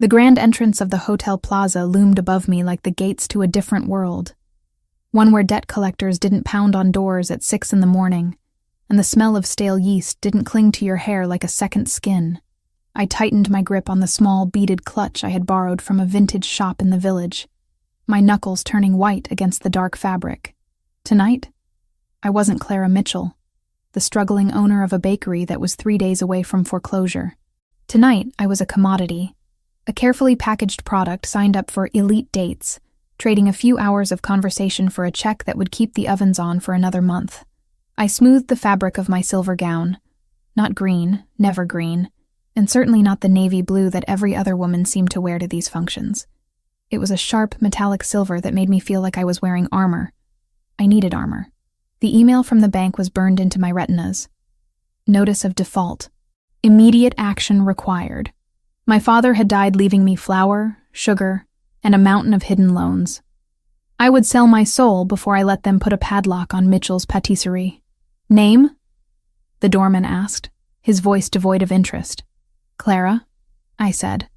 The grand entrance of the hotel plaza loomed above me like the gates to a different world, one where debt collectors didn't pound on doors at 6 a.m, and the smell of stale yeast didn't cling to your hair like a second skin. I tightened my grip on the small beaded clutch I had borrowed from a vintage shop in the village, my knuckles turning white against the dark fabric. Tonight, I wasn't Clara Mitchell, the struggling owner of a bakery that was 3 days away from foreclosure. Tonight, I was a commodity, a carefully packaged product signed up for elite dates, trading a few hours of conversation for a check that would keep the ovens on for another month. I smoothed the fabric of my silver gown. Not green, never green, and certainly not the navy blue that every other woman seemed to wear to these functions. It was a sharp, metallic silver that made me feel like I was wearing armor. I needed armor. The email from the bank was burned into my retinas. Notice of default. Immediate action required. My father had died leaving me flour, sugar, and a mountain of hidden loans. I would sell my soul before I let them put a padlock on Mitchell's patisserie. Name? The doorman asked, his voice devoid of interest. Clara, I said,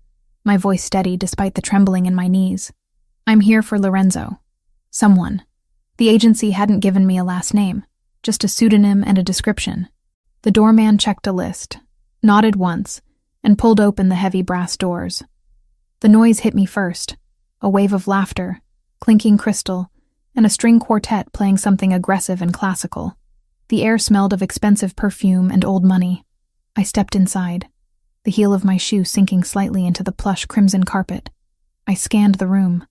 my voice steady despite the trembling in my knees. I'm here for Lorenzo. Someone. The agency hadn't given me a last name, just a pseudonym and a description. The doorman checked a list, nodded once, and pulled open the heavy brass doors. The noise hit me first, a wave of laughter, clinking crystal, and a string quartet playing something aggressive and classical. The air smelled of expensive perfume and old money. I stepped inside, the heel of my shoe sinking slightly into the plush crimson carpet. I scanned the room,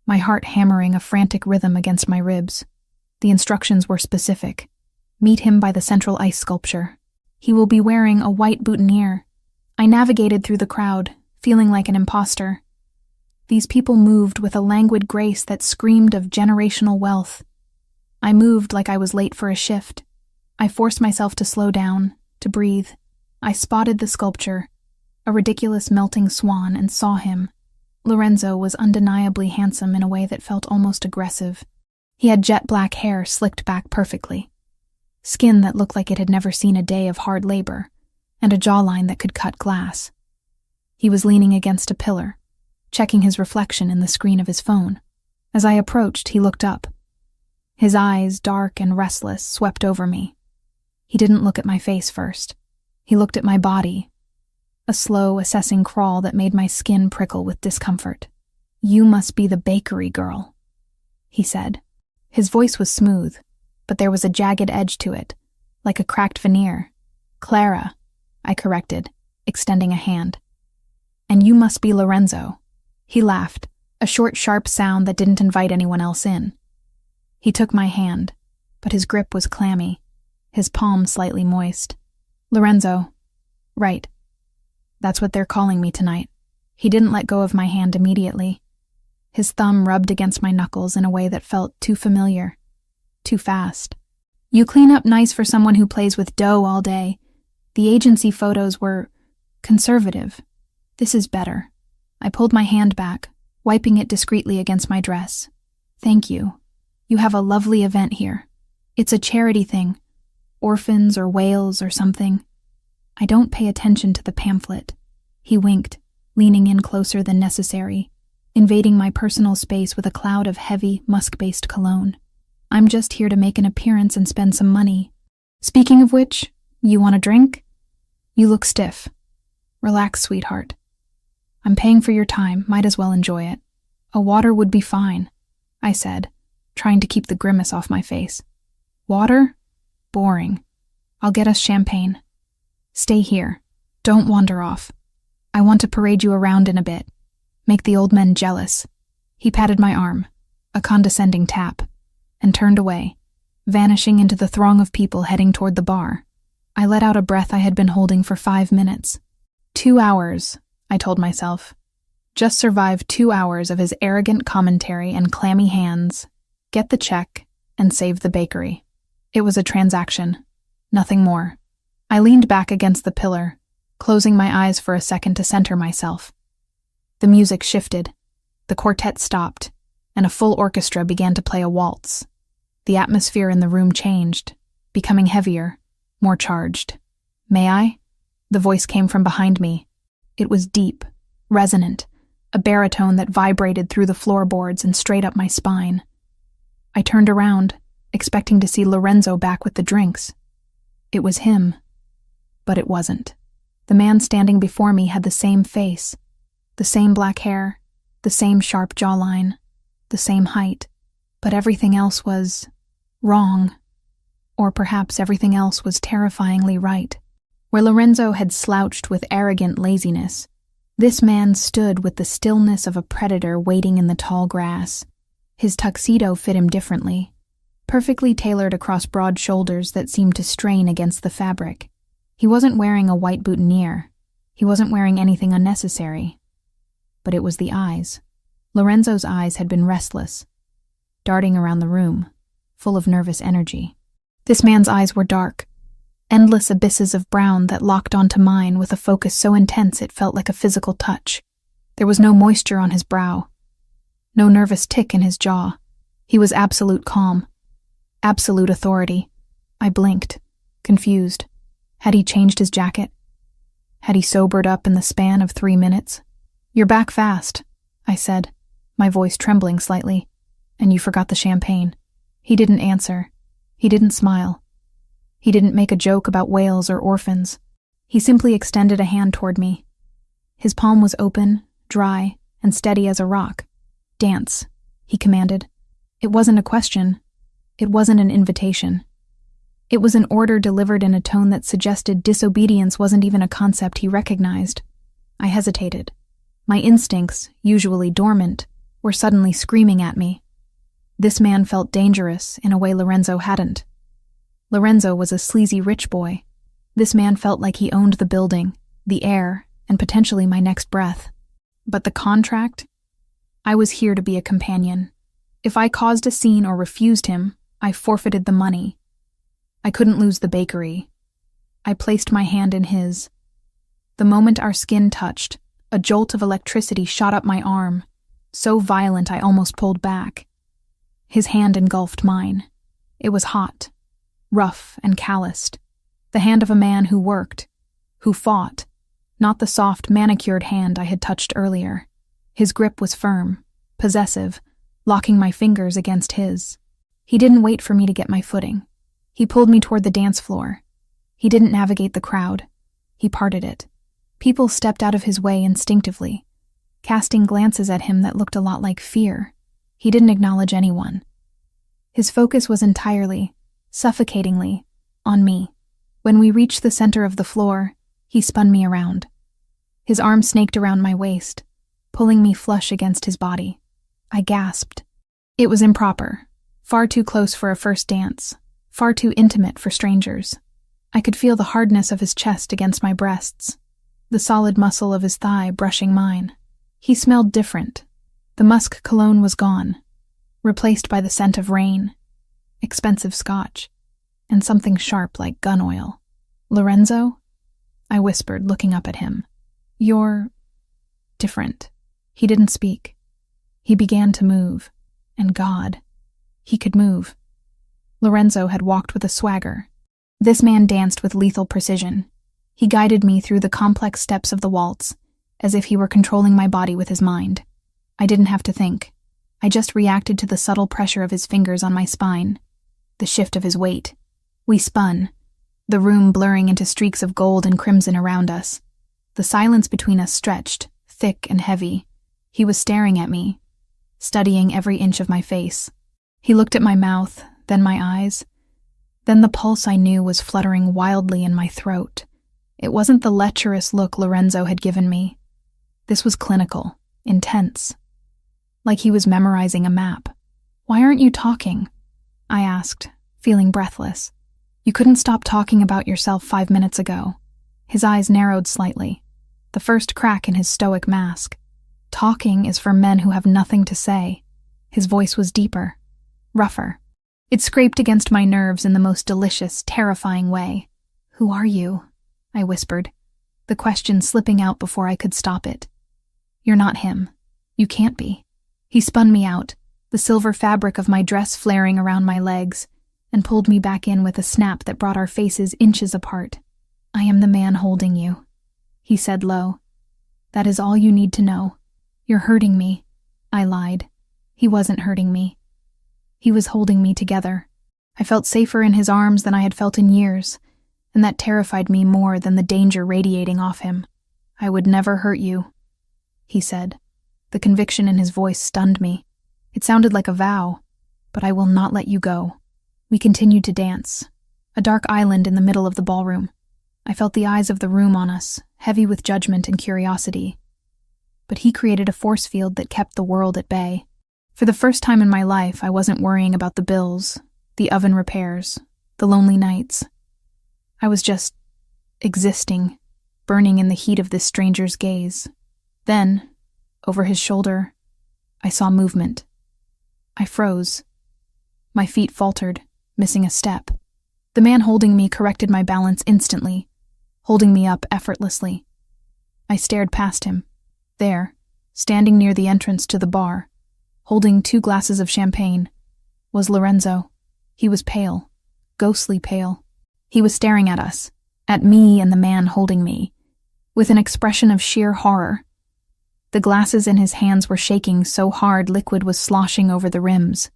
my heart hammering a frantic rhythm against my ribs. The instructions were specific. Meet him by the central ice sculpture. He will be wearing a white boutonniere. I navigated through the crowd, feeling like an imposter. These people moved with a languid grace that screamed of generational wealth. I moved like I was late for a shift. I forced myself to slow down, to breathe. I spotted the sculpture, a ridiculous melting swan, and saw him. Lorenzo was undeniably handsome in a way that felt almost aggressive. He had jet black hair slicked back perfectly, skin that looked like it had never seen a day of hard labor, and a jawline that could cut glass. He was leaning against a pillar, checking his reflection in the screen of his phone. As I approached, he looked up. His eyes, dark and restless, swept over me. He didn't look at my face first. He looked at my body, a slow, assessing crawl that made my skin prickle with discomfort. You must be the bakery girl, he said. His voice was smooth, but there was a jagged edge to it, like a cracked veneer. Clara, I corrected, extending a hand. And you must be Lorenzo. He laughed, a short, sharp sound that didn't invite anyone else in. He took my hand, but his grip was clammy, his palm slightly moist. Lorenzo. Right. That's what they're calling me tonight. He didn't let go of my hand immediately. His thumb rubbed against my knuckles in a way that felt too familiar, too fast. You clean up nice for someone who plays with dough all day. The agency photos were conservative. This is better. I pulled my hand back, wiping it discreetly against my dress. Thank you. You have a lovely event here. It's a charity thing. Orphans or whales or something. I don't pay attention to the pamphlet. He winked, leaning in closer than necessary, invading my personal space with a cloud of heavy, musk-based cologne. I'm just here to make an appearance and spend some money. Speaking of which, you want a drink? You look stiff. Relax, sweetheart. I'm paying for your time, might as well enjoy it. A water would be fine, I said, trying to keep the grimace off my face. Water? Boring. I'll get us champagne. Stay here. Don't wander off. I want to parade you around in a bit. Make the old men jealous. He patted my arm, a condescending tap, and turned away, vanishing into the throng of people heading toward the bar. I let out a breath I had been holding for 5 minutes. 2 hours, I told myself. Just survive 2 hours of his arrogant commentary and clammy hands, get the check, and save the bakery. It was a transaction, nothing more. I leaned back against the pillar, closing my eyes for a second to center myself. The music shifted, the quartet stopped, and a full orchestra began to play a waltz. The atmosphere in the room changed, becoming heavier, more charged. May I? The voice came from behind me. It was deep, resonant, a baritone that vibrated through the floorboards and straight up my spine. I turned around, expecting to see Lorenzo back with the drinks. It was him, but it wasn't. The man standing before me had the same face, the same black hair, the same sharp jawline, the same height, but everything else was wrong. Or perhaps everything else was terrifyingly right. Where Lorenzo had slouched with arrogant laziness, this man stood with the stillness of a predator waiting in the tall grass. His tuxedo fit him differently, perfectly tailored across broad shoulders that seemed to strain against the fabric. He wasn't wearing a white boutonniere. He wasn't wearing anything unnecessary. But it was the eyes. Lorenzo's eyes had been restless, darting around the room, full of nervous energy. This man's eyes were dark, endless abysses of brown that locked onto mine with a focus so intense it felt like a physical touch. There was no moisture on his brow, no nervous tick in his jaw. He was absolute calm, absolute authority. I blinked, confused. Had he changed his jacket? Had he sobered up in the span of 3 minutes? "You're back fast," I said, my voice trembling slightly. "And you forgot the champagne." He didn't answer. He didn't smile. He didn't make a joke about whales or orphans. He simply extended a hand toward me. His palm was open, dry, and steady as a rock. "Dance," he commanded. It wasn't a question. It wasn't an invitation. It was an order delivered in a tone that suggested disobedience wasn't even a concept he recognized. I hesitated. My instincts, usually dormant, were suddenly screaming at me. This man felt dangerous in a way Lorenzo hadn't. Lorenzo was a sleazy rich boy. This man felt like he owned the building, the air, and potentially my next breath. But the contract? I was here to be a companion. If I caused a scene or refused him, I forfeited the money. I couldn't lose the bakery. I placed my hand in his. The moment our skin touched, a jolt of electricity shot up my arm, so violent I almost pulled back. His hand engulfed mine. It was hot, rough and calloused. The hand of a man who worked, who fought, not the soft, manicured hand I had touched earlier. His grip was firm, possessive, locking my fingers against his. He didn't wait for me to get my footing. He pulled me toward the dance floor. He didn't navigate the crowd. He parted it. People stepped out of his way instinctively, casting glances at him that looked a lot like fear. He didn't acknowledge anyone. His focus was entirely, suffocatingly, on me. When we reached the center of the floor, he spun me around. His arm snaked around my waist, pulling me flush against his body. I gasped. It was improper, far too close for a first dance, far too intimate for strangers. I could feel the hardness of his chest against my breasts, the solid muscle of his thigh brushing mine. He smelled different. The musk cologne was gone, replaced by the scent of rain, expensive scotch, and something sharp like gun oil. "Lorenzo?" I whispered, looking up at him. "You're different." He didn't speak. He began to move, and God, he could move. Lorenzo had walked with a swagger. This man danced with lethal precision. He guided me through the complex steps of the waltz, as if he were controlling my body with his mind. I didn't have to think. I just reacted to the subtle pressure of his fingers on my spine, the shift of his weight. We spun, the room blurring into streaks of gold and crimson around us. The silence between us stretched, thick and heavy. He was staring at me, studying every inch of my face. He looked at my mouth, then my eyes. Then the pulse I knew was fluttering wildly in my throat. It wasn't the lecherous look Lorenzo had given me. This was clinical, intense. Like he was memorizing a map. "Why aren't you talking?" I asked, feeling breathless. "You couldn't stop talking about yourself 5 minutes ago." His eyes narrowed slightly, the first crack in his stoic mask. "Talking is for men who have nothing to say." His voice was deeper, rougher. It scraped against my nerves in the most delicious, terrifying way. "Who are you?" I whispered, the question slipping out before I could stop it. "You're not him. You can't be." He spun me out, the silver fabric of my dress flaring around my legs, and pulled me back in with a snap that brought our faces inches apart. "I am the man holding you," he said low. That is all you need to know. You're hurting me. I lied. He wasn't hurting me. He was holding me together. I felt safer in his arms than I had felt in years, and that terrified me more than the danger radiating off him. I would never hurt you, he said. The conviction in his voice stunned me. It sounded like a vow, but I will not let you go. We continued to dance, a dark island in the middle of the ballroom. I felt the eyes of the room on us, heavy with judgment and curiosity. But he created a force field that kept the world at bay. For the first time in my life, I wasn't worrying about the bills, the oven repairs, the lonely nights. I was just existing, burning in the heat of this stranger's gaze. Then, over his shoulder, I saw movement. I froze. My feet faltered, missing a step. The man holding me corrected my balance instantly, holding me up effortlessly. I stared past him. There, standing near the entrance to the bar, holding 2 glasses of champagne, was Lorenzo. He was pale, ghostly pale. He was staring at us, at me and the man holding me, with an expression of sheer horror. The glasses in his hands were shaking so hard liquid was sloshing over the rims.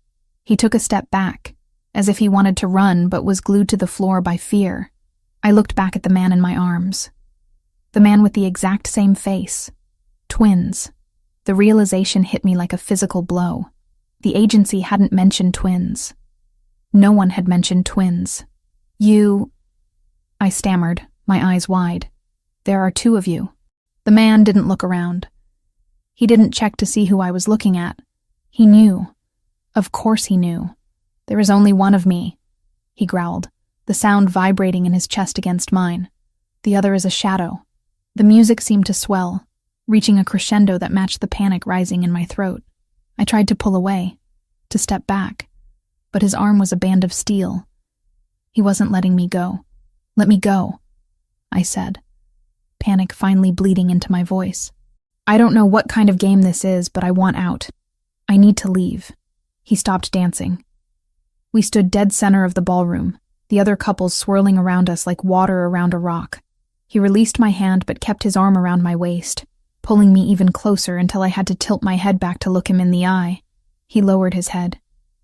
He took a step back, as if he wanted to run but was glued to the floor by fear. I looked back at the man in my arms. The man with the exact same face. Twins. The realization hit me like a physical blow. The agency hadn't mentioned twins. No one had mentioned twins. You... I stammered, my eyes wide. There are 2 of you. The man didn't look around. He didn't check to see who I was looking at. He knew. Of course he knew. There is only one of me, he growled, the sound vibrating in his chest against mine. The other is a shadow. The music seemed to swell, reaching a crescendo that matched the panic rising in my throat. I tried to pull away, to step back, but his arm was a band of steel. He wasn't letting me go. Let me go, I said, panic finally bleeding into my voice. I don't know what kind of game this is, but I want out. I need to leave. He stopped dancing. We stood dead center of the ballroom, the other couples swirling around us like water around a rock. He released my hand but kept his arm around my waist, pulling me even closer until I had to tilt my head back to look him in the eye. He lowered his head,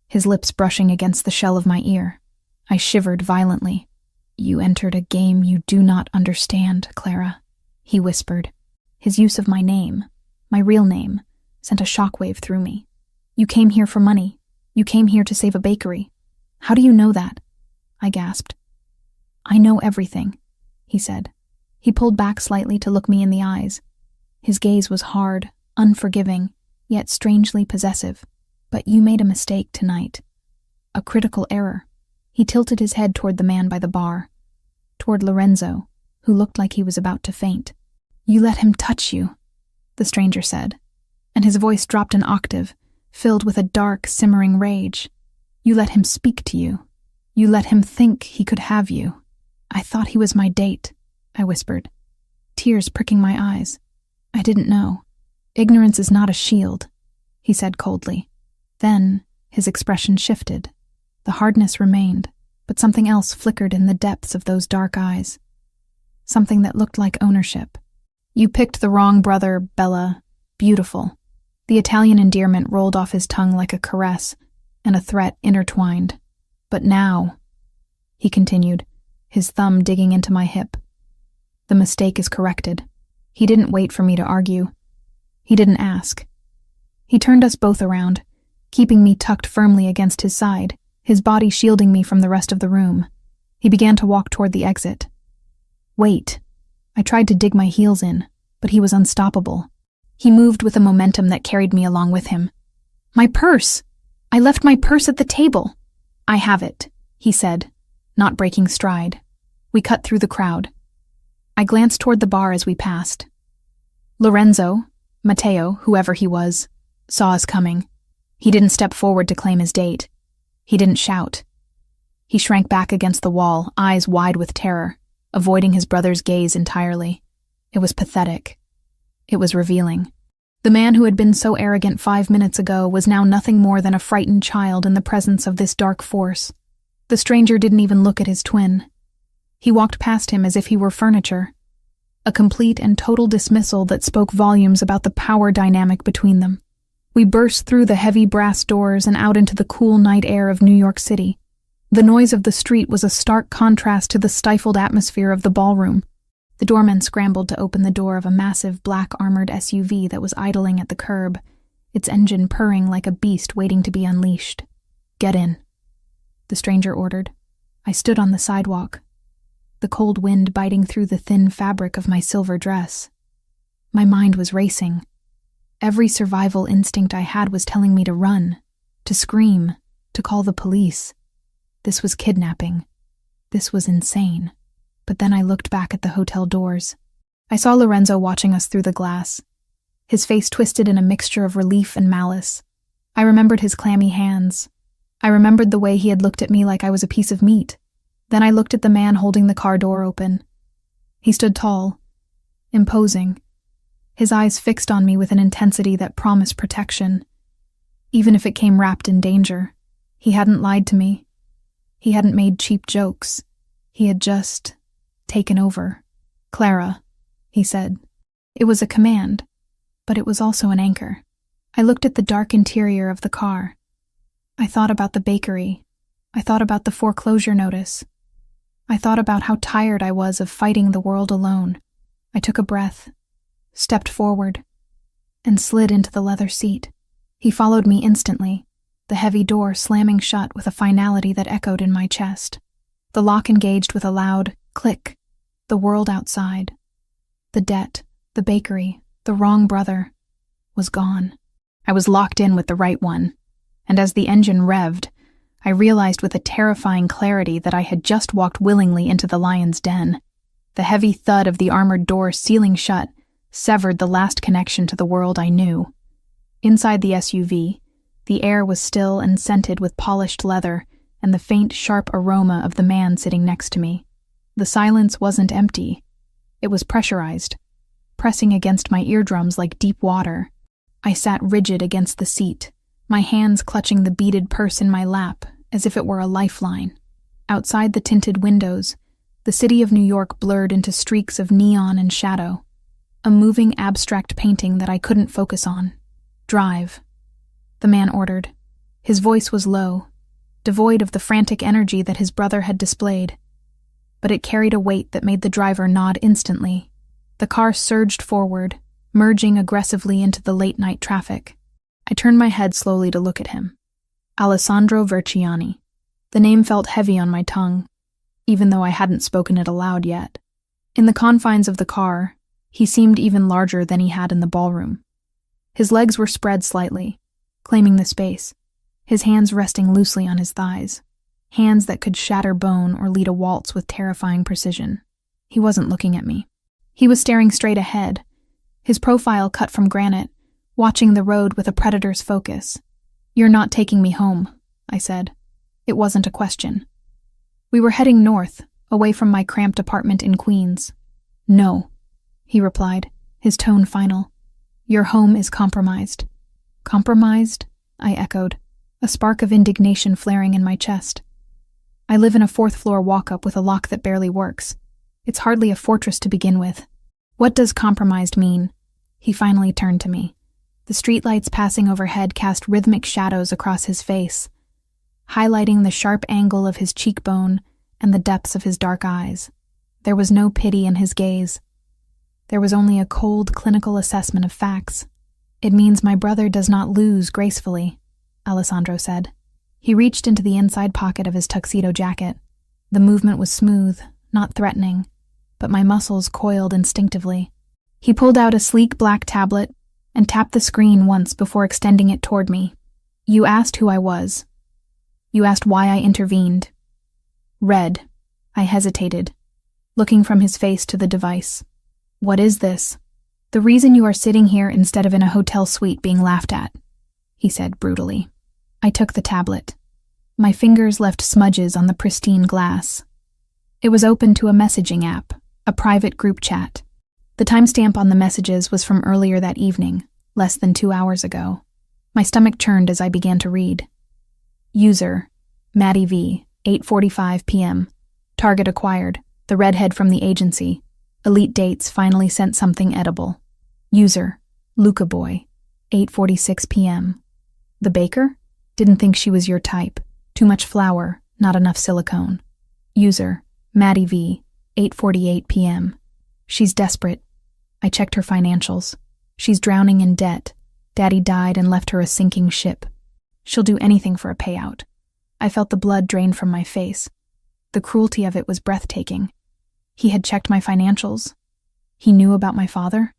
his lips brushing against the shell of my ear. I shivered violently. You entered a game you do not understand, Clara, he whispered. His use of my name, my real name, sent a shockwave through me. You came here for money. You came here to save a bakery. How do you know that? I gasped. I know everything, he said. He pulled back slightly to look me in the eyes. His gaze was hard, unforgiving, yet strangely possessive. But you made a mistake tonight. A critical error. He tilted his head toward the man by the bar, toward Lorenzo, who looked like he was about to faint. You let him touch you, the stranger said, and his voice dropped an octave, filled with a dark, simmering rage. You let him speak to you. You let him think he could have you. I thought he was my date, I whispered, tears pricking my eyes. I didn't know. Ignorance is not a shield, he said coldly. Then his expression shifted. The hardness remained, but something else flickered in the depths of those dark eyes. Something that looked like ownership. You picked the wrong brother, Bella. Beautiful. The Italian endearment rolled off his tongue like a caress, and a threat intertwined. But now, he continued, his thumb digging into my hip. The mistake is corrected. He didn't wait for me to argue. He didn't ask. He turned us both around, keeping me tucked firmly against his side, his body shielding me from the rest of the room. He began to walk toward the exit. Wait. I tried to dig my heels in, but he was unstoppable. He moved with a momentum that carried me along with him. My purse! I left my purse at the table. I have it, he said, not breaking stride. We cut through the crowd. I glanced toward the bar as we passed. Lorenzo, Matteo, whoever he was, saw us coming. He didn't step forward to claim his date. He didn't shout. He shrank back against the wall, eyes wide with terror, avoiding his brother's gaze entirely. It was pathetic. It was revealing. The man who had been so arrogant 5 minutes ago was now nothing more than a frightened child in the presence of this dark force. The stranger didn't even look at his twin. He walked past him as if he were furniture. a complete and total dismissal that spoke volumes about the power dynamic between them. We burst through the heavy brass doors and out into the cool night air of New York City. The noise of the street was a stark contrast to the stifled atmosphere of the ballroom. The doorman scrambled to open the door of a massive black-armored SUV that was idling at the curb, its engine purring like a beast waiting to be unleashed. "Get in," the stranger ordered. I stood on the sidewalk, the cold wind biting through the thin fabric of my silver dress. My mind was racing. Every survival instinct I had was telling me to run, to scream, to call the police. This was kidnapping. This was insane. But then I looked back at the hotel doors. I saw Lorenzo watching us through the glass, his face twisted in a mixture of relief and malice. I remembered his clammy hands. I remembered the way he had looked at me like I was a piece of meat. Then I looked at the man holding the car door open. He stood tall, imposing, his eyes fixed on me with an intensity that promised protection. Even if it came wrapped in danger, he hadn't lied to me. He hadn't made cheap jokes. He had just taken over. "Clara," he said. It was a command, but it was also an anchor. I looked at the dark interior of the car. I thought about the bakery. I thought about the foreclosure notice. I thought about how tired I was of fighting the world alone. I took a breath, stepped forward, and slid into the leather seat. He followed me instantly, the heavy door slamming shut with a finality that echoed in my chest. The lock engaged with a loud click. The world outside, the debt, the bakery, the wrong brother, was gone. I was locked in with the right one, and as the engine revved, I realized with a terrifying clarity that I had just walked willingly into the lion's den. The heavy thud of the armored door sealing shut severed the last connection to the world I knew. Inside the SUV, the air was still and scented with polished leather and the faint, sharp aroma of the man sitting next to me. The silence wasn't empty. It was pressurized, pressing against my eardrums like deep water. I sat rigid against the seat, my hands clutching the beaded purse in my lap as if it were a lifeline. Outside the tinted windows, the city of New York blurred into streaks of neon and shadow, a moving abstract painting that I couldn't focus on. "Drive," the man ordered. His voice was low, devoid of the frantic energy that his brother had displayed, but it carried a weight that made the driver nod instantly. The car surged forward, merging aggressively into the late-night traffic. I turned my head slowly to look at him. Alessandro Verciani. The name felt heavy on my tongue, even though I hadn't spoken it aloud yet. In the confines of the car, he seemed even larger than he had in the ballroom. His legs were spread slightly, claiming the space, his hands resting loosely on his thighs, hands that could shatter bone or lead a waltz with terrifying precision. He wasn't looking at me. He was staring straight ahead, his profile cut from granite, watching the road with a predator's focus. "You're not taking me home," I said. It wasn't a question. We were heading north, away from my cramped apartment in Queens. "No," he replied, his tone final. "Your home is compromised." "Compromised?" I echoed, a spark of indignation flaring in my chest. "I live in a fourth-floor walk-up with a lock that barely works. It's hardly a fortress to begin with. What does compromised mean?" He finally turned to me. The streetlights passing overhead cast rhythmic shadows across his face, highlighting the sharp angle of his cheekbone and the depths of his dark eyes. There was no pity in his gaze. There was only a cold, clinical assessment of facts. "It means my brother does not lose gracefully," Alessandro said. He reached into the inside pocket of his tuxedo jacket. The movement was smooth, not threatening, but my muscles coiled instinctively. He pulled out a sleek black tablet and tapped the screen once before extending it toward me. "You asked who I was. You asked why I intervened." "Red." I hesitated, looking from his face to the device. "What is this?" "The reason you are sitting here instead of in a hotel suite being laughed at," he said brutally. I took the tablet. My fingers left smudges on the pristine glass. It was open to a messaging app, a private group chat. The timestamp on the messages was from earlier that evening, less than 2 hours ago. My stomach churned as I began to read. User, Maddie V, 8:45 p.m. Target acquired, the redhead from the agency. Elite Dates finally sent something edible. User, Luca Boy, 8:46 p.m. The baker? Didn't think she was your type. Too much flour, not enough silicone. User, Maddie V, 8:48 p.m. She's desperate. I checked her financials. She's drowning in debt. Daddy died and left her a sinking ship. She'll do anything for a payout. I felt the blood drain from my face. The cruelty of it was breathtaking. He had checked my financials. He knew about my father.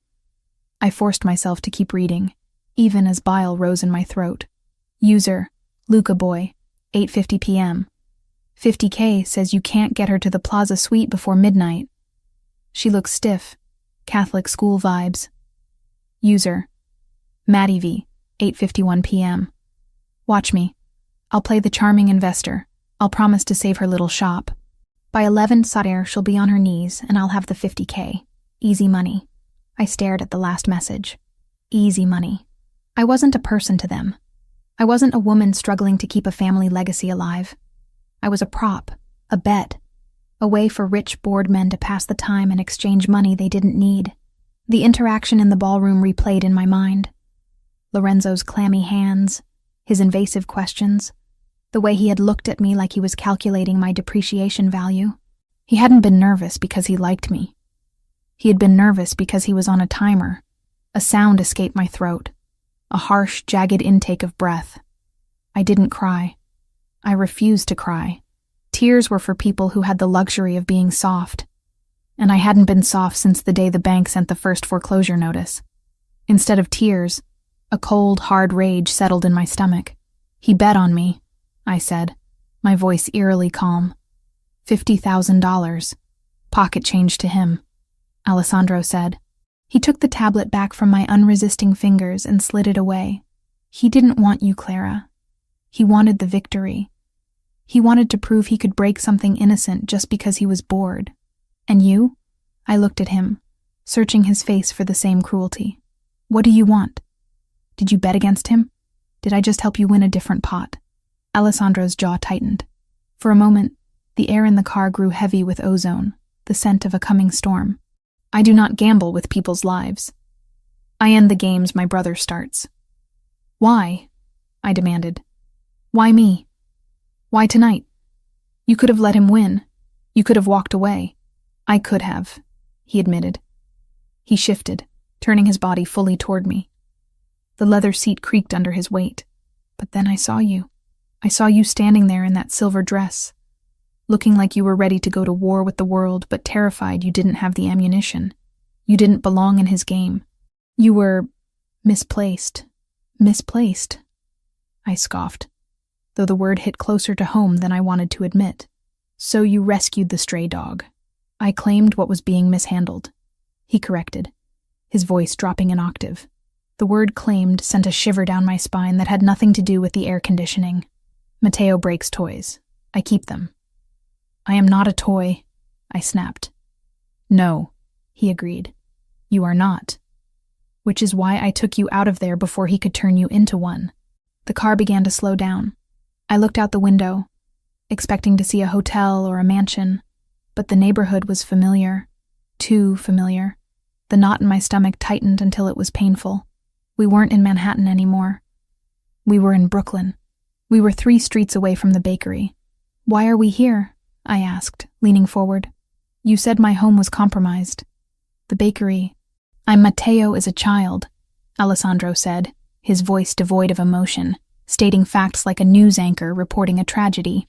I forced myself to keep reading, even as bile rose in my throat. User, Luca Boy, 8:50 p.m. 50K says you can't get her to the Plaza Suite before midnight. She looks stiff, Catholic school vibes. User, Maddie V, 8:51 p.m. Watch me. I'll play the charming investor. I'll promise to save her little shop. By 11 Sadir, she'll be on her knees, and I'll have the 50K. Easy money. I stared at the last message. Easy money. I wasn't a person to them. I wasn't a woman struggling to keep a family legacy alive. I was a prop, a bet, a way for rich, bored men to pass the time and exchange money they didn't need. The interaction in the ballroom replayed in my mind. Lorenzo's clammy hands, his invasive questions, the way he had looked at me like he was calculating my depreciation value. He hadn't been nervous because he liked me. He had been nervous because he was on a timer. A sound escaped my throat, a harsh, jagged intake of breath. I didn't cry. I refused to cry. Tears were for people who had the luxury of being soft. And I hadn't been soft since the day the bank sent the first foreclosure notice. Instead of tears, a cold, hard rage settled in my stomach. He bet on me, I said, my voice eerily calm. $50,000. Pocket change to him, Alessandro said. He took the tablet back from my unresisting fingers and slid it away. He didn't want you, Clara. He wanted the victory. He wanted to prove he could break something innocent just because he was bored. And you? I looked at him, searching his face for the same cruelty. What do you want? Did you bet against him? Did I just help you win a different pot? Alessandro's jaw tightened. For a moment, the air in the car grew heavy with ozone, the scent of a coming storm. I do not gamble with people's lives. I end the games my brother starts. Why? I demanded. Why me? Why tonight? You could have let him win. You could have walked away. I could have, he admitted. He shifted, turning his body fully toward me. The leather seat creaked under his weight. But then I saw you. I saw you standing there in that silver dress, looking like you were ready to go to war with the world, but terrified you didn't have the ammunition. You didn't belong in his game. You were misplaced. Misplaced, I scoffed, though the word hit closer to home than I wanted to admit. So you rescued the stray dog. I claimed what was being mishandled. He corrected, his voice dropping an octave. The word claimed sent a shiver down my spine that had nothing to do with the air conditioning. Matteo breaks toys. I keep them. I am not a toy, I snapped. No, he agreed. You are not. Which is why I took you out of there before he could turn you into one. The car began to slow down. I looked out the window, expecting to see a hotel or a mansion, but the neighborhood was familiar. Too familiar. The knot in my stomach tightened until it was painful. We weren't in Manhattan anymore. We were in Brooklyn. We were 3 streets away from the bakery. Why are we here? I asked, leaning forward. You said my home was compromised. The bakery. I'm Matteo as a child, Alessandro said, his voice devoid of emotion, stating facts like a news anchor reporting a tragedy.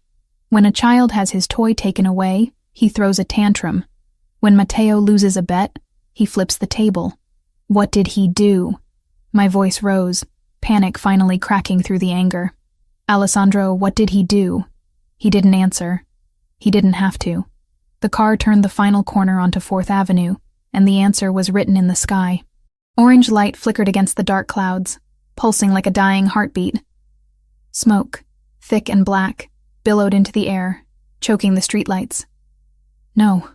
When a child has his toy taken away, he throws a tantrum. When Matteo loses a bet, he flips the table. What did he do? My voice rose, panic finally cracking through the anger. Alessandro, what did he do? He didn't answer. He didn't have to. The car turned the final corner onto 4th Avenue, and the answer was written in the sky. Orange light flickered against the dark clouds, pulsing like a dying heartbeat. Smoke, thick and black, billowed into the air, choking the streetlights. No,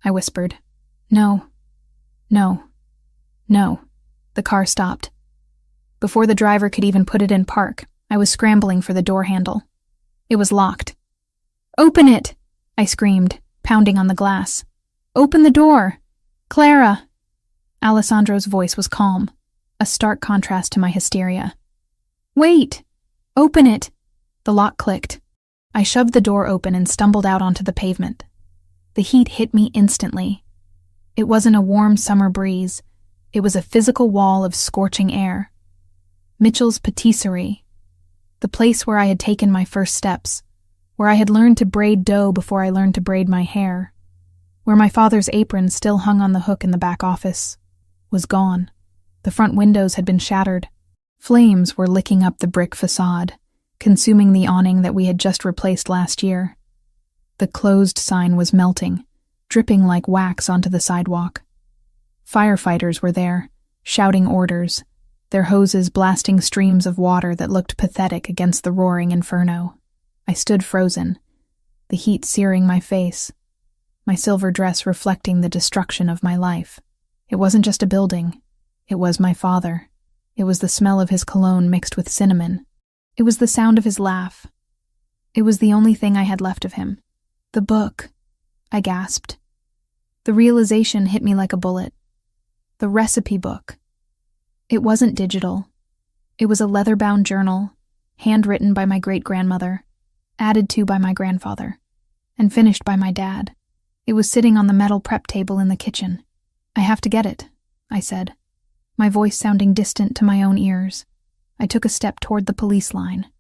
I whispered. No, no, no. The car stopped. Before the driver could even put it in park, I was scrambling for the door handle. It was locked. Open it! I screamed, pounding on the glass. Open the door! Clara! Alessandro's voice was calm, a stark contrast to my hysteria. Wait! Open it! The lock clicked. I shoved the door open and stumbled out onto the pavement. The heat hit me instantly. It wasn't a warm summer breeze. It was a physical wall of scorching air. Mitchell's patisserie. The place where I had taken my first steps, where I had learned to braid dough before I learned to braid my hair, where my father's apron still hung on the hook in the back office, was gone. The front windows had been shattered. Flames were licking up the brick facade, consuming the awning that we had just replaced last year. The closed sign was melting, dripping like wax onto the sidewalk. Firefighters were there, shouting orders, their hoses blasting streams of water that looked pathetic against the roaring inferno. I stood frozen, the heat searing my face, my silver dress reflecting the destruction of my life. It wasn't just a building. It was my father. It was the smell of his cologne mixed with cinnamon. It was the sound of his laugh. It was the only thing I had left of him. The book, I gasped. The realization hit me like a bullet. The recipe book. It wasn't digital. It was a leather-bound journal, handwritten by my great-grandmother, added to by my grandfather, and finished by my dad. It was sitting on the metal prep table in the kitchen. I have to get it, I said, my voice sounding distant to my own ears. I took a step toward the police line,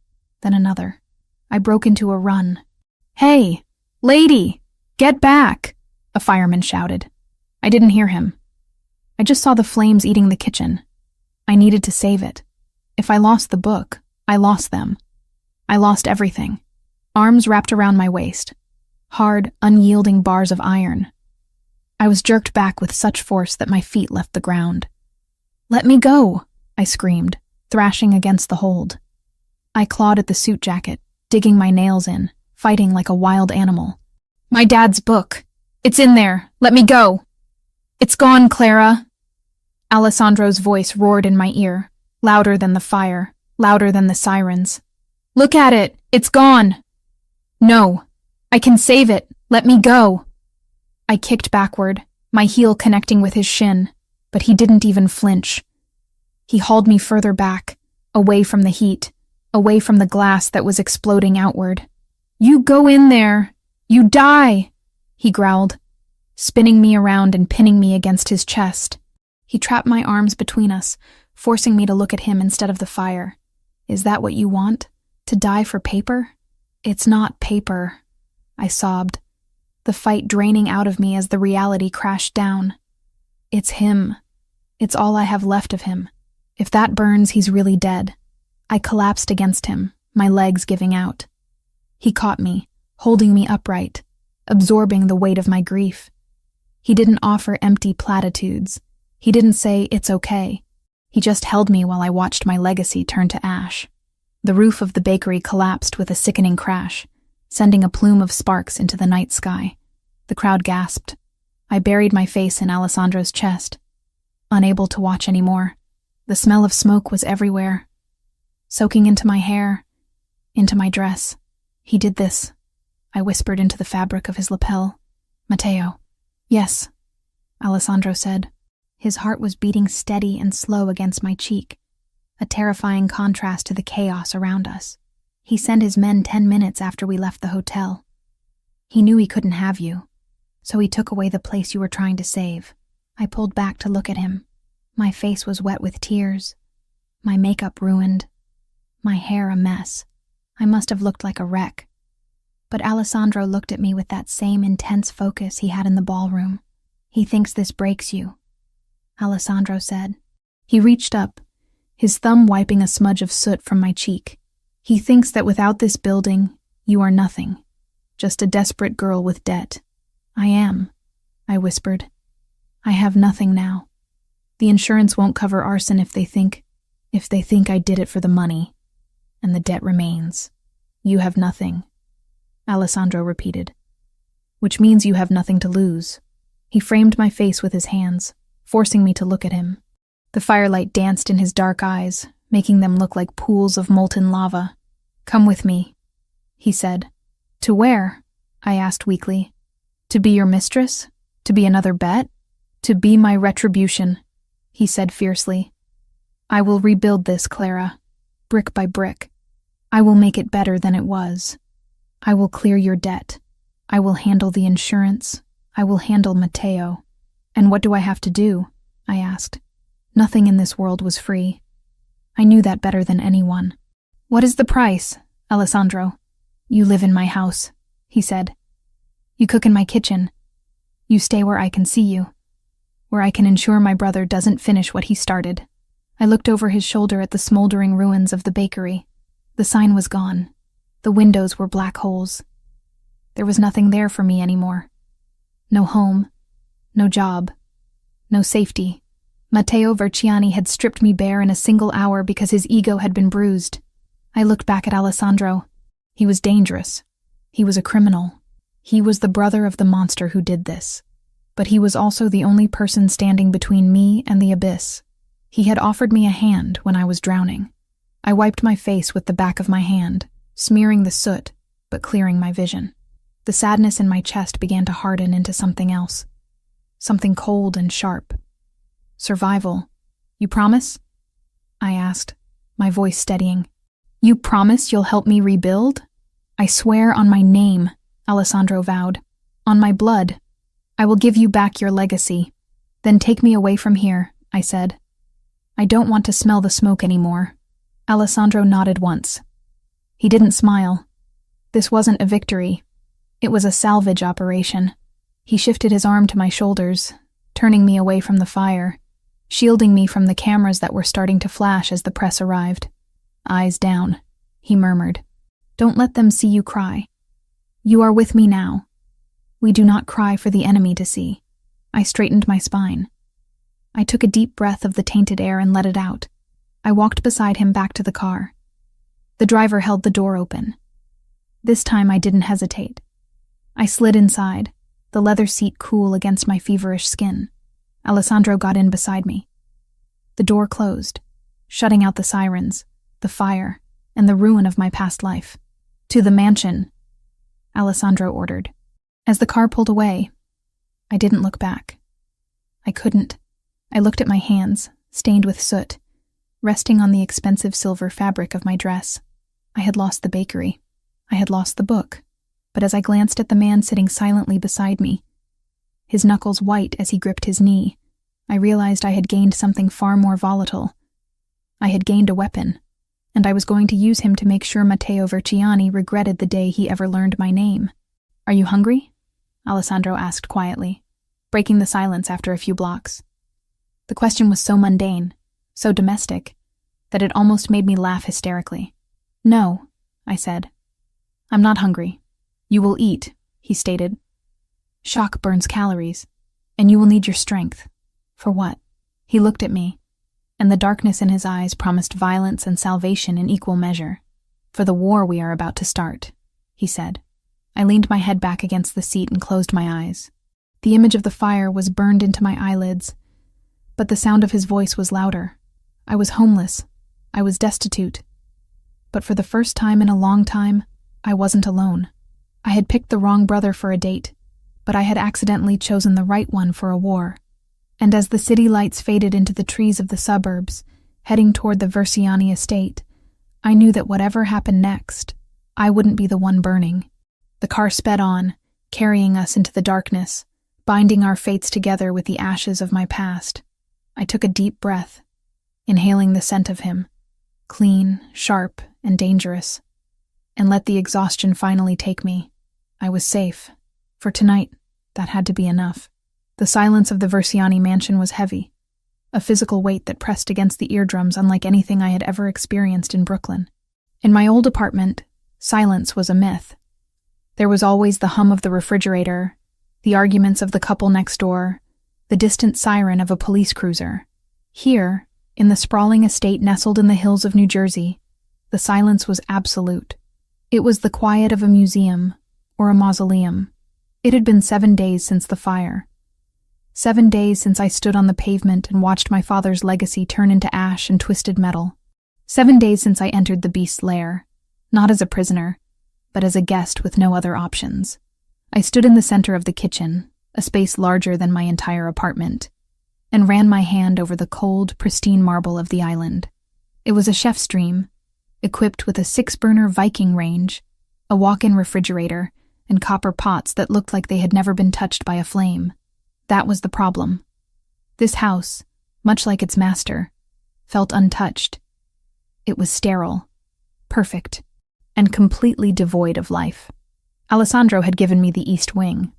then another. I broke into a run. Hey, lady, get back, a fireman shouted. I didn't hear him. I just saw the flames eating the kitchen. I needed to save it. If I lost the book, I lost them. I lost everything. Arms wrapped around my waist. Hard, unyielding bars of iron. I was jerked back with such force that my feet left the ground. Let me go, I screamed, thrashing against the hold. I clawed at the suit jacket, digging my nails in, fighting like a wild animal. My dad's book. It's in there. Let me go. It's gone, Clara. Alessandro's voice roared in my ear, louder than the fire, louder than the sirens. Look at it. It's gone. No. I can save it. Let me go. I kicked backward, my heel connecting with his shin, but he didn't even flinch. He hauled me further back, away from the heat, away from the glass that was exploding outward. You go in there. You die, he growled, spinning me around and pinning me against his chest. He trapped my arms between us, forcing me to look at him instead of the fire. Is that what you want? To die for paper? It's not paper, I sobbed, the fight draining out of me as the reality crashed down. It's him. It's all I have left of him. If that burns, he's really dead. I collapsed against him, my legs giving out. He caught me, holding me upright, absorbing the weight of my grief. He didn't offer empty platitudes. He didn't say, it's okay. He just held me while I watched my legacy turn to ash. The roof of the bakery collapsed with a sickening crash, sending a plume of sparks into the night sky. The crowd gasped. I buried my face in Alessandro's chest, unable to watch anymore. The smell of smoke was everywhere, soaking into my hair, into my dress. He did this, I whispered into the fabric of his lapel. Matteo. Yes, Alessandro said. His heart was beating steady and slow against my cheek, a terrifying contrast to the chaos around us. He sent his men 10 minutes after we left the hotel. He knew he couldn't have you, so he took away the place you were trying to save. I pulled back to look at him. My face was wet with tears, my makeup ruined, my hair a mess. I must have looked like a wreck. But Alessandro looked at me with that same intense focus he had in the ballroom. He thinks this breaks you, Alessandro said. He reached up, his thumb wiping a smudge of soot from my cheek. He thinks that without this building, you are nothing, just a desperate girl with debt. I am, I whispered. I have nothing now. The insurance won't cover arson if they think I did it for the money, and the debt remains. You have nothing, Alessandro repeated. Which means you have nothing to lose. He framed my face with his hands, forcing me to look at him. The firelight danced in his dark eyes, making them look like pools of molten lava. Come with me, he said. To where? I asked weakly. To be your mistress? To be another bet? To be my retribution, he said fiercely. I will rebuild this, Clara, brick by brick. I will make it better than it was. I will clear your debt. I will handle the insurance. I will handle Matteo. And what do I have to do? I asked. Nothing in this world was free. I knew that better than anyone. What is the price, Alessandro? You live in my house, he said. You cook in my kitchen. You stay where I can see you, where I can ensure my brother doesn't finish what he started. I looked over his shoulder at the smoldering ruins of the bakery. The sign was gone. The windows were black holes. There was nothing there for me anymore. No home, no job, no safety. Matteo Verciani had stripped me bare in a single hour because his ego had been bruised. I looked back at Alessandro. He was dangerous. He was a criminal. He was the brother of the monster who did this. But he was also the only person standing between me and the abyss. He had offered me a hand when I was drowning. I wiped my face with the back of my hand, smearing the soot, but clearing my vision. The sadness in my chest began to harden into something else. Something cold and sharp. Survival. You promise? I asked, my voice steadying. You promise you'll help me rebuild? I swear on my name, Alessandro vowed. On my blood. I will give you back your legacy. Then take me away from here, I said. I don't want to smell the smoke anymore. Alessandro nodded once. He didn't smile. This wasn't a victory. It was a salvage operation. He shifted his arm to my shoulders, turning me away from the fire, shielding me from the cameras that were starting to flash as the press arrived. Eyes down, he murmured. Don't let them see you cry. You are with me now. We do not cry for the enemy to see. I straightened my spine. I took a deep breath of the tainted air and let it out. I walked beside him back to the car. The driver held the door open. This time I didn't hesitate. I slid inside, the leather seat cool against my feverish skin. Alessandro got in beside me. The door closed, shutting out the sirens, the fire, and the ruin of my past life. To the mansion, Alessandro ordered. As the car pulled away, I didn't look back. I couldn't. I looked at my hands, stained with soot, resting on the expensive silver fabric of my dress. I had lost the bakery. I had lost the book. But as I glanced at the man sitting silently beside me, his knuckles white as he gripped his knee, I realized I had gained something far more volatile. I had gained a weapon, and I was going to use him to make sure Matteo Verciani regretted the day he ever learned my name. Are you hungry? Alessandro asked quietly, breaking the silence after a few blocks. The question was so mundane, so domestic, that it almost made me laugh hysterically. No, I said. I'm not hungry. You will eat, he stated. Shock burns calories, and you will need your strength. For what? He looked at me, and the darkness in his eyes promised violence and salvation in equal measure. For the war we are about to start, he said. I leaned my head back against the seat and closed my eyes. The image of the fire was burned into my eyelids, but the sound of his voice was louder. I was homeless. I was destitute. But for the first time in a long time, I wasn't alone. I had picked the wrong brother for a date, but I had accidentally chosen the right one for a war. And as the city lights faded into the trees of the suburbs, heading toward the Verciani estate, I knew that whatever happened next, I wouldn't be the one burning. The car sped on, carrying us into the darkness, binding our fates together with the ashes of my past. I took a deep breath, inhaling the scent of him, clean, sharp, and dangerous, and let the exhaustion finally take me. I was safe. For tonight, that had to be enough. The silence of the Verciani mansion was heavy, a physical weight that pressed against the eardrums unlike anything I had ever experienced in Brooklyn. In my old apartment, silence was a myth. There was always the hum of the refrigerator, the arguments of the couple next door, the distant siren of a police cruiser. Here, in the sprawling estate nestled in the hills of New Jersey, the silence was absolute. It was the quiet of a museum or a mausoleum. It had been 7 days since the fire. 7 days since I stood on the pavement and watched my father's legacy turn into ash and twisted metal. 7 days since I entered the beast's lair, not as a prisoner, but as a guest with no other options. I stood in the center of the kitchen, a space larger than my entire apartment, and ran my hand over the cold, pristine marble of the island. It was a chef's dream, equipped with a 6-burner Viking range, a walk-in refrigerator, and copper pots that looked like they had never been touched by a flame. That was the problem. This house, much like its master, felt untouched. It was sterile, perfect, and completely devoid of life. Alessandro had given me the East Wing.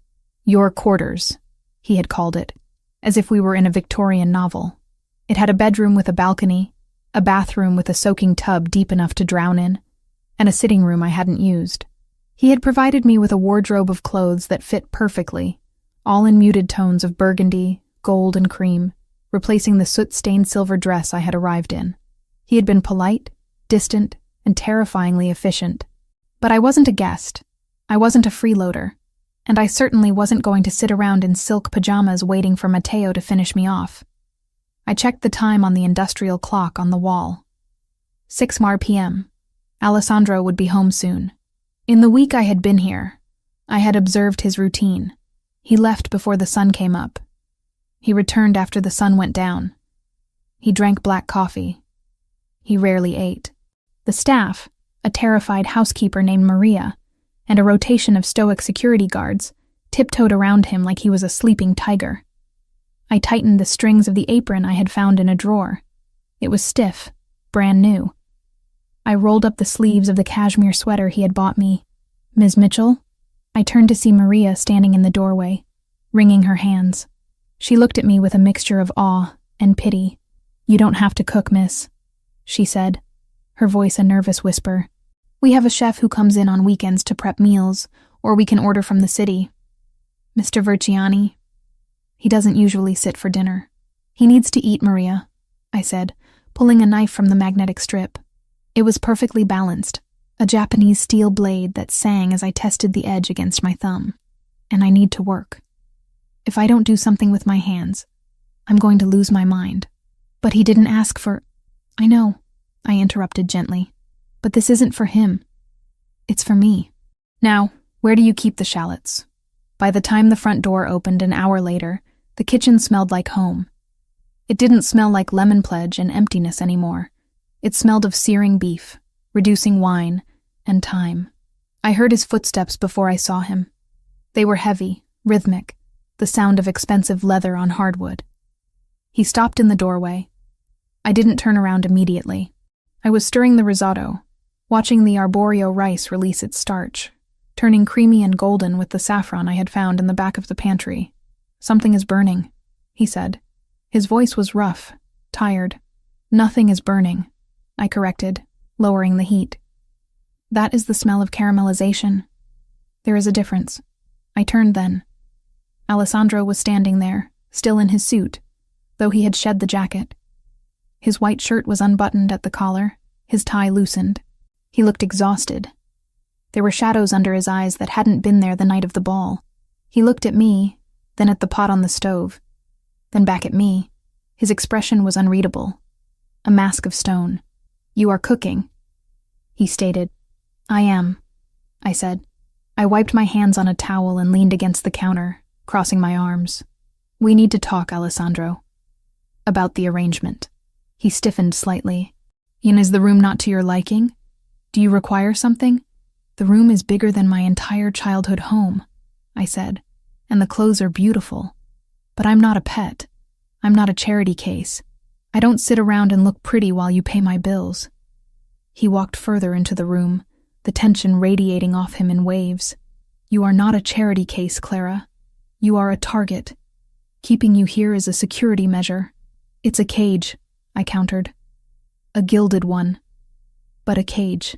Your quarters, he had called it, as if we were in a Victorian novel. It had a bedroom with a balcony, a bathroom with a soaking tub deep enough to drown in, and a sitting room I hadn't used. He had provided me with a wardrobe of clothes that fit perfectly, all in muted tones of burgundy, gold, and cream, replacing the soot-stained silver dress I had arrived in. He had been polite, distant, and terrifyingly efficient. But I wasn't a guest. I wasn't a freeloader. And I certainly wasn't going to sit around in silk pajamas waiting for Matteo to finish me off. I checked the time on the industrial clock on the wall. 6 p.m. Alessandro would be home soon. In the week I had been here, I had observed his routine. He left before the sun came up. He returned after the sun went down. He drank black coffee. He rarely ate. The staff, a terrified housekeeper named Maria, and a rotation of stoic security guards, tiptoed around him like he was a sleeping tiger. I tightened the strings of the apron I had found in a drawer. It was stiff, brand new. I rolled up the sleeves of the cashmere sweater he had bought me. Ms. Mitchell? I turned to see Maria standing in the doorway, wringing her hands. She looked at me with a mixture of awe and pity. You don't have to cook, miss, she said, her voice a nervous whisper. We have a chef who comes in on weekends to prep meals, or we can order from the city. Mr. Verciani? He doesn't usually sit for dinner. He needs to eat, Maria, I said, pulling a knife from the magnetic strip. It was perfectly balanced, a Japanese steel blade that sang as I tested the edge against my thumb. And I need to work. If I don't do something with my hands, I'm going to lose my mind. But he didn't ask for— I know, I interrupted gently. But this isn't for him. It's for me. Now, where do you keep the shallots? By the time the front door opened an hour later, the kitchen smelled like home. It didn't smell like lemon pledge and emptiness anymore. It smelled of searing beef, reducing wine, and time. I heard his footsteps before I saw him. They were heavy, rhythmic, the sound of expensive leather on hardwood. He stopped in the doorway. I didn't turn around immediately. I was stirring the risotto, watching the arborio rice release its starch, turning creamy and golden with the saffron I had found in the back of the pantry. Something is burning, he said. His voice was rough, tired. Nothing is burning, I corrected, lowering the heat. That is the smell of caramelization. There is a difference. I turned then. Alessandro was standing there, still in his suit, though he had shed the jacket. His white shirt was unbuttoned at the collar, his tie loosened. He looked exhausted. There were shadows under his eyes that hadn't been there the night of the ball. He looked at me, then at the pot on the stove, then back at me. His expression was unreadable. A mask of stone. You are cooking, he stated. I am, I said. I wiped my hands on a towel and leaned against the counter, crossing my arms. We need to talk, Alessandro. About the arrangement. He stiffened slightly. And is the room not to your liking? Do you require something? The room is bigger than my entire childhood home, I said, and the clothes are beautiful. But I'm not a pet. I'm not a charity case. I don't sit around and look pretty while you pay my bills. He walked further into the room, the tension radiating off him in waves. You are not a charity case, Clara. You are a target. Keeping you here is a security measure. It's a cage, I countered. A gilded one. But a cage.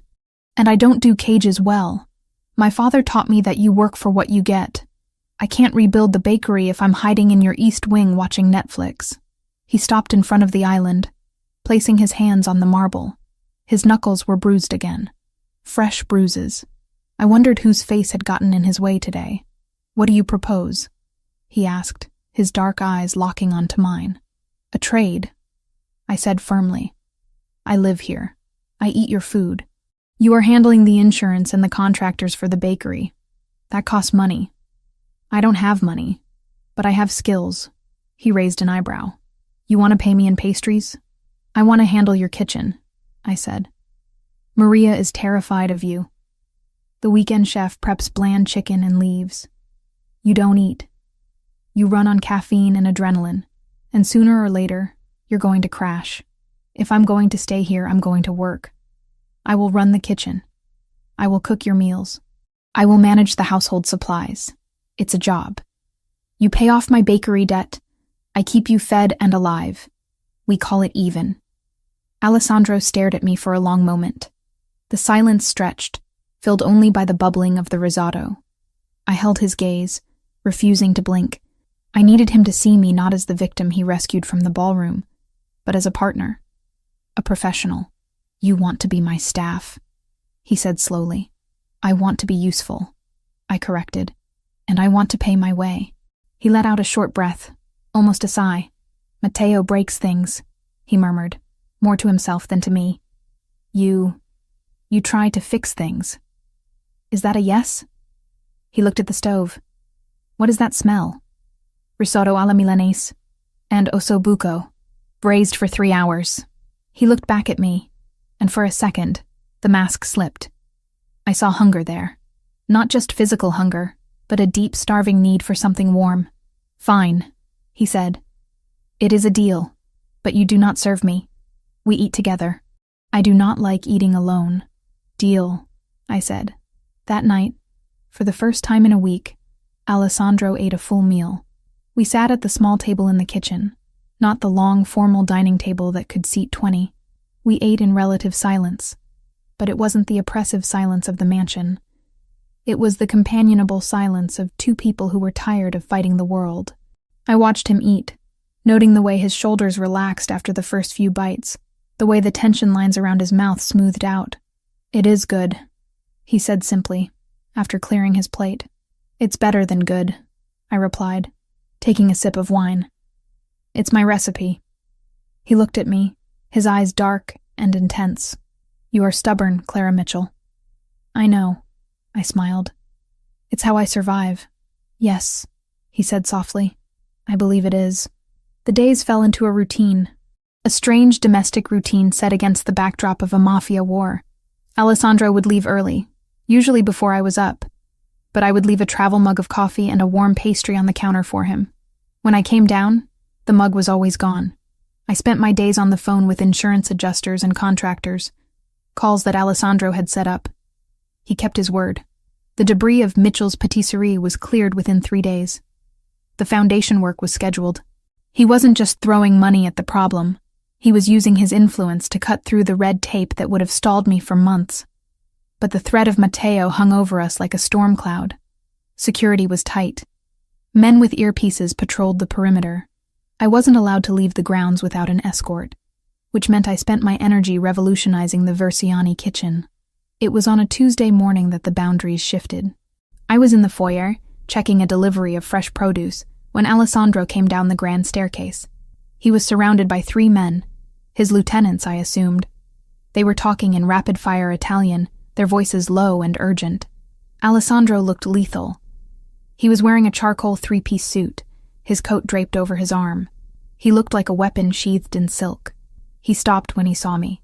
And I don't do cages well. My father taught me that you work for what you get. I can't rebuild the bakery if I'm hiding in your East Wing watching Netflix. He stopped in front of the island, placing his hands on the marble. His knuckles were bruised again. Fresh bruises. I wondered whose face had gotten in his way today. What do you propose? He asked, his dark eyes locking onto mine. A trade, I said firmly. I live here. I eat your food. You are handling the insurance and the contractors for the bakery. That costs money. I don't have money, but I have skills. He raised an eyebrow. You want to pay me in pastries? I want to handle your kitchen, I said. Maria is terrified of you. The weekend chef preps bland chicken and leaves. You don't eat. You run on caffeine and adrenaline, and sooner or later, you're going to crash. If I'm going to stay here, I'm going to work. I will run the kitchen. I will cook your meals. I will manage the household supplies. It's a job. You pay off my bakery debt. I keep you fed and alive. We call it even. Alessandro stared at me for a long moment. The silence stretched, filled only by the bubbling of the risotto. I held his gaze, refusing to blink. I needed him to see me not as the victim he rescued from the ballroom, but as a partner, a professional. You want to be my staff, he said slowly. I want to be useful, I corrected, and I want to pay my way. He let out a short breath, almost a sigh. Matteo breaks things, he murmured, more to himself than to me. You try to fix things. Is that a yes? He looked at the stove. What is that smell? Risotto alla Milanese and ossobuco, braised for 3 hours. He looked back at me, and for a second, the mask slipped. I saw hunger there. Not just physical hunger, but a deep, starving need for something warm. Fine, he said. It is a deal, but you do not serve me. We eat together. I do not like eating alone. Deal, I said. That night, for the first time in a week, Alessandro ate a full meal. We sat at the small table in the kitchen, not the long, formal dining table that could seat 20. We ate in relative silence, but it wasn't the oppressive silence of the mansion. It was the companionable silence of two people who were tired of fighting the world. I watched him eat, noting the way his shoulders relaxed after the first few bites, the way the tension lines around his mouth smoothed out. It is good, he said simply, after clearing his plate. It's better than good, I replied, taking a sip of wine. It's my recipe. He looked at me, his eyes dark and intense. You are stubborn, Clara Mitchell. I know, I smiled. It's how I survive. Yes, he said softly. I believe it is. The days fell into a routine, a strange domestic routine set against the backdrop of a mafia war. Alessandro would leave early, usually before I was up, but I would leave a travel mug of coffee and a warm pastry on the counter for him. When I came down, the mug was always gone. I spent my days on the phone with insurance adjusters and contractors, calls that Alessandro had set up. He kept his word. The debris of Mitchell's patisserie was cleared within 3 days. The foundation work was scheduled. He wasn't just throwing money at the problem. He was using his influence to cut through the red tape that would have stalled me for months. But the threat of Matteo hung over us like a storm cloud. Security was tight. Men with earpieces patrolled the perimeter. I wasn't allowed to leave the grounds without an escort, which meant I spent my energy revolutionizing the Versiani kitchen. It was on a Tuesday morning that the boundaries shifted. I was in the foyer, checking a delivery of fresh produce, when Alessandro came down the grand staircase. He was surrounded by 3 men, his lieutenants, I assumed. They were talking in rapid-fire Italian, their voices low and urgent. Alessandro looked lethal. He was wearing a charcoal 3-piece suit, his coat draped over his arm. He looked like a weapon sheathed in silk. He stopped when he saw me.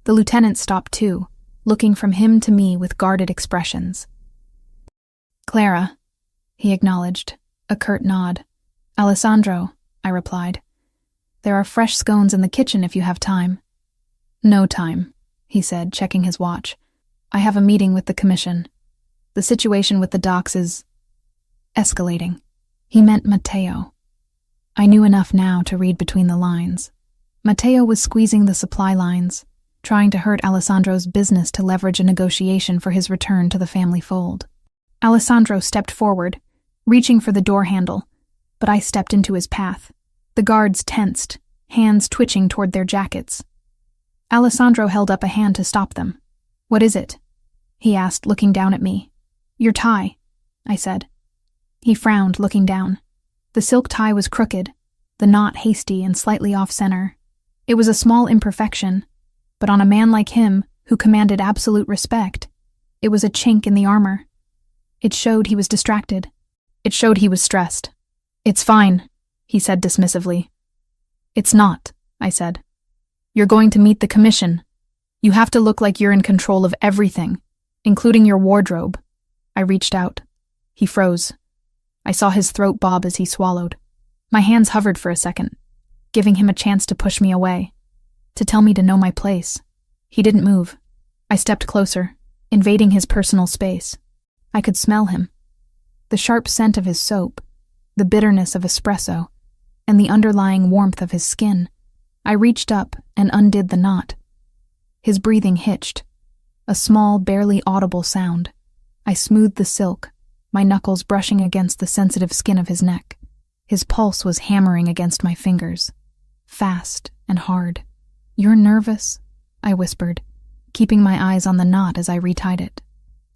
The lieutenant stopped too, looking from him to me with guarded expressions. Clara, he acknowledged, a curt nod. Alessandro, I replied. There are fresh scones in the kitchen if you have time. No time, he said, checking his watch. I have a meeting with the commission. The situation with the docks is escalating. He meant Matteo. I knew enough now to read between the lines. Matteo was squeezing the supply lines, trying to hurt Alessandro's business to leverage a negotiation for his return to the family fold. Alessandro stepped forward, reaching for the door handle, but I stepped into his path. The guards tensed, hands twitching toward their jackets. Alessandro held up a hand to stop them. What is it? He asked, looking down at me. Your tie, I said. He frowned, looking down. The silk tie was crooked, the knot hasty and slightly off-center. It was a small imperfection, but on a man like him, who commanded absolute respect, it was a chink in the armor. It showed he was distracted. It showed he was stressed. It's fine, he said dismissively. It's not, I said. You're going to meet the commission. You have to look like you're in control of everything, including your wardrobe. I reached out. He froze. I saw his throat bob as he swallowed. My hands hovered for a second, giving him a chance to push me away, to tell me to know my place. He didn't move. I stepped closer, invading his personal space. I could smell him. The sharp scent of his soap, the bitterness of espresso, and the underlying warmth of his skin. I reached up and undid the knot. His breathing hitched, a small, barely audible sound. I smoothed the silk, my knuckles brushing against the sensitive skin of his neck. His pulse was hammering against my fingers, fast and hard. You're nervous, I whispered, keeping my eyes on the knot as I retied it.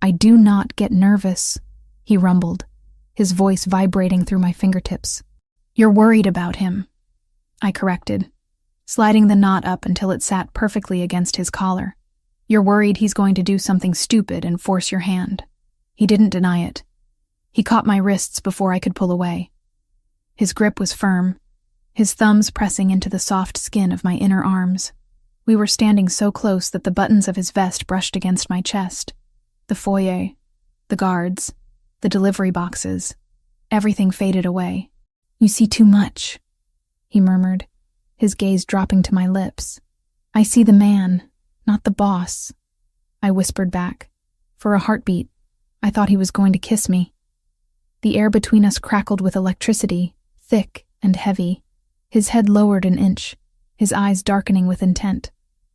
I do not get nervous, he rumbled, his voice vibrating through my fingertips. You're worried about him, I corrected, sliding the knot up until it sat perfectly against his collar. You're worried he's going to do something stupid and force your hand. He didn't deny it. He caught my wrists before I could pull away. His grip was firm, his thumbs pressing into the soft skin of my inner arms. We were standing so close that the buttons of his vest brushed against my chest. The foyer, the guards, the delivery boxes, everything faded away. You see too much, he murmured, his gaze dropping to my lips. I see the man, not the boss, I whispered back. For a heartbeat, I thought he was going to kiss me. The air between us crackled with electricity, thick and heavy. His head lowered an inch, his eyes darkening with intent.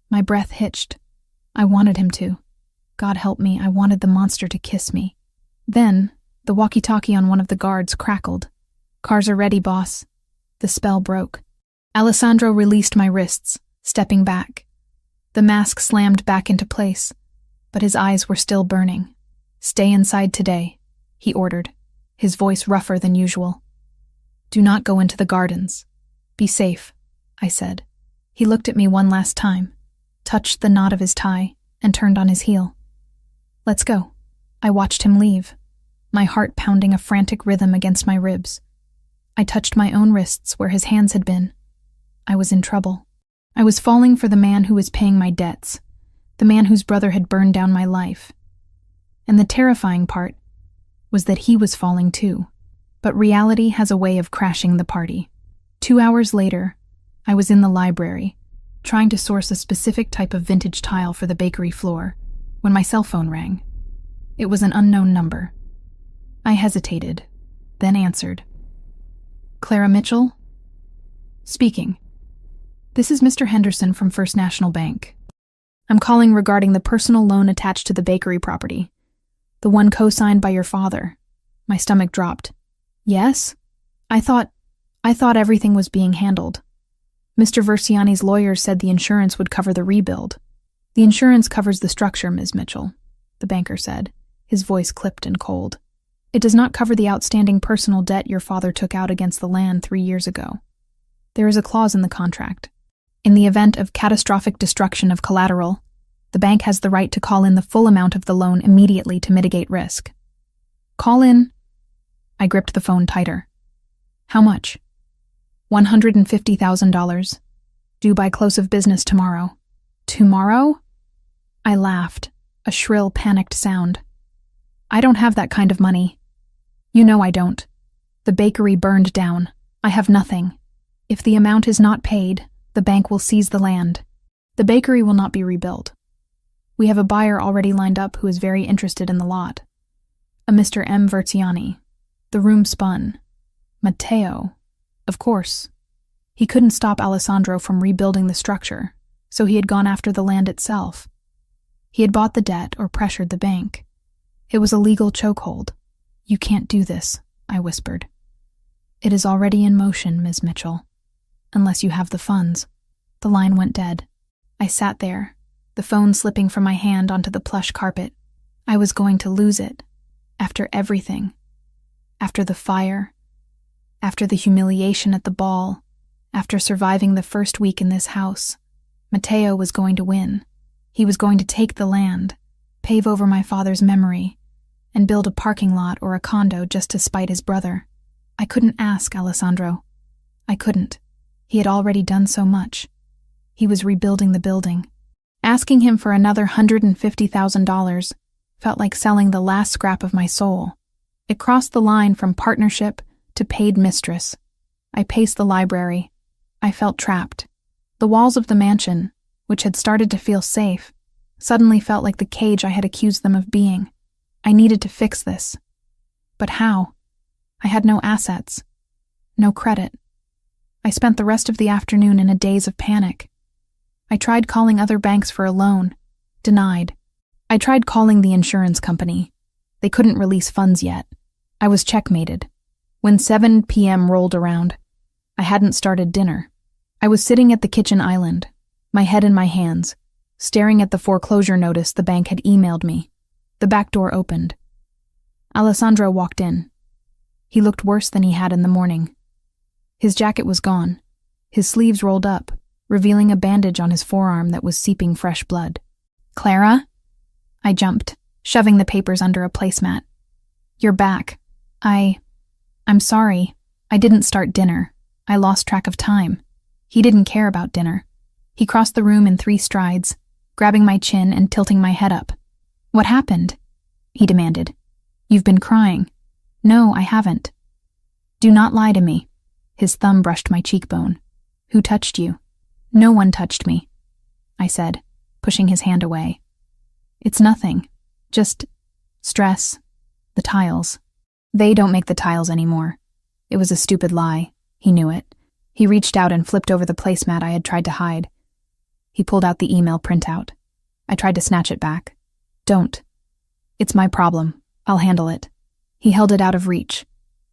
My breath hitched. I wanted him to. God help me, I wanted the monster to kiss me. Then, the walkie-talkie on one of the guards crackled. Cars are ready, boss. The spell broke. Alessandro released my wrists, stepping back. The mask slammed back into place, but his eyes were still burning. Stay inside today, he ordered, his voice rougher than usual. Do not go into the gardens. Be safe, I said. He looked at me one last time, touched the knot of his tie, and turned on his heel. Let's go. I watched him leave, my heart pounding a frantic rhythm against my ribs. I touched my own wrists where his hands had been. I was in trouble. I was falling for the man who was paying my debts, the man whose brother had burned down my life. And the terrifying part was that he was falling too. But reality has a way of crashing the party. 2 hours later, I was in the library, trying to source a specific type of vintage tile for the bakery floor, when my cell phone rang. It was an unknown number. I hesitated, then answered. Clara Mitchell? Speaking. This is Mr. Henderson from First National Bank. I'm calling regarding the personal loan attached to the bakery property, the one co-signed by your father. My stomach dropped. Yes? I thought everything was being handled. Mr. Versiani's lawyers said the insurance would cover the rebuild. The insurance covers the structure, Ms. Mitchell, the banker said, his voice clipped and cold. It does not cover the outstanding personal debt your father took out against the land 3 years ago. There is a clause in the contract. In the event of catastrophic destruction of collateral, the bank has the right to call in the full amount of the loan immediately to mitigate risk. Call in. I gripped the phone tighter. How much? $150,000. Due by close of business tomorrow. Tomorrow? I laughed, a shrill, panicked sound. I don't have that kind of money. You know I don't. The bakery burned down. I have nothing. If the amount is not paid, the bank will seize the land. The bakery will not be rebuilt. We have a buyer already lined up who is very interested in the lot. A Mr. M. Verziani. The room spun. Matteo. Of course. He couldn't stop Alessandro from rebuilding the structure, so he had gone after the land itself. He had bought the debt or pressured the bank. It was a legal chokehold. You can't do this, I whispered. It is already in motion, Ms. Mitchell. Unless you have the funds. The line went dead. I sat there, the phone slipping from my hand onto the plush carpet. I was going to lose it. After everything. After the fire. After the humiliation at the ball. After surviving the first week in this house. Matteo was going to win. He was going to take the land, pave over my father's memory, and build a parking lot or a condo just to spite his brother. I couldn't ask Alessandro. I couldn't. He had already done so much. He was rebuilding the building. Asking him for another $150,000 felt like selling the last scrap of my soul. It crossed the line from partnership to paid mistress. I paced the library. I felt trapped. The walls of the mansion, which had started to feel safe, suddenly felt like the cage I had accused them of being. I needed to fix this. But how? I had no assets. No credit. I spent the rest of the afternoon in a daze of panic. I tried calling other banks for a loan. Denied. I tried calling the insurance company. They couldn't release funds yet. I was checkmated. When 7 p.m. rolled around, I hadn't started dinner. I was sitting at the kitchen island, my head in my hands, staring at the foreclosure notice the bank had emailed me. The back door opened. Alessandro walked in. He looked worse than he had in the morning. His jacket was gone, his sleeves rolled up, revealing a bandage on his forearm that was seeping fresh blood. "Clara?" I jumped, shoving the papers under a placemat. "You're back. I'm sorry. I didn't start dinner. I lost track of time." He didn't care about dinner. He crossed the room in 3 strides, grabbing my chin and tilting my head up. "What happened?" he demanded. "You've been crying." "No, I haven't." "Do not lie to me." His thumb brushed my cheekbone. "Who touched you?" "No one touched me," I said, pushing his hand away. "It's nothing. Just stress. The tiles. They don't make the tiles anymore." It was a stupid lie. He knew it. He reached out and flipped over the placemat I had tried to hide. He pulled out the email printout. I tried to snatch it back. "Don't. It's my problem. I'll handle it." He held it out of reach,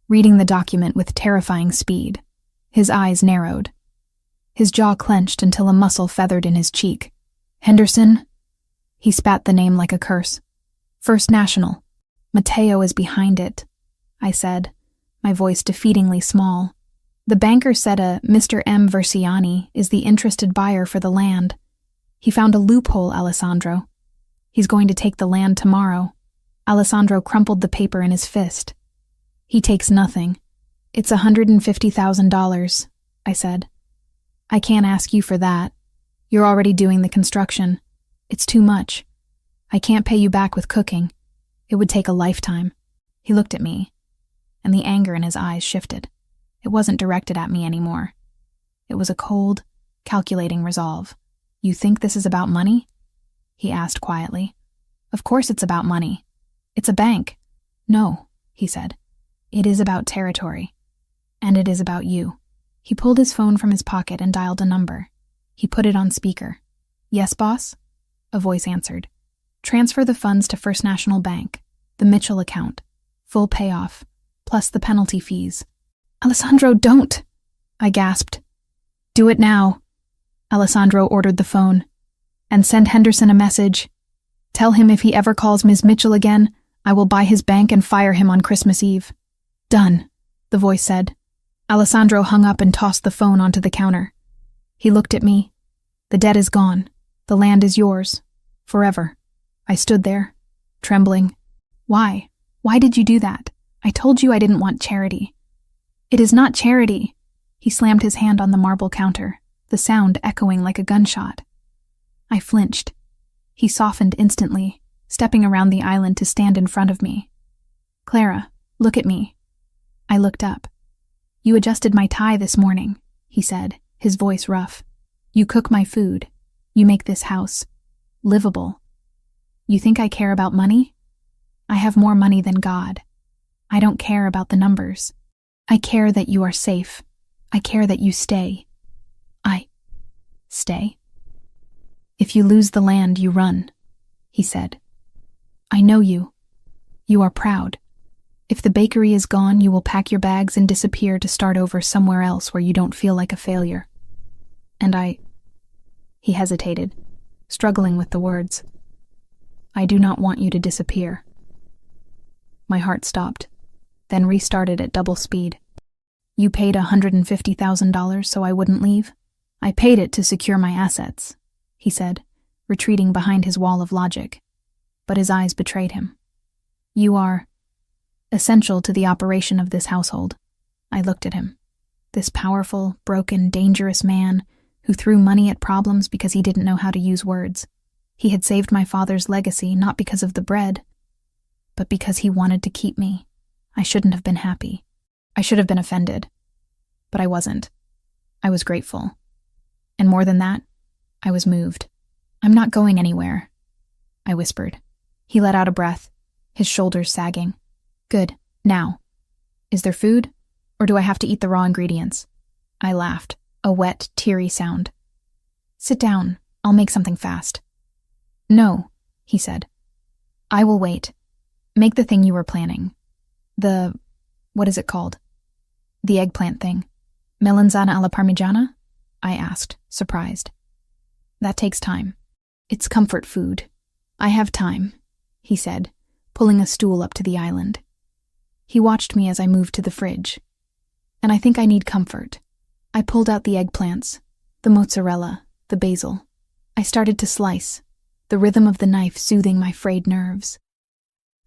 reading the document with terrifying speed. His eyes narrowed. His jaw clenched until a muscle feathered in his cheek. "Henderson?" He spat the name like a curse. "First National. Matteo is behind it," I said, my voice defeatingly small. "The banker said a Mr. M. Versiani is the interested buyer for the land. He found a loophole, Alessandro. He's going to take the land tomorrow." Alessandro crumpled the paper in his fist. "He takes nothing. It's $150,000, I said. "I can't ask you for that. You're already doing the construction. It's too much. I can't pay you back with cooking. It would take a lifetime." He looked at me, and the anger in his eyes shifted. It wasn't directed at me anymore. It was a cold, calculating resolve. "You think this is about money?" he asked quietly. "Of course it's about money. It's a bank." "No," he said. "It is about territory. And it is about you." He pulled his phone from his pocket and dialed a number. He put it on speaker. "Yes, boss?" A voice answered. "Transfer the funds to First National Bank, the Mitchell account. Full payoff, plus the penalty fees." "Alessandro, don't!" I gasped. "Do it now," Alessandro ordered the phone. "And send Henderson a message. Tell him if he ever calls Ms. Mitchell again, I will buy his bank and fire him on Christmas Eve." "Done," the voice said. Alessandro hung up and tossed the phone onto the counter. He looked at me. "The debt is gone. The land is yours. Forever." I stood there, trembling. "Why? Why did you do that? I told you I didn't want charity." "It is not charity." He slammed his hand on the marble counter, the sound echoing like a gunshot. I flinched. He softened instantly, stepping around the island to stand in front of me. "Clara, look at me." I looked up. "You adjusted my tie this morning," he said, his voice rough. "You cook my food. You make this house livable. You think I care about money? I have more money than God. I don't care about the numbers. I care that you are safe. I care that you stay. I stay. If you lose the land, you run," he said. "I know you. You are proud. If the bakery is gone, you will pack your bags and disappear to start over somewhere else where you don't feel like a failure. And He hesitated, struggling with the words. "I do not want you to disappear." My heart stopped, then restarted at double speed. "You paid $150,000 so I wouldn't leave?" "I paid it to secure my assets," he said, retreating behind his wall of logic. But his eyes betrayed him. "You are essential to the operation of this household." I looked at him. this powerful, broken, dangerous man who threw money at problems because he didn't know how to use words. He had saved my father's legacy not because of the bread, but because he wanted to keep me. I shouldn't have been happy. I should have been offended. But I wasn't. I was grateful. And more than that, I was moved. "I'm not going anywhere," I whispered. He let out a breath, his shoulders sagging. "Good. Now. Is there food? Or do I have to eat the raw ingredients?" I laughed, a wet, teary sound. "Sit down. I'll make something fast." "No," he said. "I will wait. Make the thing you were planning. What is it called?" "The eggplant thing." "Melanzana alla parmigiana?" I asked, surprised. "That takes time. It's comfort food. I have time," he said, pulling a stool up to the island. He watched me as I moved to the fridge. "And I think I need comfort." I pulled out the eggplants, the mozzarella, the basil. I started to slice, the rhythm of the knife soothing my frayed nerves.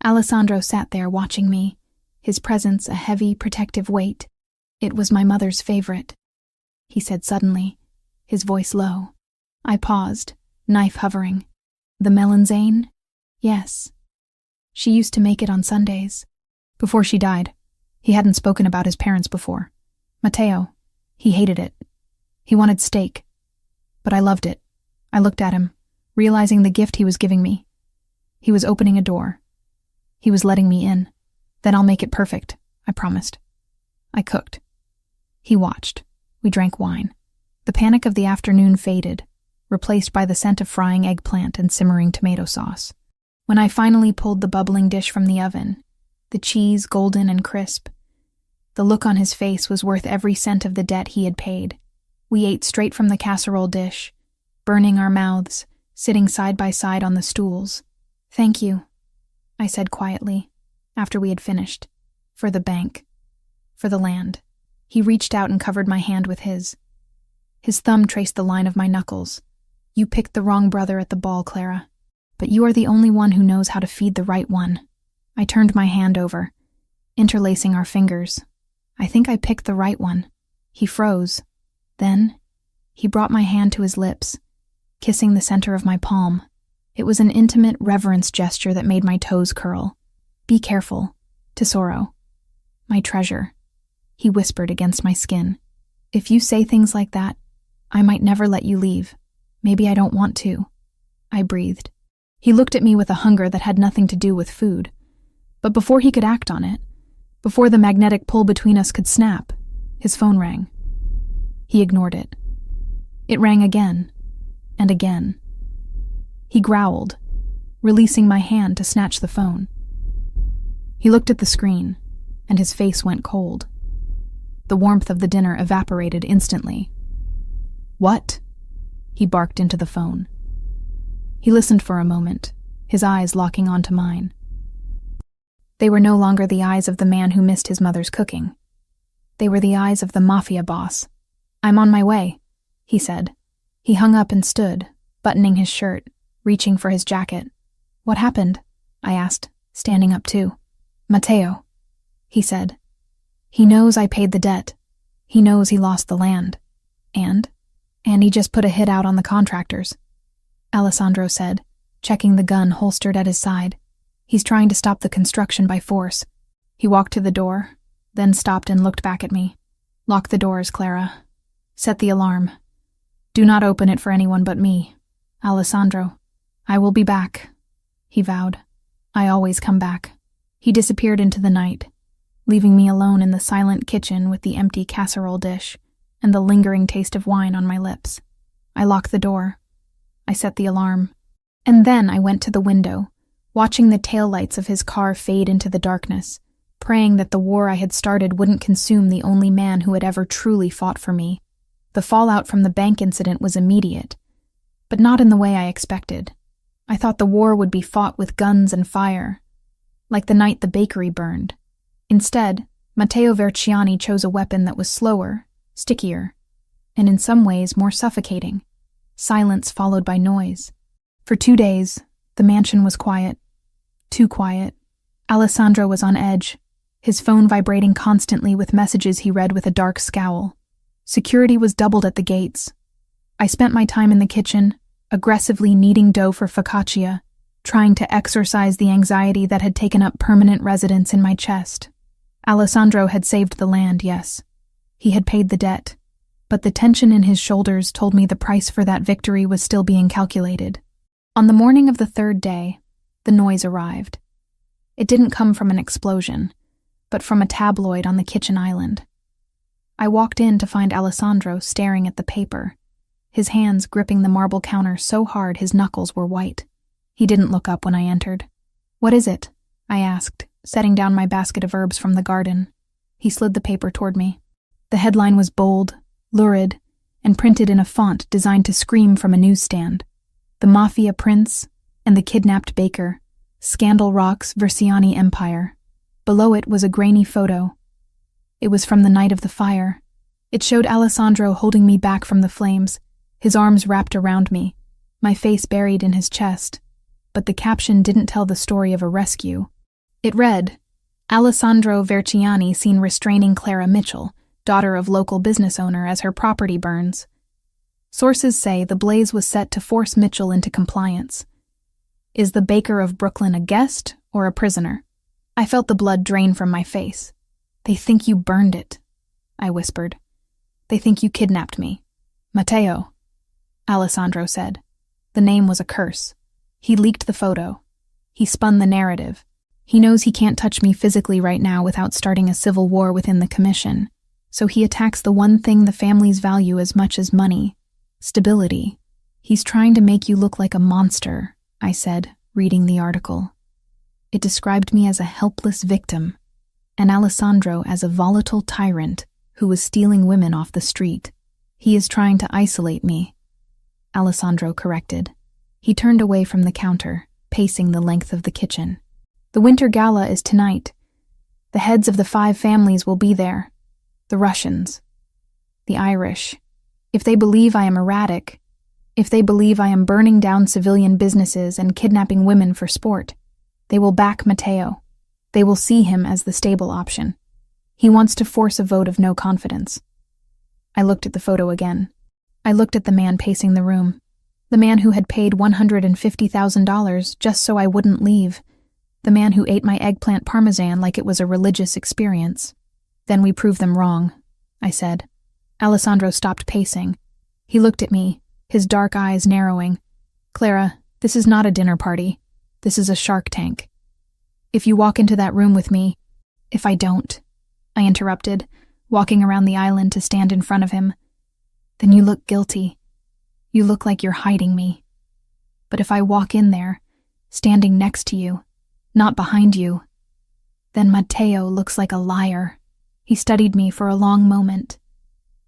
Alessandro sat there watching me, his presence a heavy, protective weight. "It was my mother's favorite," he said suddenly, his voice low. I paused, knife hovering. "The melanzane?" "Yes. She used to make it on Sundays." Before she died, he hadn't spoken about his parents before. Matteo, he hated it. He wanted steak. But I loved it. I looked at him, realizing the gift he was giving me. He was opening a door. He was letting me in. "Then I'll make it perfect," I promised. I cooked. He watched. We drank wine. The panic of the afternoon faded, replaced by the scent of frying eggplant and simmering tomato sauce. When I finally pulled the bubbling dish from the oven, the cheese golden and crisp, the look on his face was worth every cent of the debt he had paid. We ate straight from the casserole dish, burning our mouths, sitting side by side on the stools. "Thank you," I said quietly, after we had finished. "For the bank. For the land." He reached out and covered my hand with his. His thumb traced the line of my knuckles. "You picked the wrong brother at the ball, Clara. But you are the only one who knows how to feed the right one." I turned my hand over, interlacing our fingers. "I think I picked the right one." He froze. Then, he brought my hand to his lips, kissing the center of my palm. It was an intimate reverence gesture that made my toes curl. "Be careful, tesoro. My treasure," he whispered against my skin. "If you say things like that, I might never let you leave. Maybe I don't want to." I breathed. He looked at me with a hunger that had nothing to do with food. But before he could act on it, before the magnetic pull between us could snap, his phone rang. He ignored it. It rang again, and again. He growled, releasing my hand to snatch the phone. He looked at the screen, and his face went cold. The warmth of the dinner evaporated instantly. "What?" He barked into the phone. He listened for a moment, his eyes locking onto mine. They were no longer the eyes of the man who missed his mother's cooking. They were the eyes of the Mafia boss. "I'm on my way," he said. He hung up and stood, buttoning his shirt, reaching for his jacket. "What happened?" I asked, standing up too. "Matteo," he said. "He knows I paid the debt. He knows he lost the land. And he just put a hit out on the contractors," Alessandro said, checking the gun holstered at his side. "He's trying to stop the construction by force." He walked to the door, then stopped and looked back at me. "Lock the doors, Clara. Set the alarm. Do not open it for anyone but me. Alessandro, I will be back," he vowed. "I always come back." He disappeared into the night, leaving me alone in the silent kitchen with the empty casserole dish and the lingering taste of wine on my lips. I locked the door. I set the alarm. And then I went to the window, watching the taillights of his car fade into the darkness, praying that the war I had started wouldn't consume the only man who had ever truly fought for me. The fallout from the bank incident was immediate, but not in the way I expected. I thought the war would be fought with guns and fire, like the night the bakery burned. Instead, Matteo Verciani chose a weapon that was slower, stickier, and in some ways more suffocating. Silence followed by noise. For 2 days, the mansion was quiet. Too quiet. Alessandro was on edge, his phone vibrating constantly with messages he read with a dark scowl. Security was doubled at the gates. I spent my time in the kitchen, aggressively kneading dough for focaccia, trying to exorcise the anxiety that had taken up permanent residence in my chest. Alessandro had saved the land, yes. He had paid the debt. But the tension in his shoulders told me the price for that victory was still being calculated. On the morning of the third day, the noise arrived. It didn't come from an explosion, but from a tabloid on the kitchen island. I walked in to find Alessandro staring at the paper, his hands gripping the marble counter so hard his knuckles were white. He didn't look up when I entered. "What is it?" I asked, setting down my basket of herbs from the garden. He slid the paper toward me. The headline was bold, lurid, and printed in a font designed to scream from a newsstand. The Mafia Prince and the Kidnapped Baker. Scandal rocks Versiani Empire. Below it was a grainy photo. It was from the night of the fire. It showed Alessandro holding me back from the flames, his arms wrapped around me, my face buried in his chest. But the caption didn't tell the story of a rescue. It read, "Alessandro Versiani seen restraining Clara Mitchell, daughter of local business owner, as her property burns. Sources say the blaze was set to force Mitchell into compliance. Is the baker of Brooklyn a guest or a prisoner?" I felt the blood drain from my face. "They think you burned it," I whispered. "They think you kidnapped me." "Matteo," Alessandro said. The name was a curse. He leaked the photo. He spun the narrative. He knows he can't touch me physically right now without starting a civil war within the commission. So he attacks the one thing the families value as much as money: stability. "He's trying to make you look like a monster," I said, reading the article. It described me as a helpless victim, and Alessandro as a volatile tyrant who was stealing women off the street. "He is trying to isolate me," Alessandro corrected. He turned away from the counter, pacing the length of the kitchen. "The winter gala is tonight. The heads of the 5 families will be there. The Russians. The Irish. If they believe I am erratic, if they believe I am burning down civilian businesses and kidnapping women for sport, they will back Matteo. They will see him as the stable option. He wants to force a vote of no confidence." I looked at the photo again. I looked at the man pacing the room. The man who had paid $150,000 just so I wouldn't leave. The man who ate my eggplant parmesan like it was a religious experience. "Then we prove them wrong," I said. Alessandro stopped pacing. He looked at me, his dark eyes narrowing. "Clara, this is not a dinner party. This is a Shark Tank. If you walk into that room with me—" "If I don't," I interrupted, walking around the island to stand in front of him. "Then you look guilty. You look like you're hiding me. But if I walk in there, standing next to you, not behind you, then Matteo looks like a liar." He studied me for a long moment,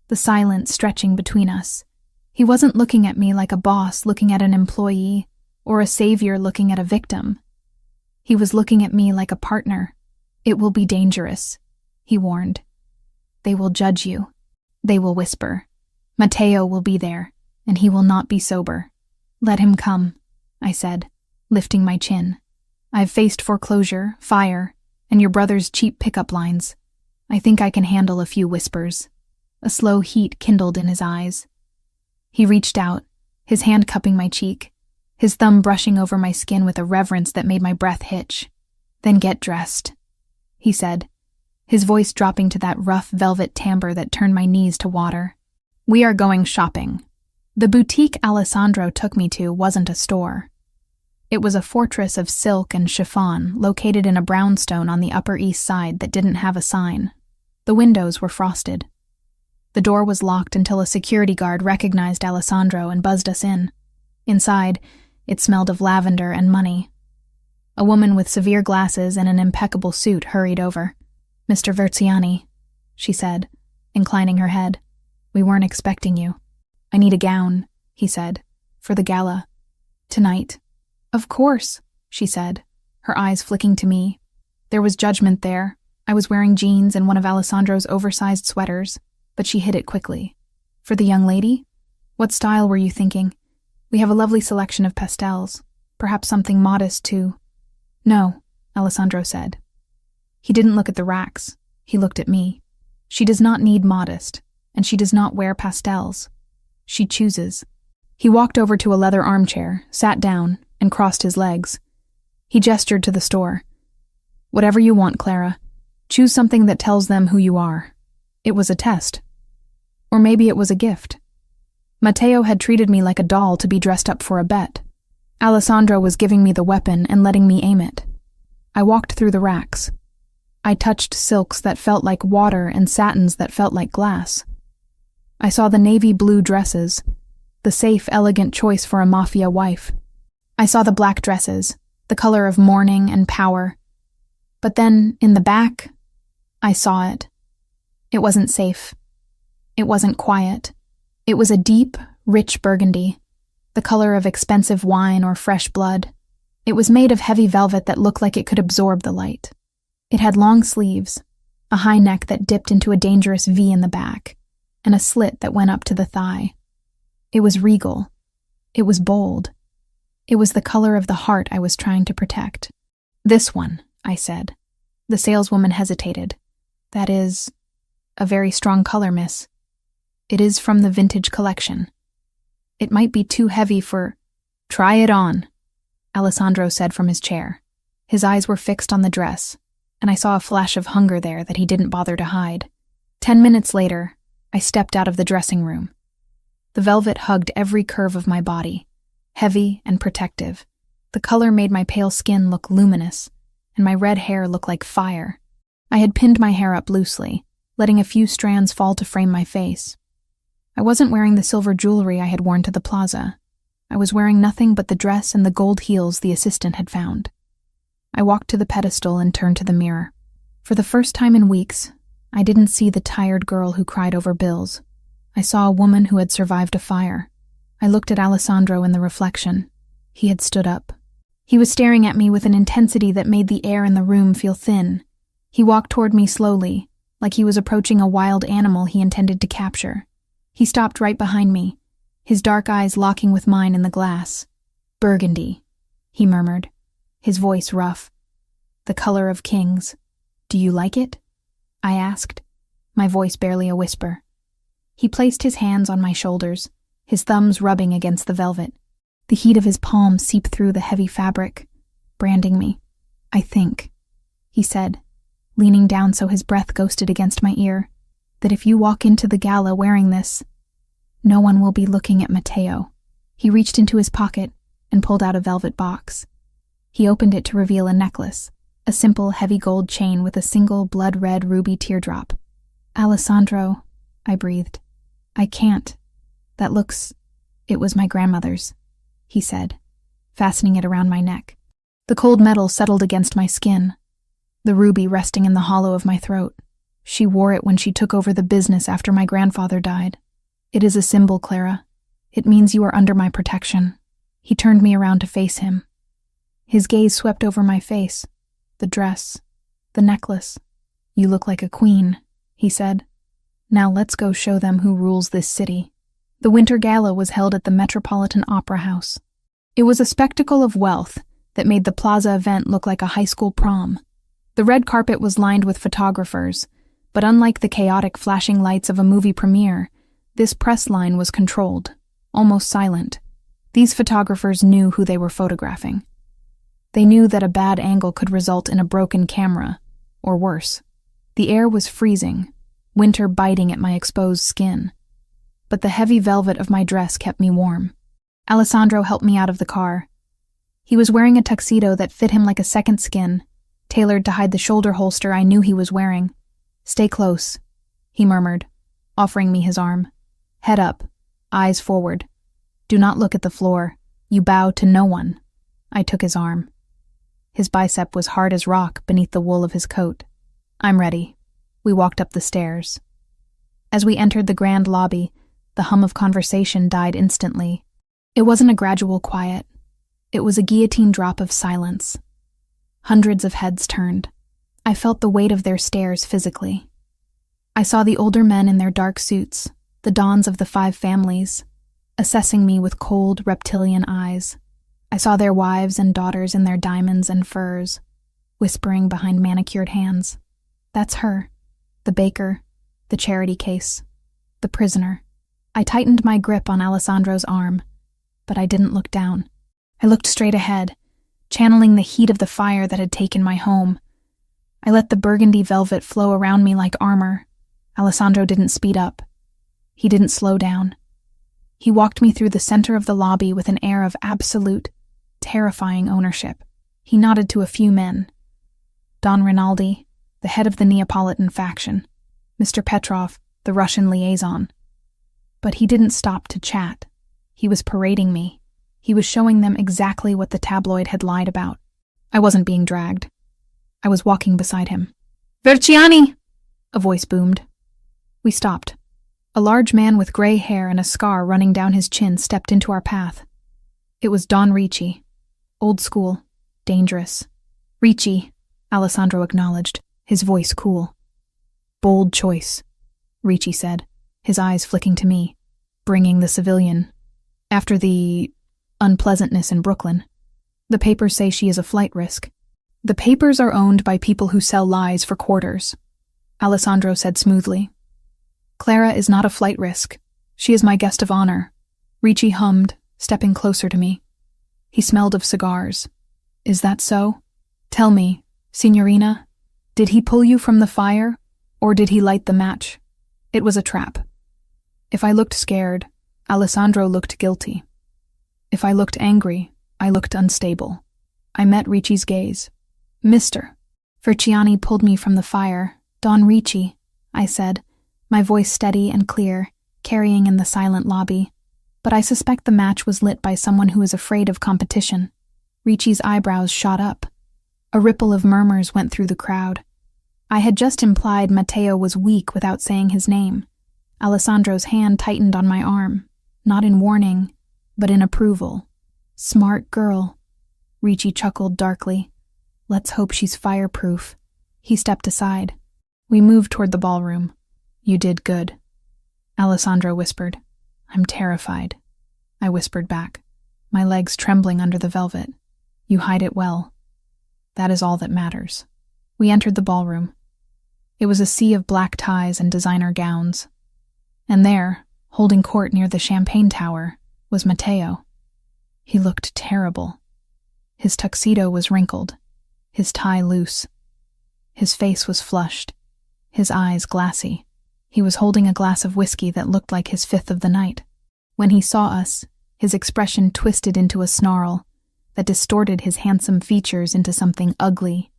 the silence stretching between us. He wasn't looking at me like a boss looking at an employee, or a savior looking at a victim. He was looking at me like a partner. "It will be dangerous," he warned. "They will judge you. They will whisper. Matteo will be there, and he will not be sober. Let him come," I said, lifting my chin. "I've faced foreclosure, fire, and your brother's cheap pickup lines. I think I can handle a few whispers." A slow heat kindled in his eyes. He reached out, his hand cupping my cheek, his thumb brushing over my skin with a reverence that made my breath hitch. "Then get dressed," he said, his voice dropping to that rough velvet timbre that turned my knees to water. "We are going shopping." The boutique Alessandro took me to wasn't a store. It was a fortress of silk and chiffon located in a brownstone on the Upper East Side that didn't have a sign. The windows were frosted. The door was locked until a security guard recognized Alessandro and buzzed us in. Inside, it smelled of lavender and money. A woman with severe glasses and an impeccable suit hurried over. "Mr. Versiani," she said, inclining her head. "We weren't expecting you." "I need a gown," he said, "for the gala. Tonight." "Of course," she said, her eyes flicking to me. There was judgment there. I was wearing jeans and one of Alessandro's oversized sweaters, but she hid it quickly. "For the young lady? What style were you thinking? We have a lovely selection of pastels. Perhaps something modest, too." "No," Alessandro said. He didn't look at the racks. He looked at me. "She does not need modest. and she does not wear pastels. She chooses. He walked over to a leather armchair, sat down, and crossed his legs. He gestured to the store. Whatever you want, Clara. Choose something that tells them who you are. It was a test. Or maybe it was a gift. Matteo had treated me like a doll to be dressed up for a bet. Alessandro was giving me the weapon and letting me aim it. I walked through the racks. I touched silks that felt like water and satins that felt like glass. I saw the navy blue dresses, the safe, elegant choice for a Mafia wife. I saw the black dresses, the color of mourning and power. But then, in the back, I saw it. It wasn't safe. It wasn't quiet. It was a deep, rich burgundy, the color of expensive wine or fresh blood. It was made of heavy velvet that looked like it could absorb the light. It had long sleeves, a high neck that dipped into a dangerous V in the back, and a slit that went up to the thigh. It was regal. It was bold. It was the color of the heart I was trying to protect. This one, I said. The saleswoman hesitated. That is a very strong color, miss. It is from the vintage collection. It might be too heavy for— Try it on, Alessandro said from his chair. His eyes were fixed on the dress, and I saw a flash of hunger there that he didn't bother to hide. 10 minutes later, I stepped out of the dressing room. The velvet hugged every curve of my body, heavy and protective. The color made my pale skin look luminous, and my red hair look like fire. I had pinned my hair up loosely, letting a few strands fall to frame my face. I wasn't wearing the silver jewelry I had worn to the plaza. I was wearing nothing but the dress and the gold heels the assistant had found. I walked to the pedestal and turned to the mirror. For the first time in weeks, I didn't see the tired girl who cried over bills. I saw a woman who had survived a fire. I looked at Alessandro in the reflection. He had stood up. He was staring at me with an intensity that made the air in the room feel thin. He walked toward me slowly, like he was approaching a wild animal he intended to capture. He stopped right behind me, his dark eyes locking with mine in the glass. Burgundy, he murmured, his voice rough. The color of kings. Do you like it? I asked, my voice barely a whisper. He placed his hands on my shoulders, his thumbs rubbing against the velvet. The heat of his palm seeped through the heavy fabric, branding me. I think, he said, leaning down so his breath ghosted against my ear, that if you walk into the gala wearing this, no one will be looking at Matteo. He reached into his pocket and pulled out a velvet box. He opened it to reveal a necklace, a simple heavy gold chain with a single blood-red ruby teardrop. Alessandro, I breathed. I can't. That looks— It was my grandmother's, he said, fastening it around my neck. The cold metal settled against my skin, the ruby resting in the hollow of my throat. She wore it when she took over the business after my grandfather died. It is a symbol, Clara. It means you are under my protection. He turned me around to face him. His gaze swept over my face, the dress, the necklace. You look like a queen, he said. Now let's go show them who rules this city. The winter gala was held at the Metropolitan Opera House. It was a spectacle of wealth that made the plaza event look like a high school prom. The red carpet was lined with photographers, but unlike the chaotic flashing lights of a movie premiere, this press line was controlled, almost silent. These photographers knew who they were photographing. They knew that a bad angle could result in a broken camera, or worse. The air was freezing, winter biting at my exposed skin. But the heavy velvet of my dress kept me warm. Alessandro helped me out of the car. He was wearing a tuxedo that fit him like a second skin, tailored to hide the shoulder holster I knew he was wearing. Stay close, he murmured, offering me his arm. Head up, eyes forward. Do not look at the floor. You bow to no one. I took his arm. His bicep was hard as rock beneath the wool of his coat. I'm ready. We walked up the stairs. As we entered the grand lobby, the hum of conversation died instantly. It wasn't a gradual quiet. It was a guillotine drop of silence. Hundreds of heads turned. I felt the weight of their stares physically. I saw the older men in their dark suits, the dons of the 5 families, assessing me with cold, reptilian eyes. I saw their wives and daughters in their diamonds and furs, whispering behind manicured hands. That's her. The baker. The charity case. The prisoner. I tightened my grip on Alessandro's arm, but I didn't look down. I looked straight ahead, channeling the heat of the fire that had taken my home. I let the burgundy velvet flow around me like armor. Alessandro didn't speed up. He didn't slow down. He walked me through the center of the lobby with an air of absolute, terrifying ownership. He nodded to a few men. Don Rinaldi, the head of the Neapolitan faction. Mr. Petrov, the Russian liaison. But he didn't stop to chat. He was parading me. He was showing them exactly what the tabloid had lied about. I wasn't being dragged. I was walking beside him. "Verciani!" a voice boomed. We stopped. A large man with gray hair and a scar running down his chin stepped into our path. It was Don Ricci. Old school. Dangerous. "Ricci," Alessandro acknowledged, his voice cool. "Bold choice," Ricci said, his eyes flicking to me. "Bringing the civilian. After the unpleasantness in Brooklyn. The papers say she is a flight risk." "The papers are owned by people who sell lies for quarters," Alessandro said smoothly. "Clara is not a flight risk. She is my guest of honor," Ricci hummed, stepping closer to me. He smelled of cigars. "Is that so? Tell me, Signorina, did he pull you from the fire, or did he light the match?" It was a trap. If I looked scared, Alessandro looked guilty. If I looked angry, I looked unstable. I met Ricci's gaze. "Mr. Verciani pulled me from the fire. Don Ricci," I said, my voice steady and clear, carrying in the silent lobby. But I suspect the match was lit by someone who is afraid of competition. Ricci's eyebrows shot up. A ripple of murmurs went through the crowd. I had just implied Matteo was weak without saying his name. Alessandro's hand tightened on my arm, not in warning, but in approval. "Smart girl," Ricci chuckled darkly. "Let's hope she's fireproof." He stepped aside. We moved toward the ballroom. "You did good," Alessandro whispered. "I'm terrified," I whispered back, my legs trembling under the velvet. "You hide it well. That is all that matters." We entered the ballroom. It was a sea of black ties and designer gowns. And there, holding court near the champagne tower, was Matteo. He looked terrible. His tuxedo was wrinkled, his tie loose. His face was flushed, his eyes glassy. He was holding a glass of whiskey that looked like his fifth of the night. When he saw us, his expression twisted into a snarl that distorted his handsome features into something ugly.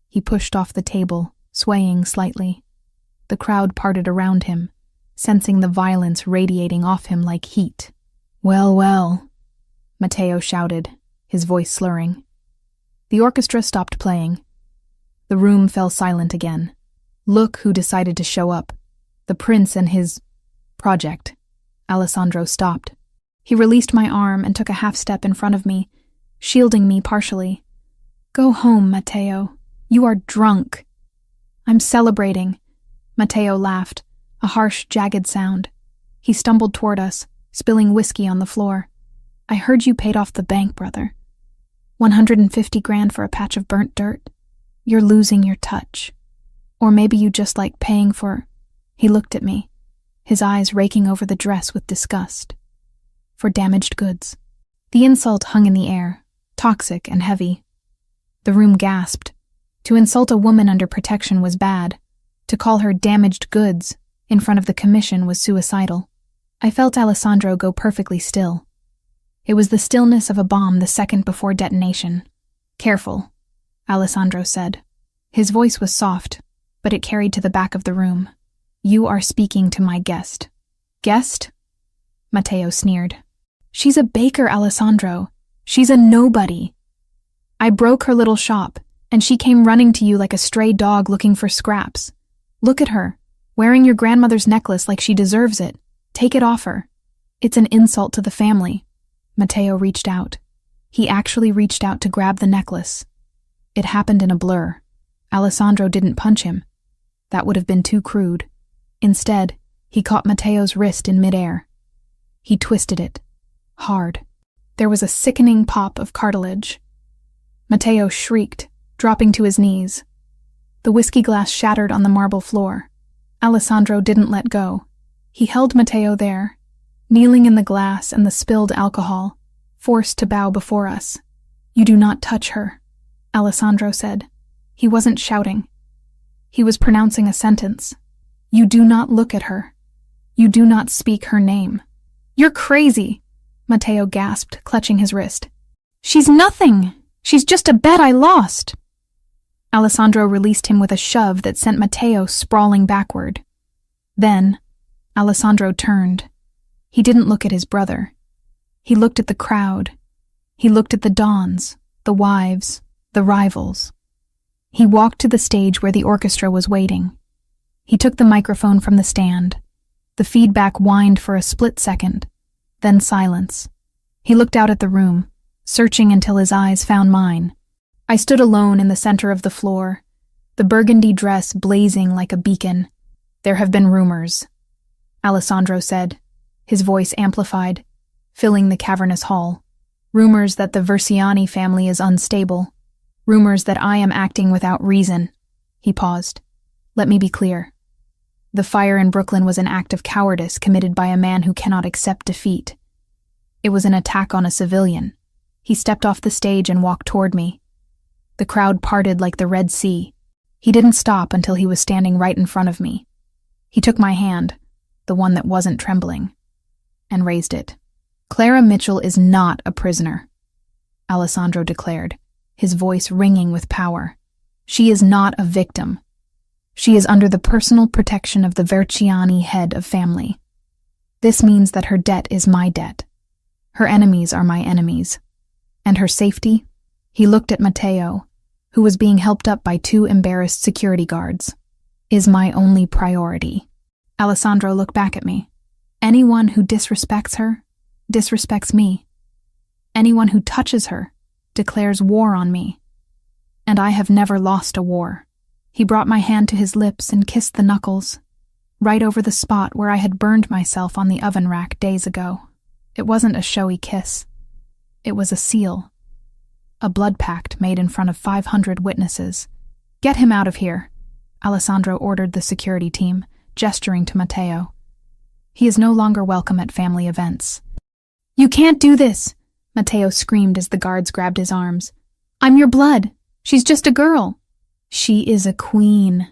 He pushed off the table, swaying slightly. The crowd parted around him, sensing the violence radiating off him like heat. "Well, well," Matteo shouted, his voice slurring. The orchestra stopped playing. The room fell silent again. Look who decided to show up. The prince and his project. Alessandro stopped. He released my arm and took a half step in front of me, shielding me partially. "Go home, Matteo. You are drunk." "I'm celebrating," Matteo laughed, a harsh, jagged sound. He stumbled toward us, spilling whiskey on the floor. "I heard you paid off the bank, brother. 150 grand for a patch of burnt dirt. You're losing your touch. Or maybe you just like paying for—" He looked at me, his eyes raking over the dress with disgust. "For damaged goods." The insult hung in the air, toxic and heavy. The room gasped. To insult a woman under protection was bad. To call her damaged goods in front of the commission was suicidal. I felt Alessandro go perfectly still. It was the stillness of a bomb the second before detonation. "Careful," Alessandro said. His voice was soft, but it carried to the back of the room. "You are speaking to my guest." "Guest?" Matteo sneered. "She's a baker, Alessandro. She's a nobody. I broke her little shop, and she came running to you like a stray dog looking for scraps. Look at her, wearing your grandmother's necklace like she deserves it. Take it off her. It's an insult to the family." Matteo reached out. He actually reached out to grab the necklace. It happened in a blur. Alessandro didn't punch him. That would have been too crude. Instead, he caught Matteo's wrist in midair. He twisted it. Hard. There was a sickening pop of cartilage. Matteo shrieked, dropping to his knees. The whiskey glass shattered on the marble floor. Alessandro didn't let go. He held Matteo there, kneeling in the glass and the spilled alcohol, forced to bow before us. "You do not touch her," Alessandro said. He wasn't shouting. He was pronouncing a sentence. "You do not look at her. You do not speak her name." "You're crazy," Matteo gasped, clutching his wrist. "She's nothing. She's just a bet I lost." Alessandro released him with a shove that sent Matteo sprawling backward. Then, Alessandro turned. He didn't look at his brother. He looked at the crowd. He looked at the dons, the wives, the rivals. He walked to the stage where the orchestra was waiting. He took the microphone from the stand. The feedback whined for a split second, then silence. He looked out at the room, searching until his eyes found mine. I stood alone in the center of the floor, the burgundy dress blazing like a beacon. "There have been rumors," Alessandro said, his voice amplified, filling the cavernous hall. "Rumors that the Versiani family is unstable. Rumors that I am acting without reason." He paused. "Let me be clear. The fire in Brooklyn was an act of cowardice committed by a man who cannot accept defeat. It was an attack on a civilian." He stepped off the stage and walked toward me. The crowd parted like the Red Sea. He didn't stop until he was standing right in front of me. He took my hand, the one that wasn't trembling, and raised it. "Clara Mitchell is not a prisoner," Alessandro declared, his voice ringing with power. "She is not a victim. She is under the personal protection of the Versiani head of family. This means that her debt is my debt. Her enemies are my enemies. And her safety?" He looked at Matteo, who was being helped up by 2 embarrassed security guards. "Is my only priority." Alessandro looked back at me. "Anyone who disrespects her, disrespects me. Anyone who touches her, declares war on me. And I have never lost a war." He brought my hand to his lips and kissed the knuckles, right over the spot where I had burned myself on the oven rack days ago. It wasn't a showy kiss. It was a seal. A blood pact made in front of 500 witnesses. "Get him out of here," Alessandro ordered the security team, gesturing to Matteo. "He is no longer welcome at family events." "You can't do this," Matteo screamed as the guards grabbed his arms. "I'm your blood. She's just a girl." "She is a queen,"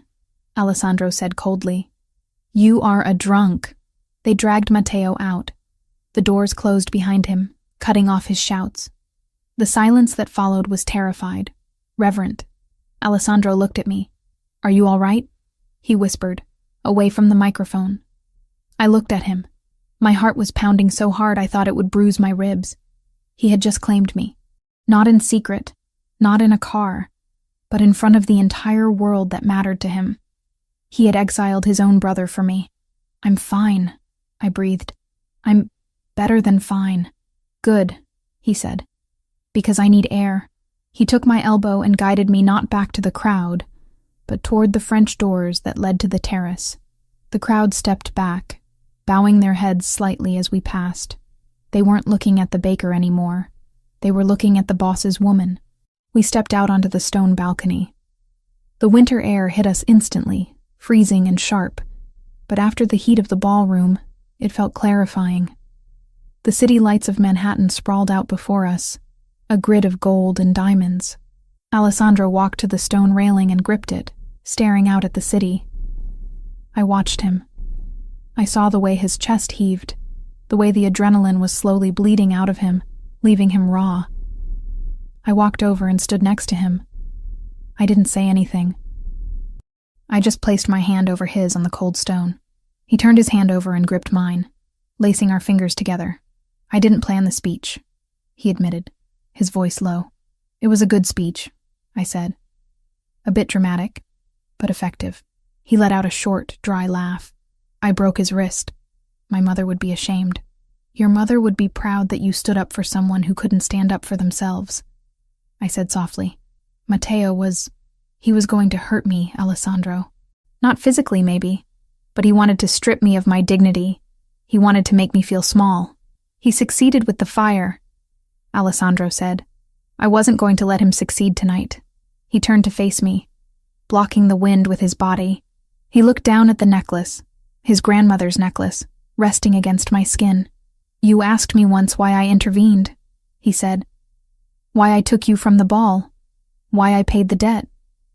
Alessandro said coldly. "You are a drunk." They dragged Matteo out. The doors closed behind him, cutting off his shouts. The silence that followed was terrified, reverent. Alessandro looked at me. "Are you all right?" he whispered, away from the microphone. I looked at him. My heart was pounding so hard I thought it would bruise my ribs. He had just claimed me. Not in secret, not in a car, but in front of the entire world that mattered to him. He had exiled his own brother for me. "I'm fine," I breathed. "I'm better than fine." "Good," he said. "Because I need air." He took my elbow and guided me not back to the crowd, but toward the French doors that led to the terrace. The crowd stepped back, bowing their heads slightly as we passed. They weren't looking at the baker anymore. They were looking at the boss's woman. We stepped out onto the stone balcony. The winter air hit us instantly, freezing and sharp, but after the heat of the ballroom, it felt clarifying. The city lights of Manhattan sprawled out before us, a grid of gold and diamonds. Alessandro walked to the stone railing and gripped it, staring out at the city. I watched him. I saw the way his chest heaved, the way the adrenaline was slowly bleeding out of him, leaving him raw. I walked over and stood next to him. I didn't say anything. I just placed my hand over his on the cold stone. He turned his hand over and gripped mine, lacing our fingers together. "I didn't plan the speech," he admitted, his voice low. "It was a good speech," I said. A bit dramatic, but effective. He let out a short, dry laugh. "I broke his wrist. My mother would be ashamed." "Your mother would be proud that you stood up for someone who couldn't stand up for themselves," I said softly. He was going to hurt me, Alessandro. Not physically, maybe, but he wanted to strip me of my dignity. He wanted to make me feel small. He succeeded with the fire," Alessandro said. "I wasn't going to let him succeed tonight." He turned to face me, blocking the wind with his body. He looked down at the necklace, his grandmother's necklace, resting against my skin. "You asked me once why I intervened," he said. "Why I took you from the ball. Why I paid the debt.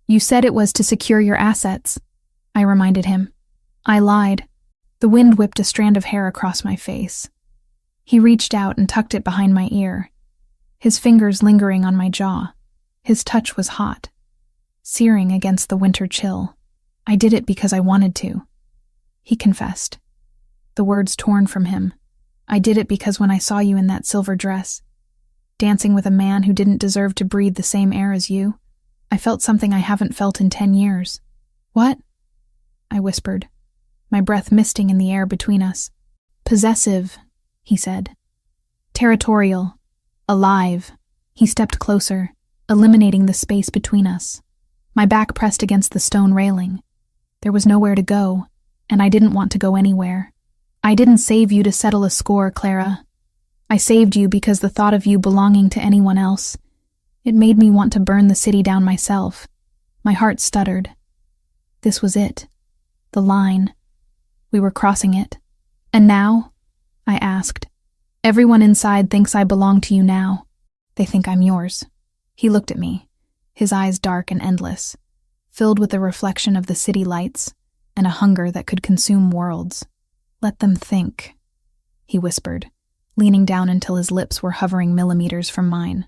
You said it was to secure your assets," I reminded him. I lied. The wind whipped a strand of hair across my face. He reached out and tucked it behind my ear, his fingers lingering on my jaw. His touch was hot, searing against the winter chill. "I did it because I wanted to," he confessed, the words torn from him. "I did it because when I saw you in that silver dress, dancing with a man who didn't deserve to breathe the same air as you, I felt something I haven't felt in 10 years. "What?" I whispered, my breath misting in the air between us. "Possessive," he said. "Territorial. Alive." He stepped closer, eliminating the space between us. My back pressed against the stone railing. There was nowhere to go, and I didn't want to go anywhere. "I didn't save you to settle a score, Clara. I saved you because the thought of you belonging to anyone else, it made me want to burn the city down myself." My heart stuttered. This was it. The line. We were crossing it. "And now?" I asked. "Everyone inside thinks I belong to you now. They think I'm yours." He looked at me, his eyes dark and endless, filled with the reflection of the city lights and a hunger that could consume worlds. "Let them think," he whispered, leaning down until his lips were hovering millimeters from mine.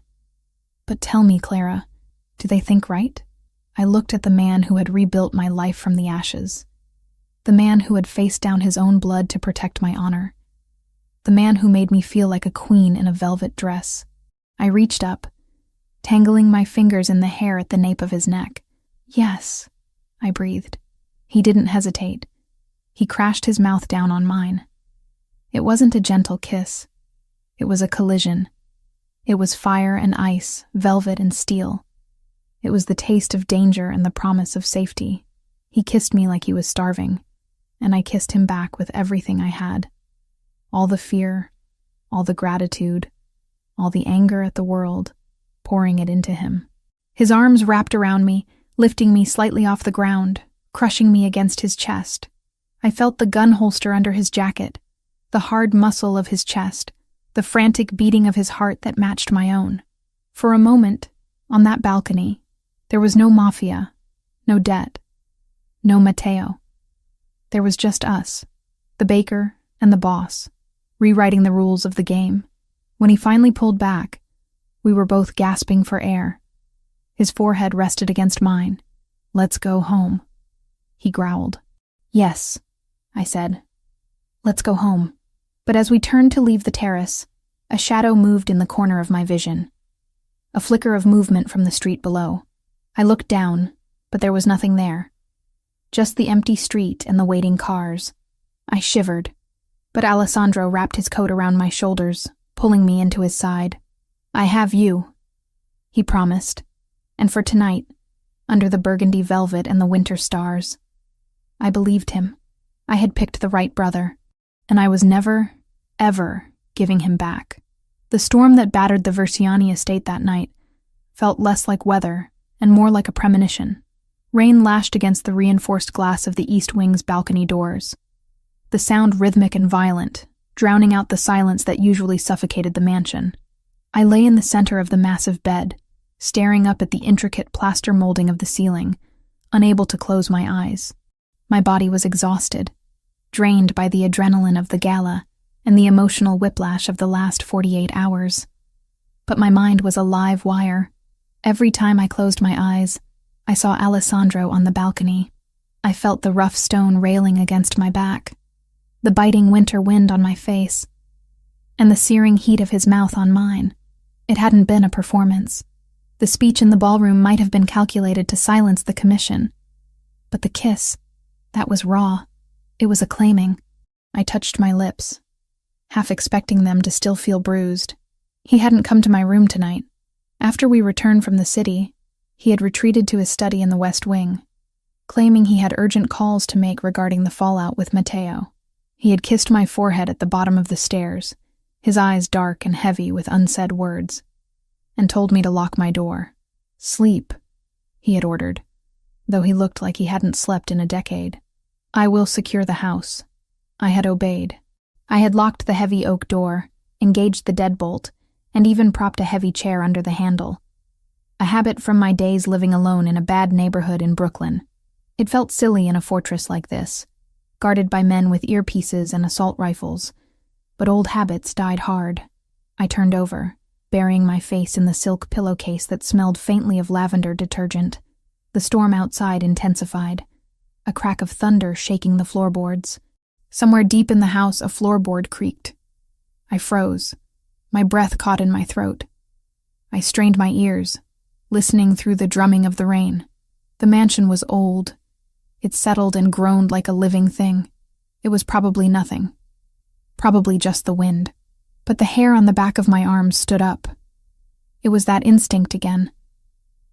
"But tell me, Clara, do they think right?" I looked at the man who had rebuilt my life from the ashes. The man who had faced down his own blood to protect my honor. The man who made me feel like a queen in a velvet dress. I reached up, tangling my fingers in the hair at the nape of his neck. "Yes," I breathed. He didn't hesitate. He crashed his mouth down on mine. It wasn't a gentle kiss. It was a collision. It was fire and ice, velvet and steel. It was the taste of danger and the promise of safety. He kissed me like he was starving, and I kissed him back with everything I had. All the fear, all the gratitude, all the anger at the world, pouring it into him. His arms wrapped around me, lifting me slightly off the ground, crushing me against his chest. I felt the gun holster under his jacket, the hard muscle of his chest, the frantic beating of his heart that matched my own. For a moment, on that balcony, there was no Mafia, no debt, no Matteo. There was just us, the baker and the boss, rewriting the rules of the game. When he finally pulled back, we were both gasping for air. His forehead rested against mine. "Let's go home," he growled. "Yes," I said. "Let's go home." But as we turned to leave the terrace, a shadow moved in the corner of my vision. A flicker of movement from the street below. I looked down, but there was nothing there. Just the empty street and the waiting cars. I shivered, but Alessandro wrapped his coat around my shoulders, pulling me into his side. "I have you," he promised, and for tonight, under the burgundy velvet and the winter stars. I believed him. I had picked the right brother, and I was never, ever giving him back. The storm that battered the Versiani estate that night felt less like weather and more like a premonition. Rain lashed against the reinforced glass of the East Wing's balcony doors, the sound rhythmic and violent, drowning out the silence that usually suffocated the mansion. I lay in the center of the massive bed, staring up at the intricate plaster molding of the ceiling, unable to close my eyes. My body was exhausted, drained by the adrenaline of the gala and the emotional whiplash of the last 48 hours. But my mind was a live wire. Every time I closed my eyes, I saw Alessandro on the balcony. I felt the rough stone railing against my back, the biting winter wind on my face, and the searing heat of his mouth on mine. It hadn't been a performance. The speech in the ballroom might have been calculated to silence the commission. But the kiss, that was raw. It was acclaiming. I touched my lips, half expecting them to still feel bruised. He hadn't come to my room tonight. After we returned from the city, he had retreated to his study in the West Wing, claiming he had urgent calls to make regarding the fallout with Matteo. He had kissed my forehead at the bottom of the stairs, his eyes dark and heavy with unsaid words, and told me to lock my door. "Sleep," he had ordered, though he looked like he hadn't slept in a decade. "I will secure the house," I had obeyed. I had locked the heavy oak door, engaged the deadbolt, and even propped a heavy chair under the handle. A habit from my days living alone in a bad neighborhood in Brooklyn. It felt silly in a fortress like this, guarded by men with earpieces and assault rifles. But old habits died hard. I turned over, burying my face in the silk pillowcase that smelled faintly of lavender detergent. The storm outside intensified, a crack of thunder shaking the floorboards. Somewhere deep in the house, a floorboard creaked. I froze. My breath caught in my throat. I strained my ears, listening through the drumming of the rain. The mansion was old. It settled and groaned like a living thing. It was probably nothing. Probably just the wind. But the hair on the back of my arms stood up. It was that instinct again.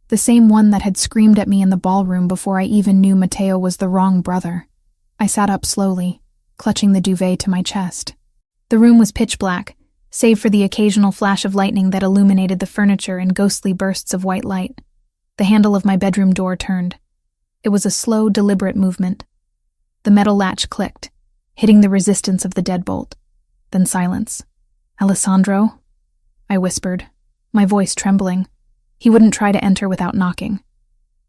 The same one that had screamed at me in the ballroom before I even knew Mateo was the wrong brother. I sat up slowly, clutching the duvet to my chest. The room was pitch black, save for the occasional flash of lightning that illuminated the furniture in ghostly bursts of white light. The handle of my bedroom door turned. It was a slow, deliberate movement. The metal latch clicked, hitting the resistance of the deadbolt. Then silence. "Alessandro?" I whispered, my voice trembling. He wouldn't try to enter without knocking.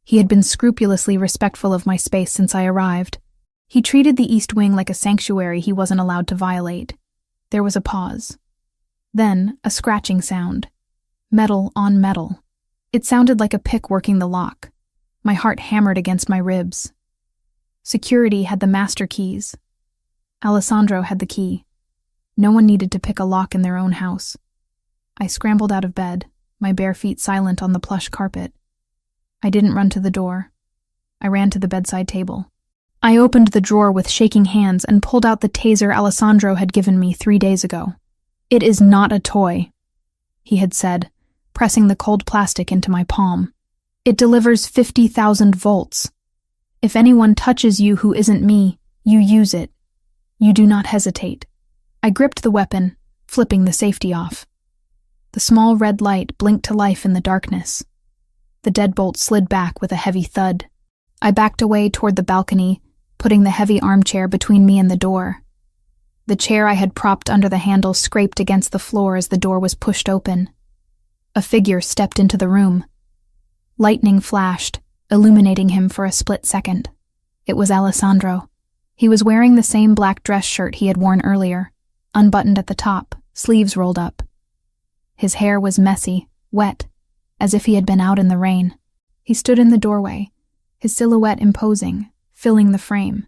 He had been scrupulously respectful of my space since I arrived. He treated the East Wing like a sanctuary he wasn't allowed to violate. There was a pause. Then, a scratching sound. Metal on metal. It sounded like a pick working the lock. My heart hammered against my ribs. Security had the master keys. Alessandro had the key. No one needed to pick a lock in their own house. I scrambled out of bed, my bare feet silent on the plush carpet. I didn't run to the door. I ran to the bedside table. I opened the drawer with shaking hands and pulled out the taser Alessandro had given me 3 days ago. "It is not a toy," he had said, pressing the cold plastic into my palm. "It delivers 50,000 volts. If anyone touches you who isn't me, you use it. You do not hesitate." I gripped the weapon, flipping the safety off. The small red light blinked to life in the darkness. The deadbolt slid back with a heavy thud. I backed away toward the balcony, putting the heavy armchair between me and the door. The chair I had propped under the handle scraped against the floor as the door was pushed open. A figure stepped into the room. Lightning flashed, illuminating him for a split second. It was Alessandro. He was wearing the same black dress shirt he had worn earlier, unbuttoned at the top, sleeves rolled up. His hair was messy, wet, as if he had been out in the rain. He stood in the doorway, his silhouette imposing, filling the frame.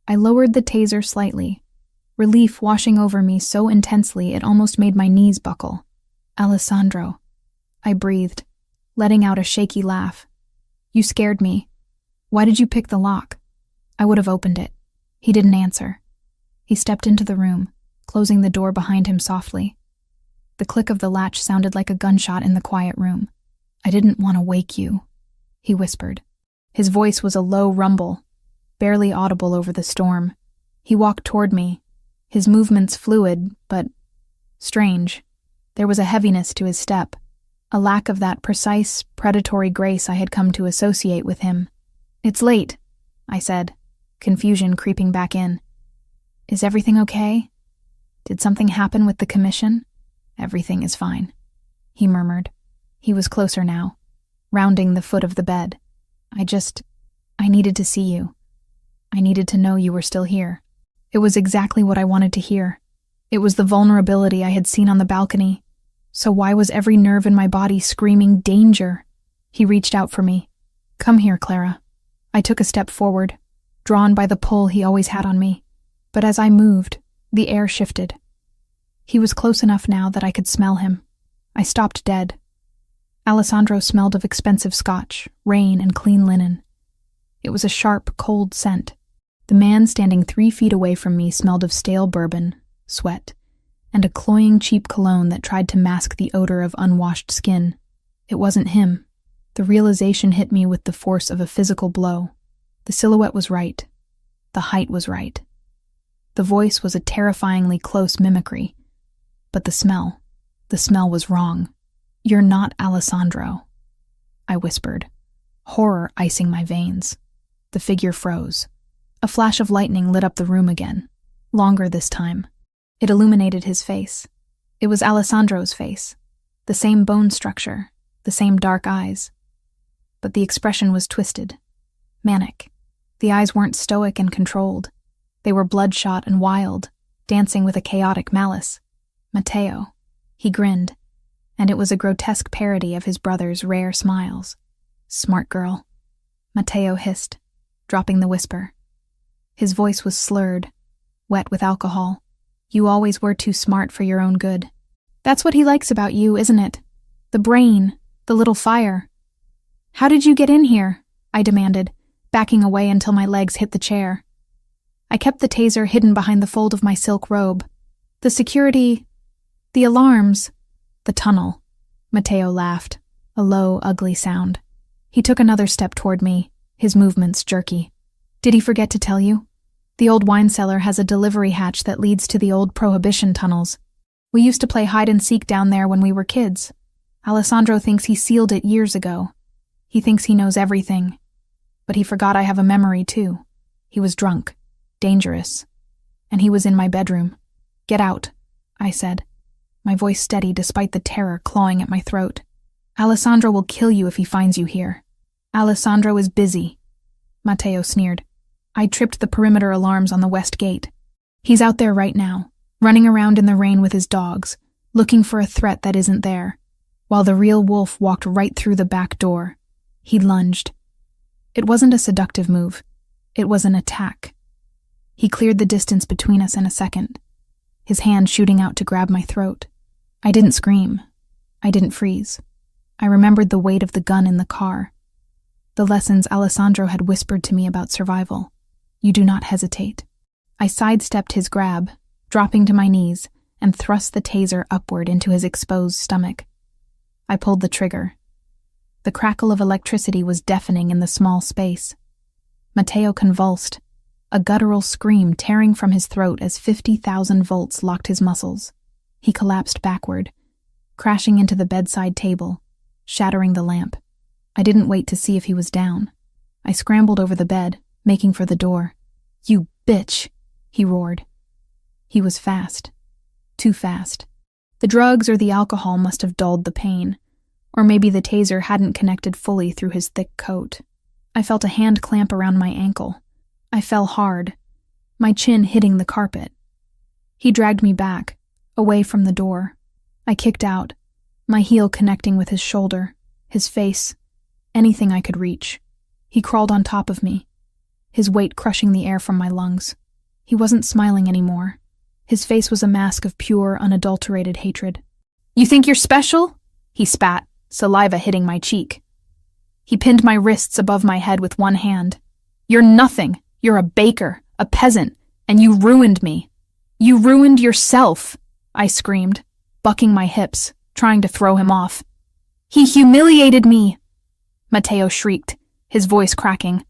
I lowered the taser slightly, relief washing over me so intensely it almost made my knees buckle. "Alessandro," I breathed, letting out a shaky laugh. "You scared me. Why did you pick the lock?" I would have opened it. He didn't answer. He stepped into the room, closing the door behind him softly. The click of the latch sounded like a gunshot in the quiet room. "I didn't want to wake you," he whispered. His voice was a low rumble, barely audible over the storm. He walked toward me, his movements fluid, but strange. There was a heaviness to his step, a lack of that precise, predatory grace I had come to associate with him. "It's late," I said, confusion creeping back in. "Is everything okay? Did something happen with the commission?" "Everything is fine," he murmured. He was closer now, rounding the foot of the bed. I needed to see you. I needed to know you were still here." It was exactly what I wanted to hear. It was the vulnerability I had seen on the balcony. So why was every nerve in my body screaming danger? He reached out for me. "Come here, Clara." I took a step forward, drawn by the pull he always had on me. But as I moved, the air shifted. He was close enough now that I could smell him. I stopped dead. Alessandro smelled of expensive scotch, rain, and clean linen. It was a sharp, cold scent. The man standing 3 feet away from me smelled of stale bourbon, sweat, and a cloying cheap cologne that tried to mask the odor of unwashed skin. It wasn't him. The realization hit me with the force of a physical blow. The silhouette was right. The height was right. The voice was a terrifyingly close mimicry. But the smell was wrong. "You're not Alessandro," I whispered, horror icing my veins. The figure froze. A flash of lightning lit up the room again. longer this time. It illuminated his face. It was Alessandro's face. The same bone structure, the same dark eyes. But the expression was twisted, manic. The eyes weren't stoic and controlled. They were bloodshot and wild, dancing with a chaotic malice. Matteo. He grinned, and it was a grotesque parody of his brother's rare smiles. "Smart girl," Matteo hissed, dropping the whisper. His voice was slurred, wet with alcohol. "You always were too smart for your own good. That's what he likes about you, isn't it? The brain, the little fire." "How did you get in here?" I demanded, backing away until my legs hit the chair. I kept the taser hidden behind the fold of my silk robe. "The security... the alarms... the tunnel." Matteo laughed, a low, ugly sound. He took another step toward me, his movements jerky. "Did he forget to tell you? The old wine cellar has a delivery hatch that leads to the old Prohibition tunnels. We used to play hide-and-seek down there when we were kids. Alessandro thinks he sealed it years ago. He thinks he knows everything. But he forgot I have a memory, too. He was drunk, dangerous, and he was in my bedroom. Get out," I said, my voice steady despite the terror clawing at my throat. "Alessandro will kill you if he finds you here." "Alessandro is busy," Matteo sneered. I tripped the perimeter alarms on the west gate. "He's out there right now, running around in the rain with his dogs, looking for a threat that isn't there, while the real wolf walked right through the back door." He lunged. It wasn't a seductive move. It was an attack. He cleared the distance between us in a second, his hand shooting out to grab my throat. I didn't scream. I didn't freeze. I remembered the weight of the gun in the car. The lessons Alessandro had whispered to me about survival. You do not hesitate. I sidestepped his grab, dropping to my knees, and thrust the taser upward into his exposed stomach. I pulled the trigger. The crackle of electricity was deafening in the small space. Matteo convulsed, a guttural scream tearing from his throat as 50,000 volts locked his muscles. He collapsed backward, crashing into the bedside table, shattering the lamp. I didn't wait to see if he was down. I scrambled over the bed, making for the door. "You bitch," he roared. He was fast. Too fast. The drugs or the alcohol must have dulled the pain, or maybe the taser hadn't connected fully through his thick coat. I felt a hand clamp around my ankle. I fell hard, my chin hitting the carpet. He dragged me back, away from the door. I kicked out, my heel connecting with his shoulder, his face, anything I could reach. He crawled on top of me, his weight crushing the air from my lungs. He wasn't smiling anymore. His face was a mask of pure, unadulterated hatred. "You think you're special?" he spat, saliva hitting my cheek. He pinned my wrists above my head with one hand. "You're nothing. You're a baker, a peasant, and you ruined me. You ruined yourself," I screamed, bucking my hips, trying to throw him off. "He humiliated me," Matteo shrieked, his voice cracking.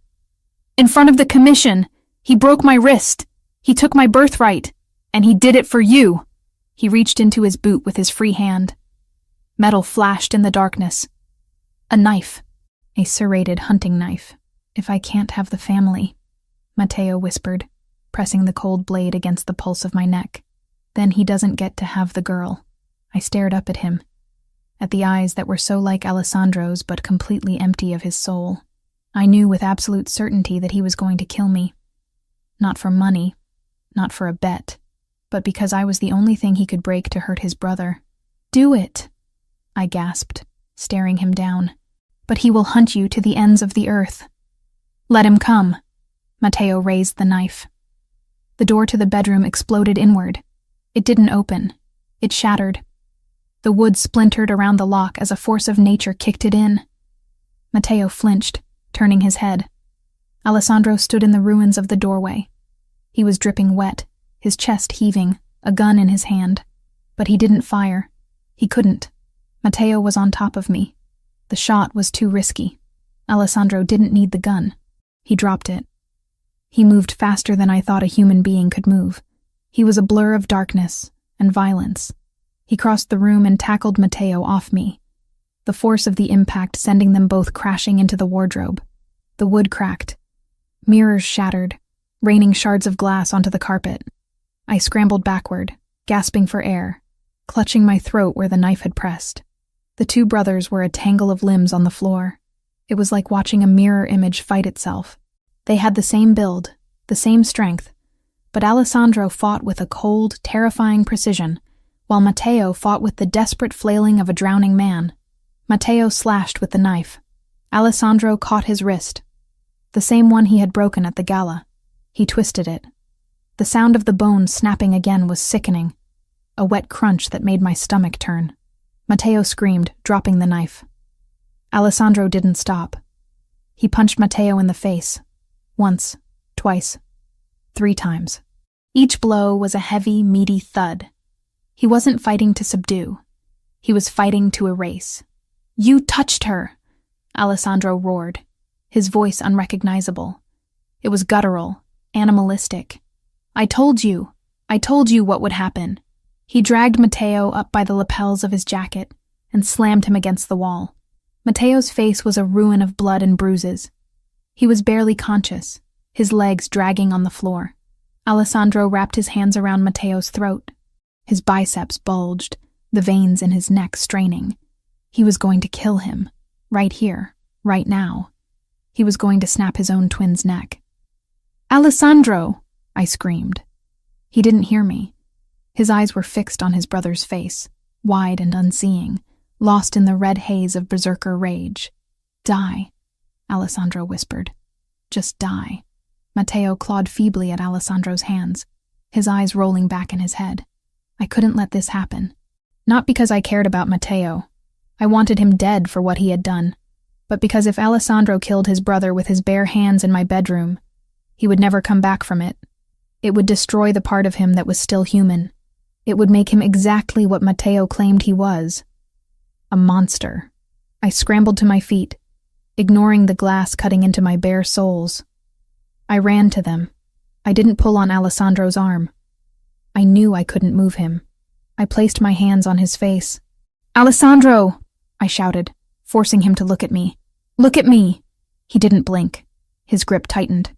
"In front of the commission, he broke my wrist. He took my birthright, and he did it for you." He reached into his boot with his free hand. Metal flashed in the darkness. A knife. A serrated hunting knife. "If I can't have the family," Matteo whispered, pressing the cold blade against the pulse of my neck, "then he doesn't get to have the girl." I stared up at him, at the eyes that were so like Alessandro's but completely empty of his soul. I knew with absolute certainty that he was going to kill me. Not for money, not for a bet, but because I was the only thing he could break to hurt his brother. "Do it," I gasped, staring him down. "But he will hunt you to the ends of the earth." "Let him come." Matteo raised the knife. The door to the bedroom exploded inward. It didn't open. It shattered. The wood splintered around the lock as a force of nature kicked it in. Matteo flinched, turning his head. Alessandro stood in the ruins of the doorway. He was dripping wet, his chest heaving, a gun in his hand. But he didn't fire. He couldn't. Matteo was on top of me. The shot was too risky. Alessandro didn't need the gun. He dropped it. He moved faster than I thought a human being could move. He was a blur of darkness and violence. He crossed the room and tackled Matteo off me, the force of the impact sending them both crashing into the wardrobe. The wood cracked. Mirrors shattered, raining shards of glass onto the carpet. I scrambled backward, gasping for air, clutching my throat where the knife had pressed. The two brothers were a tangle of limbs on the floor. It was like watching a mirror image fight itself. They had the same build, the same strength, but Alessandro fought with a cold, terrifying precision, while Matteo fought with the desperate flailing of a drowning man. Matteo slashed with the knife. Alessandro caught his wrist, the same one he had broken at the gala. He twisted it. The sound of the bone snapping again was sickening, a wet crunch that made my stomach turn. Matteo screamed, dropping the knife. Alessandro didn't stop. He punched Matteo in the face. Once, twice, 3 times. Each blow was a heavy, meaty thud. He wasn't fighting to subdue. He was fighting to erase. "You touched her!" Alessandro roared, his voice unrecognizable. It was guttural, animalistic. I told you what would happen." He dragged Matteo up by the lapels of his jacket and slammed him against the wall. Matteo's face was a ruin of blood and bruises. He was barely conscious, his legs dragging on the floor. Alessandro wrapped his hands around Matteo's throat. His biceps bulged, the veins in his neck straining. He was going to kill him, right here, right now. He was going to snap his own twin's neck. "Alessandro!" I screamed. He didn't hear me. His eyes were fixed on his brother's face, wide and unseeing, lost in the red haze of berserker rage. "Die," Alessandro whispered. "Just die." Matteo clawed feebly at Alessandro's hands, his eyes rolling back in his head. I couldn't let this happen. Not because I cared about Matteo. I wanted him dead for what he had done, but because if Alessandro killed his brother with his bare hands in my bedroom, he would never come back from it. It would destroy the part of him that was still human. It would make him exactly what Matteo claimed he was. A monster. I scrambled to my feet, ignoring the glass cutting into my bare soles. I ran to them. I didn't pull on Alessandro's arm. I knew I couldn't move him. I placed my hands on his face. "Alessandro!" I shouted, forcing him to look at me. "Look at me!" He didn't blink. His grip tightened.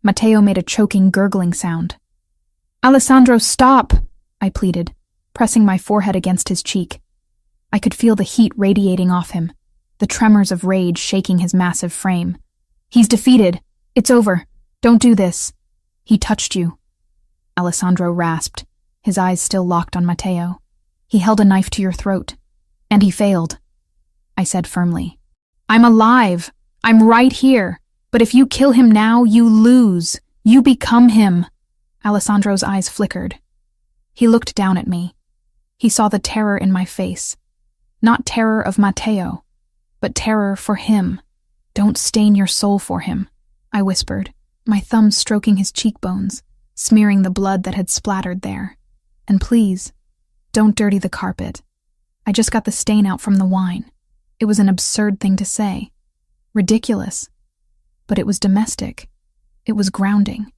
Matteo made a choking, gurgling sound. "Alessandro, stop!" I pleaded, pressing my forehead against his cheek. I could feel the heat radiating off him, the tremors of rage shaking his massive frame. "He's defeated. It's over. Don't do this. He touched you." Alessandro rasped, his eyes still locked on Matteo. "He held a knife to your throat. And he failed," I said firmly. "I'm alive. I'm right here. But if you kill him now, you lose. You become him." Alessandro's eyes flickered. He looked down at me. He saw the terror in my face. Not terror of Matteo, but terror for him. "Don't stain your soul for him," I whispered, my thumbs stroking his cheekbones, smearing the blood that had splattered there. "And please, don't dirty the carpet. I just got the stain out from the wine." It was an absurd thing to say. Ridiculous. But it was domestic. It was grounding.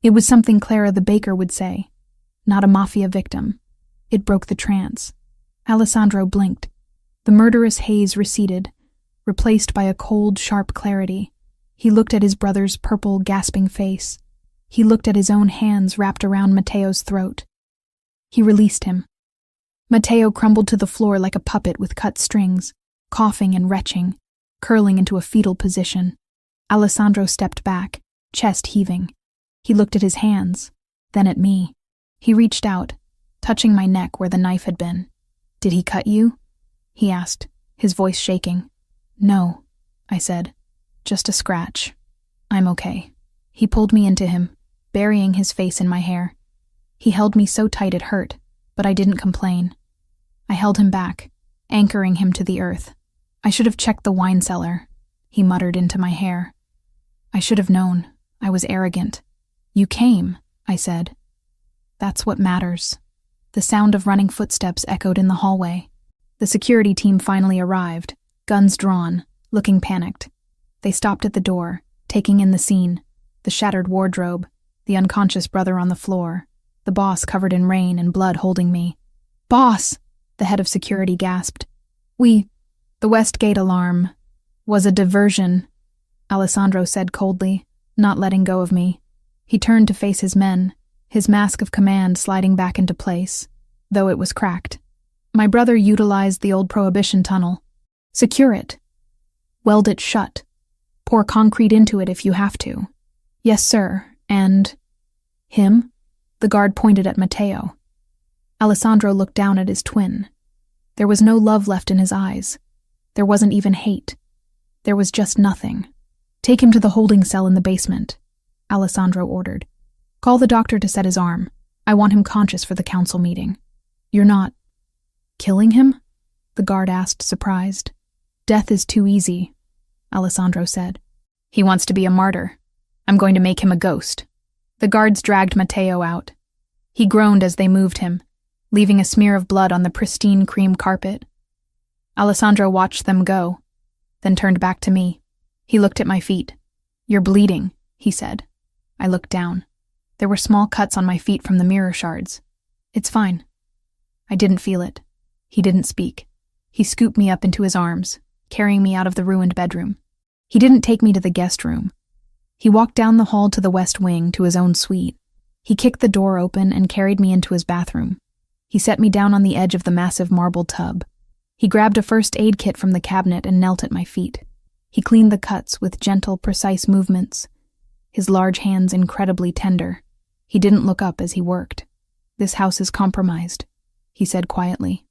It was something Clara the baker would say, not a Mafia victim. It broke the trance. Alessandro blinked. The murderous haze receded, replaced by a cold, sharp clarity. He looked at his brother's purple, gasping face. He looked at his own hands wrapped around Matteo's throat. He released him. Matteo crumbled to the floor like a puppet with cut strings, coughing and retching, curling into a fetal position. Alessandro stepped back, chest heaving. He looked at his hands, then at me. He reached out, touching my neck where the knife had been. "Did he cut you?" he asked, his voice shaking. "No," I said. "Just a scratch. I'm okay." He pulled me into him, burying his face in my hair. He held me so tight it hurt, but I didn't complain. I held him back, anchoring him to the earth. "I should have checked the wine cellar," he muttered into my hair. "I should have known. I was arrogant." "You came," I said. "That's what matters." The sound of running footsteps echoed in the hallway. The security team finally arrived, guns drawn, looking panicked. They stopped at the door, taking in the scene, the shattered wardrobe, the unconscious brother on the floor, the boss covered in rain and blood holding me. "Boss!" the head of security gasped. The West Gate alarm was a diversion," Alessandro said coldly, not letting go of me. He turned to face his men, his mask of command sliding back into place, though it was cracked. My brother utilized the old Prohibition tunnel. Secure it. Weld it shut. Pour concrete into it if you have to. Yes, sir, and... Him? The guard pointed at Matteo. Alessandro looked down at his twin. There was no love left in his eyes. There wasn't even hate. There was just nothing. Take him to the holding cell in the basement, Alessandro ordered. Call the doctor to set his arm. I want him conscious for the council meeting. You're not... killing him? The guard asked, surprised. Death is too easy, Alessandro said. He wants to be a martyr. I'm going to make him a ghost. The guards dragged Matteo out. He groaned as they moved him, leaving a smear of blood on the pristine cream carpet. Alessandro watched them go, then turned back to me. He looked at my feet. You're bleeding, he said. I looked down. There were small cuts on my feet from the mirror shards. It's fine. I didn't feel it. He didn't speak. He scooped me up into his arms, carrying me out of the ruined bedroom. He didn't take me to the guest room. He walked down the hall to the west wing to his own suite. He kicked the door open and carried me into his bathroom. He set me down on the edge of the massive marble tub. He grabbed a first aid kit from the cabinet and knelt at my feet. He cleaned the cuts with gentle, precise movements, his large hands incredibly tender. He didn't look up as he worked. This house is compromised, he said quietly.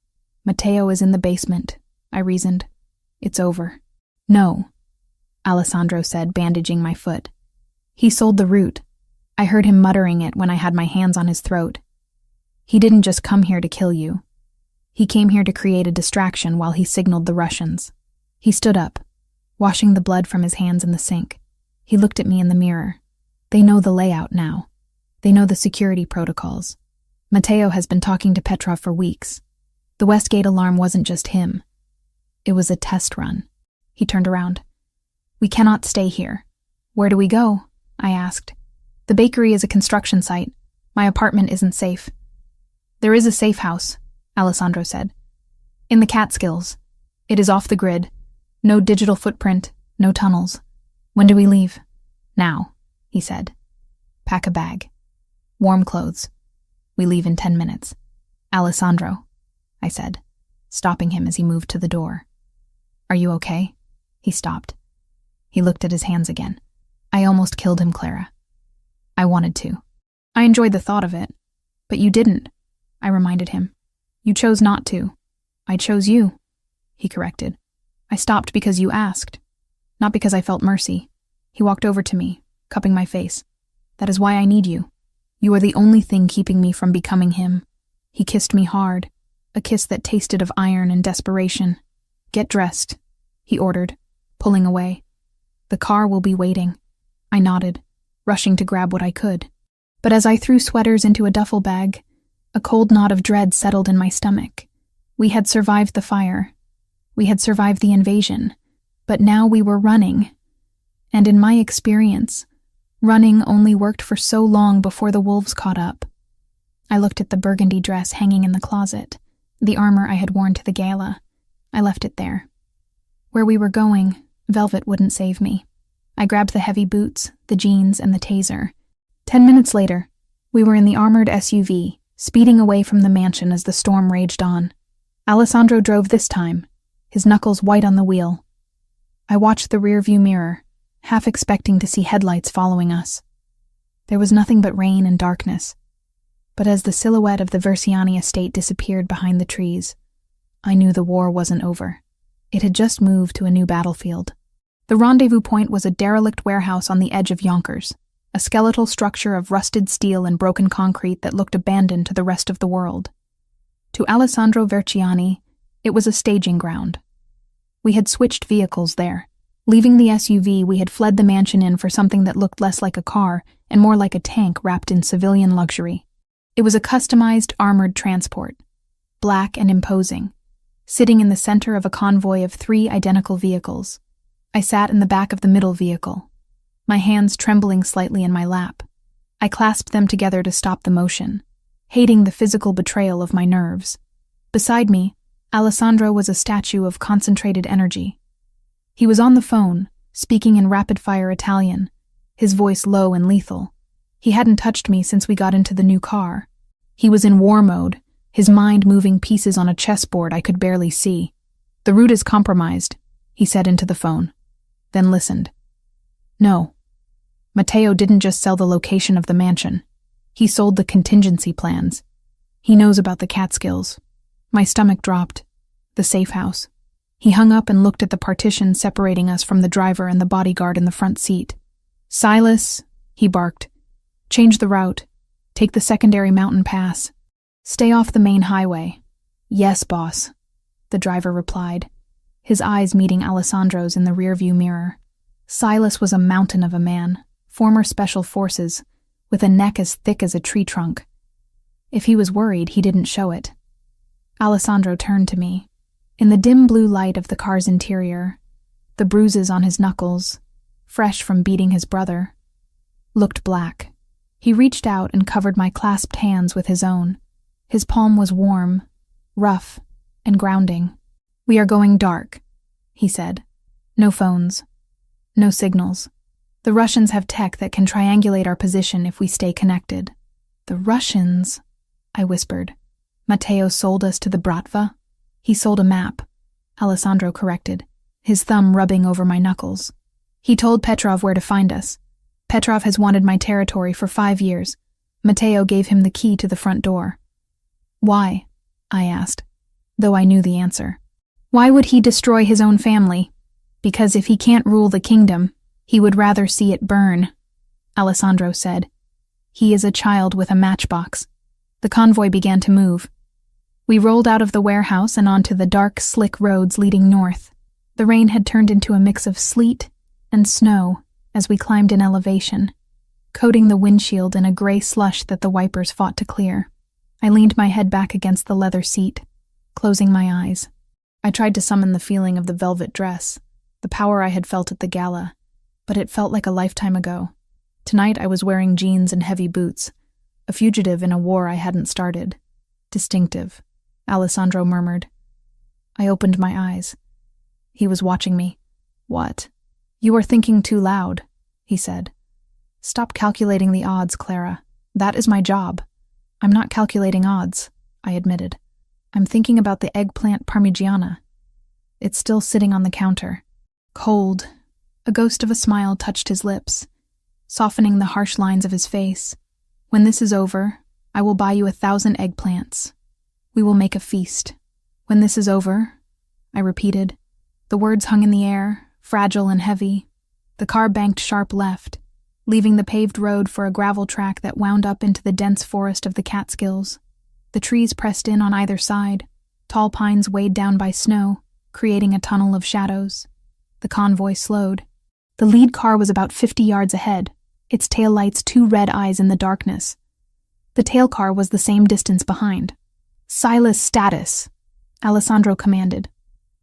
Matteo is in the basement, I reasoned. It's over. No, Alessandro said, bandaging my foot. He sold the root. I heard him muttering it when I had my hands on his throat. He didn't just come here to kill you. He came here to create a distraction while he signaled the Russians. He stood up, washing the blood from his hands in the sink. He looked at me in the mirror. They know the layout now. They know the security protocols. Matteo has been talking to Petrov for weeks. The Westgate alarm wasn't just him. It was a test run. He turned around. We cannot stay here. Where do we go? I asked. The bakery is a construction site. My apartment isn't safe. There is a safe house, Alessandro said. In the Catskills. It is off the grid. No digital footprint, no tunnels. When do we leave? Now, he said. Pack a bag. Warm clothes. We leave in 10 minutes. Alessandro, I said, stopping him as he moved to the door. Are you okay? He stopped. He looked at his hands again. I almost killed him, Clara. I wanted to. I enjoyed the thought of it. But you didn't, I reminded him. You chose not to. I chose you, he corrected. I stopped because you asked, not because I felt mercy. He walked over to me, cupping my face. That is why I need you. You are the only thing keeping me from becoming him. He kissed me hard, a kiss that tasted of iron and desperation. Get dressed, he ordered, pulling away. The car will be waiting. I nodded, rushing to grab what I could. But as I threw sweaters into a duffel bag, a cold knot of dread settled in my stomach. We had survived the fire. We had survived the invasion. But now we were running. And in my experience, running only worked for so long before the wolves caught up. I looked at the burgundy dress hanging in the closet, the armor I had worn to the gala. I left it there. Where we were going, velvet wouldn't save me. I grabbed the heavy boots, the jeans, and the taser. 10 minutes later, we were in the armored SUV, speeding away from the mansion as the storm raged on. Alessandro drove this time, his knuckles white on the wheel. I watched the rearview mirror, half expecting to see headlights following us. There was nothing but rain and darkness. But as the silhouette of the Versiani estate disappeared behind the trees, I knew the war wasn't over. It had just moved to a new battlefield. The rendezvous point was a derelict warehouse on the edge of Yonkers, a skeletal structure of rusted steel and broken concrete that looked abandoned to the rest of the world. To Alessandro Versiani, it was a staging ground. We had switched vehicles there. Leaving the SUV, we had fled the mansion in for something that looked less like a car and more like a tank wrapped in civilian luxury. It was a customized armored transport, black and imposing, sitting in the center of a convoy of 3 identical vehicles. I sat in the back of the middle vehicle, my hands trembling slightly in my lap. I clasped them together to stop the motion, hating the physical betrayal of my nerves. Beside me, Alessandro was a statue of concentrated energy. He was on the phone, speaking in rapid-fire Italian, his voice low and lethal. He hadn't touched me since we got into the new car. He was in war mode, his mind moving pieces on a chessboard I could barely see. "The route is compromised," he said into the phone, then listened. No. Matteo didn't just sell the location of the mansion. He sold the contingency plans. He knows about the Catskills. My stomach dropped. The safe house. He hung up and looked at the partition separating us from the driver and the bodyguard in the front seat. "Silas," he barked. "Change the route. Take the secondary mountain pass. Stay off the main highway." "Yes, boss," the driver replied, his eyes meeting Alessandro's in the rearview mirror. Silas was a mountain of a man, former special forces, with a neck as thick as a tree trunk. If he was worried, he didn't show it. Alessandro turned to me. In the dim blue light of the car's interior, the bruises on his knuckles, fresh from beating his brother, looked black. He reached out and covered my clasped hands with his own. His palm was warm, rough, and grounding. "We are going dark," he said. "No phones. No signals. The Russians have tech that can triangulate our position if we stay connected." "The Russians?" I whispered. "Matteo sold us to the Bratva?" "He sold a map," Alessandro corrected, his thumb rubbing over my knuckles. "He told Petrov where to find us. Petrov has wanted my territory for 5 years. Matteo gave him the key to the front door." "Why?" I asked, though I knew the answer. "Why would he destroy his own family? Because if he can't rule the kingdom, he would rather see it burn," Alessandro said. "He is a child with a matchbox." The convoy began to move. We rolled out of the warehouse and onto the dark, slick roads leading north. The rain had turned into a mix of sleet and snow as we climbed in elevation, coating the windshield in a gray slush that the wipers fought to clear. I leaned my head back against the leather seat, closing my eyes. I tried to summon the feeling of the velvet dress, the power I had felt at the gala, but it felt like a lifetime ago. Tonight I was wearing jeans and heavy boots, a fugitive in a war I hadn't started. "Distinctive," Alessandro murmured. I opened my eyes. He was watching me. "What?" "You are thinking too loud," he said. "Stop calculating the odds, Clara. That is my job." "I'm not calculating odds," I admitted. "I'm thinking about the eggplant parmigiana. It's still sitting on the counter. Cold." A ghost of a smile touched his lips, softening the harsh lines of his face. "When this is over, I will buy you 1,000 eggplants. We will make a feast." "When this is over," I repeated. The words hung in the air, fragile and heavy. The car banked sharp left, leaving the paved road for a gravel track that wound up into the dense forest of the Catskills. The trees pressed in on either side, tall pines weighed down by snow, creating a tunnel of shadows. The convoy slowed. The lead car was about 50 yards ahead, its taillights 2 red eyes in the darkness. The tail car was the same distance behind. "Silas, status," Alessandro commanded.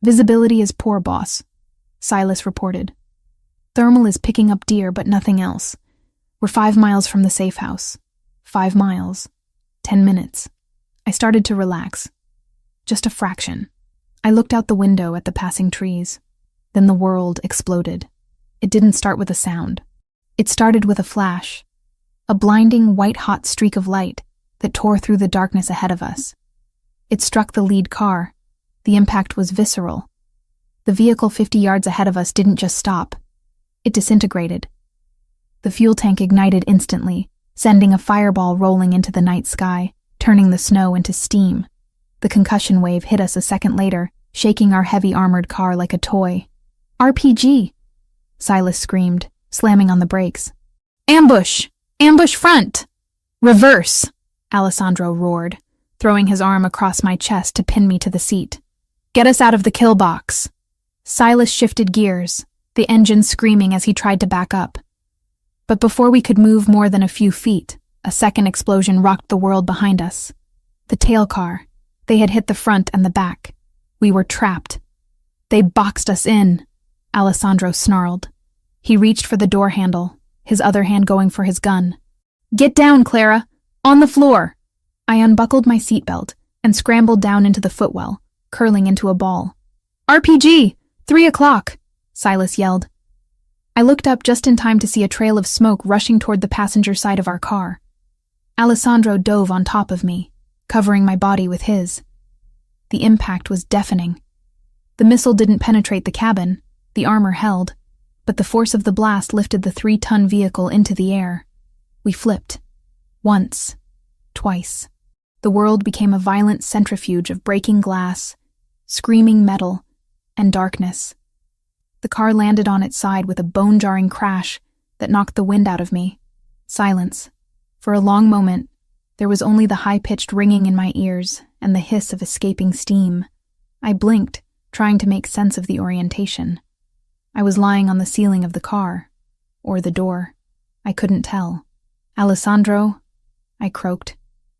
"Visibility is poor, boss," Silas reported. "Thermal is picking up deer, but nothing else. We're 5 miles from the safe house. 5 miles. 10 minutes. I started to relax. Just a fraction. I looked out the window at the passing trees. Then the world exploded. It didn't start with a sound. It started with a flash, a blinding white-hot streak of light that tore through the darkness ahead of us. It struck the lead car. The impact was visceral. The vehicle 50 yards ahead of us didn't just stop. It disintegrated. The fuel tank ignited instantly, sending a fireball rolling into the night sky, turning the snow into steam. The concussion wave hit us a second later, shaking our heavy armored car like a toy. "RPG!" Silas screamed, slamming on the brakes. "Ambush! Ambush front!" "Reverse!" Alessandro roared, throwing his arm across my chest to pin me to the seat. "Get us out of the kill box!" Silas shifted gears, the engine screaming as he tried to back up. But before we could move more than a few feet, a second explosion rocked the world behind us. The tail car. They had hit the front and the back. We were trapped. "They boxed us in," Alessandro snarled. He reached for the door handle, his other hand going for his gun. "Get down, Clara! On the floor!" I unbuckled my seatbelt and scrambled down into the footwell, curling into a ball. "RPG! 3 o'clock!" Silas yelled. I looked up just in time to see a trail of smoke rushing toward the passenger side of our car. Alessandro dove on top of me, covering my body with his. The impact was deafening. The missile didn't penetrate the cabin, the armor held, but the force of the blast lifted the 3-ton vehicle into the air. We flipped. Once. Twice. The world became a violent centrifuge of breaking glass, screaming metal, and darkness. The car landed on its side with a bone-jarring crash that knocked the wind out of me. Silence. For a long moment, there was only the high-pitched ringing in my ears and the hiss of escaping steam. I blinked, trying to make sense of the orientation. I was lying on the ceiling of the car, or the door. I couldn't tell. "Alessandro," I croaked.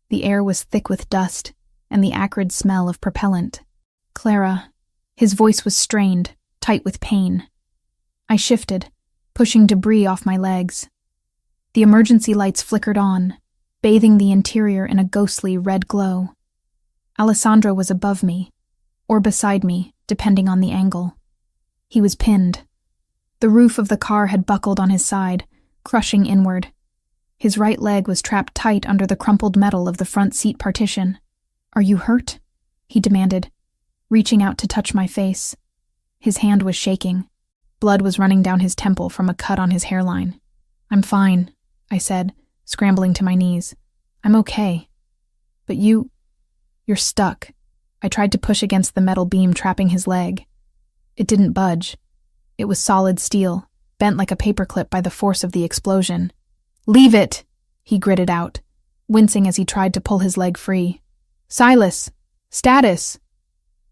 The air was thick with dust and the acrid smell of propellant. "Clara." His voice was strained, tight with pain. I shifted, pushing debris off my legs. The emergency lights flickered on, bathing the interior in a ghostly red glow. Alessandro was above me, or beside me, depending on the angle. He was pinned. The roof of the car had buckled on his side, crushing inward. His right leg was trapped tight under the crumpled metal of the front seat partition. "Are you hurt?" he demanded, reaching out to touch my face. His hand was shaking. Blood was running down his temple from a cut on his hairline. "I'm fine," I said, scrambling to my knees. "I'm okay. But you're stuck." I tried to push against the metal beam trapping his leg. It didn't budge. It was solid steel, bent like a paperclip by the force of the explosion. "Leave it," he gritted out, wincing as he tried to pull his leg free. "Silas! Status!"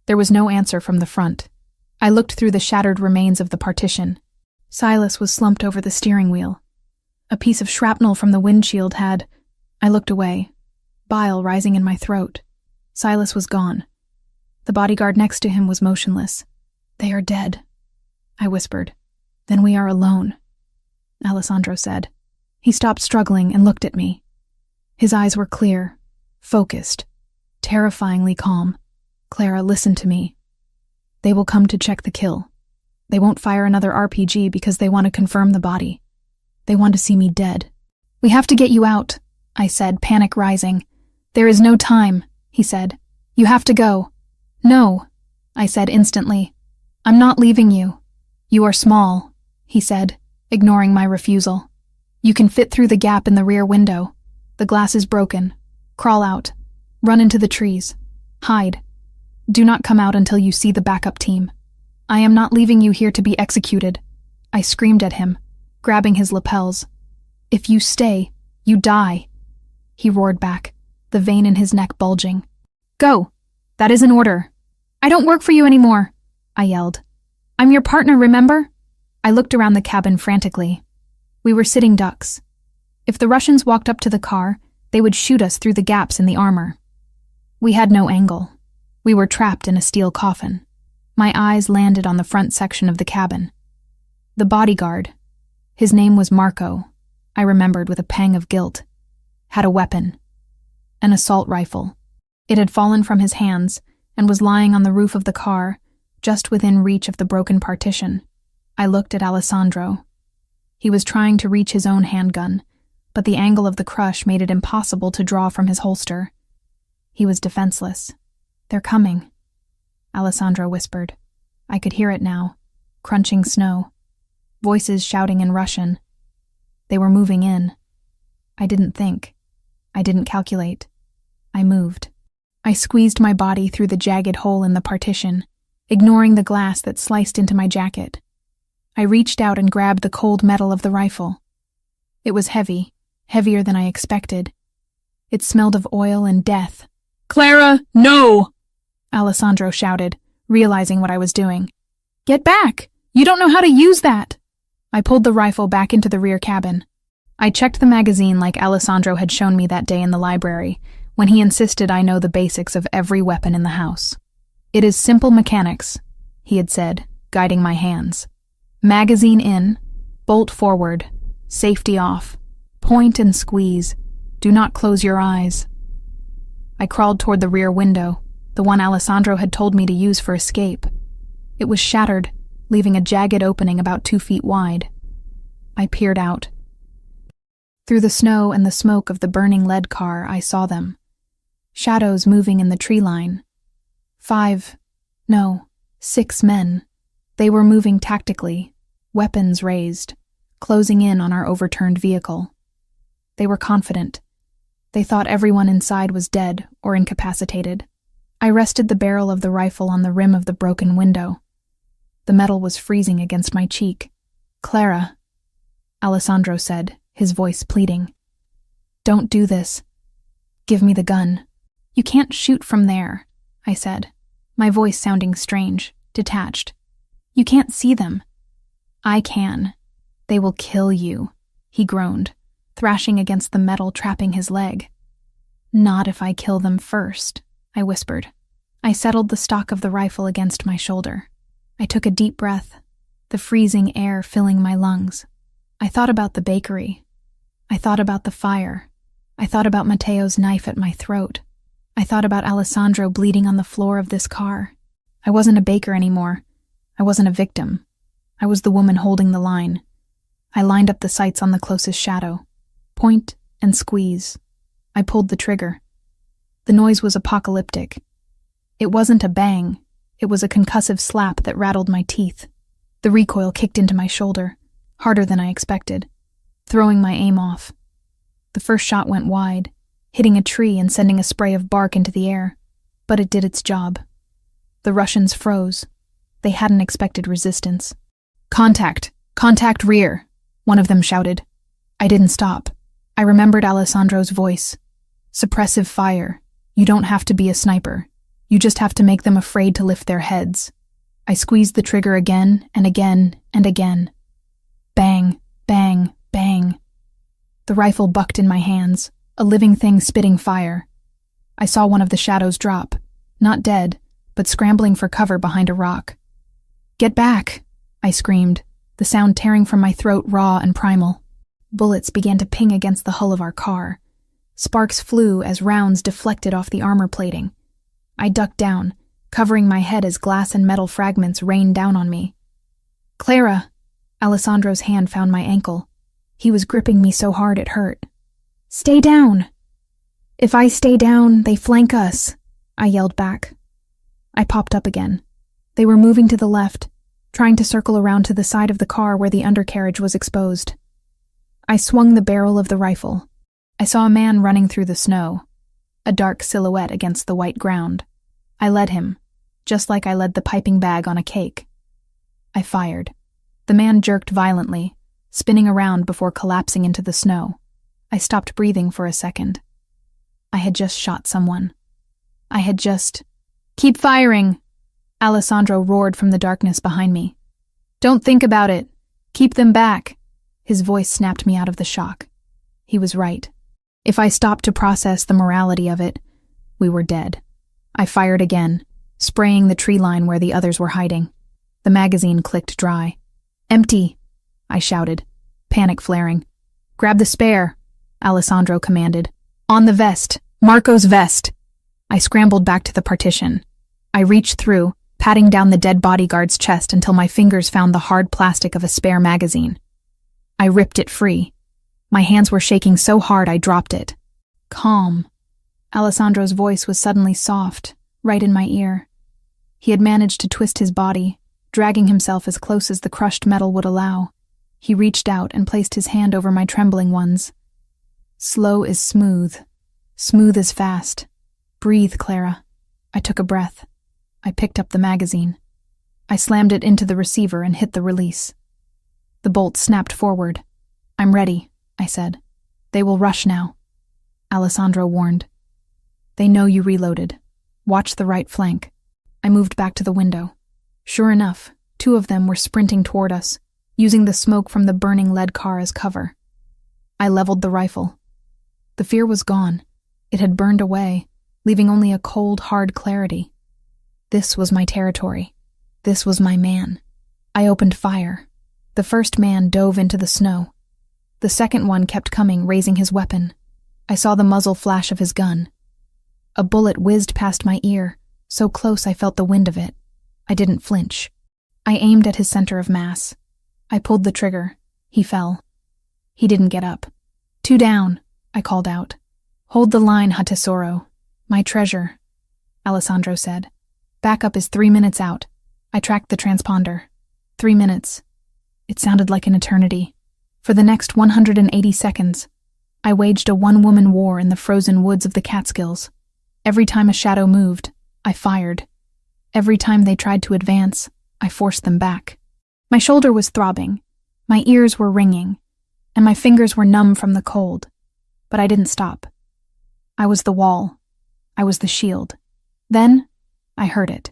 There was no answer from the front. I looked through the shattered remains of the partition. Silas was slumped over the steering wheel. A piece of shrapnel from the windshield had... I looked away, bile rising in my throat. Silas was gone. The bodyguard next to him was motionless. "They are dead," I whispered. "Then we are alone," Alessandro said. He stopped struggling and looked at me. His eyes were clear, focused, terrifyingly calm. "Clara, listen to me. They will come to check the kill. They won't fire another RPG because they want to confirm the body. They want to see me dead." "We have to get you out," I said, panic rising. "There is no time," he said. "You have to go." "No," I said instantly. "I'm not leaving you." "You are small," he said, ignoring my refusal. "You can fit through the gap in the rear window. The glass is broken. Crawl out. Run into the trees. Hide. Do not come out until you see the backup team. I am not leaving you here to be executed." I screamed at him, grabbing his lapels. "If you stay, you die," he roared back, the vein in his neck bulging. "Go! That is an order." "I don't work for you anymore," I yelled. "I'm your partner, remember?" I looked around the cabin frantically. We were sitting ducks. If the Russians walked up to the car, they would shoot us through the gaps in the armor. We had no angle. We were trapped in a steel coffin. My eyes landed on the front section of the cabin. The bodyguard, his name was Marco, I remembered with a pang of guilt, had a weapon. An assault rifle. It had fallen from his hands and was lying on the roof of the car, just within reach of the broken partition. I looked at Alessandro. He was trying to reach his own handgun, but the angle of the crush made it impossible to draw from his holster. He was defenseless. "They're coming," Alessandro whispered. I could hear it now, crunching snow. Voices shouting in Russian. They were moving in. I didn't think. I didn't calculate. I moved. I squeezed my body through the jagged hole in the partition, ignoring the glass that sliced into my jacket. I reached out and grabbed the cold metal of the rifle. It was heavy, heavier than I expected. It smelled of oil and death. "Clara, no!" Alessandro shouted, realizing what I was doing. "Get back! You don't know how to use that!" I pulled the rifle back into the rear cabin. I checked the magazine like Alessandro had shown me that day in the library, when he insisted I know the basics of every weapon in the house. "It is simple mechanics," he had said, guiding my hands. "Magazine in, bolt forward, safety off, point and squeeze. Do not close your eyes." I crawled toward the rear window, the one Alessandro had told me to use for escape. It was shattered, leaving a jagged opening about 2 feet wide. I peered out. Through the snow and the smoke of the burning lead car, I saw them. Shadows moving in the tree line. 6 men. They were moving tactically, weapons raised, closing in on our overturned vehicle. They were confident. They thought everyone inside was dead or incapacitated. I rested the barrel of the rifle on the rim of the broken window. The metal was freezing against my cheek. "Clara," Alessandro said, his voice pleading. "Don't do this. Give me the gun." "You can't shoot from there," I said, my voice sounding strange, detached. "You can't see them." "I can. They will kill you," he groaned, thrashing against the metal trapping his leg. "Not if I kill them first," I whispered. I settled the stock of the rifle against my shoulder. I took a deep breath, the freezing air filling my lungs. I thought about the bakery. I thought about the fire. I thought about Matteo's knife at my throat. I thought about Alessandro bleeding on the floor of this car. I wasn't a baker anymore. I wasn't a victim. I was the woman holding the line. I lined up the sights on the closest shadow. Point and squeeze. I pulled the trigger. The noise was apocalyptic. It wasn't a bang. It was a concussive slap that rattled my teeth. The recoil kicked into my shoulder, harder than I expected, throwing my aim off. The first shot went wide, hitting a tree and sending a spray of bark into the air, but it did its job. The Russians froze. They hadn't expected resistance. "Contact! Contact rear!" one of them shouted. I didn't stop. I remembered Alessandro's voice. "Suppressive fire. You don't have to be a sniper. You just have to make them afraid to lift their heads." I squeezed the trigger again and again and again. Bang, bang, bang. The rifle bucked in my hands, a living thing spitting fire. I saw one of the shadows drop, not dead, but scrambling for cover behind a rock. "Get back!" I screamed, the sound tearing from my throat raw and primal. Bullets began to ping against the hull of our car. Sparks flew as rounds deflected off the armor plating. I ducked down, covering my head as glass and metal fragments rained down on me. "Clara!" Alessandro's hand found my ankle. He was gripping me so hard it hurt. "Stay down!" "If I stay down, they flank us," I yelled back. I popped up again. They were moving to the left, trying to circle around to the side of the car where the undercarriage was exposed. I swung the barrel of the rifle. I saw a man running through the snow, a dark silhouette against the white ground. I led him, just like I led the piping bag on a cake. I fired. The man jerked violently, spinning around before collapsing into the snow. I stopped breathing for a second. I had just shot someone. "Keep firing!" Alessandro roared from the darkness behind me. "Don't think about it. Keep them back." His voice snapped me out of the shock. He was right. If I stopped to process the morality of it, we were dead. I fired again, spraying the tree line where the others were hiding. The magazine clicked dry. "Empty!" I shouted, panic flaring. "Grab the spare," Alessandro commanded. "On the vest! Marco's vest!" I scrambled back to the partition. I reached through, patting down the dead bodyguard's chest until my fingers found the hard plastic of a spare magazine. I ripped it free. My hands were shaking so hard I dropped it. "Calm." Alessandro's voice was suddenly soft, right in my ear. He had managed to twist his body, dragging himself as close as the crushed metal would allow. He reached out and placed his hand over my trembling ones. "Slow is smooth. Smooth is fast. Breathe, Clara." I took a breath. I picked up the magazine. I slammed it into the receiver and hit the release. The bolt snapped forward. "I'm ready," I said. "They will rush now." Alessandro warned. "They know you reloaded. Watch the right flank." I moved back to the window. Sure enough, 2 of them were sprinting toward us, using the smoke from the burning lead car as cover. I leveled the rifle. The fear was gone. It had burned away, leaving only a cold, hard clarity. This was my territory. This was my man. I opened fire. The first man dove into the snow. The second one kept coming, raising his weapon. I saw the muzzle flash of his gun. A bullet whizzed past my ear, so close I felt the wind of it. I didn't flinch. I aimed at his center of mass. I pulled the trigger. He fell. He didn't get up. "Two down," I called out. "Hold the line, Hatesoro. My treasure," Alessandro said. "Backup is 3 minutes out." I tracked the transponder. 3 minutes. It sounded like an eternity. For the next 180 seconds, I waged a one-woman war in the frozen woods of the Catskills. Every time a shadow moved, I fired. Every time they tried to advance, I forced them back. My shoulder was throbbing, my ears were ringing, and my fingers were numb from the cold. But I didn't stop. I was the wall. I was the shield. Then, I heard it.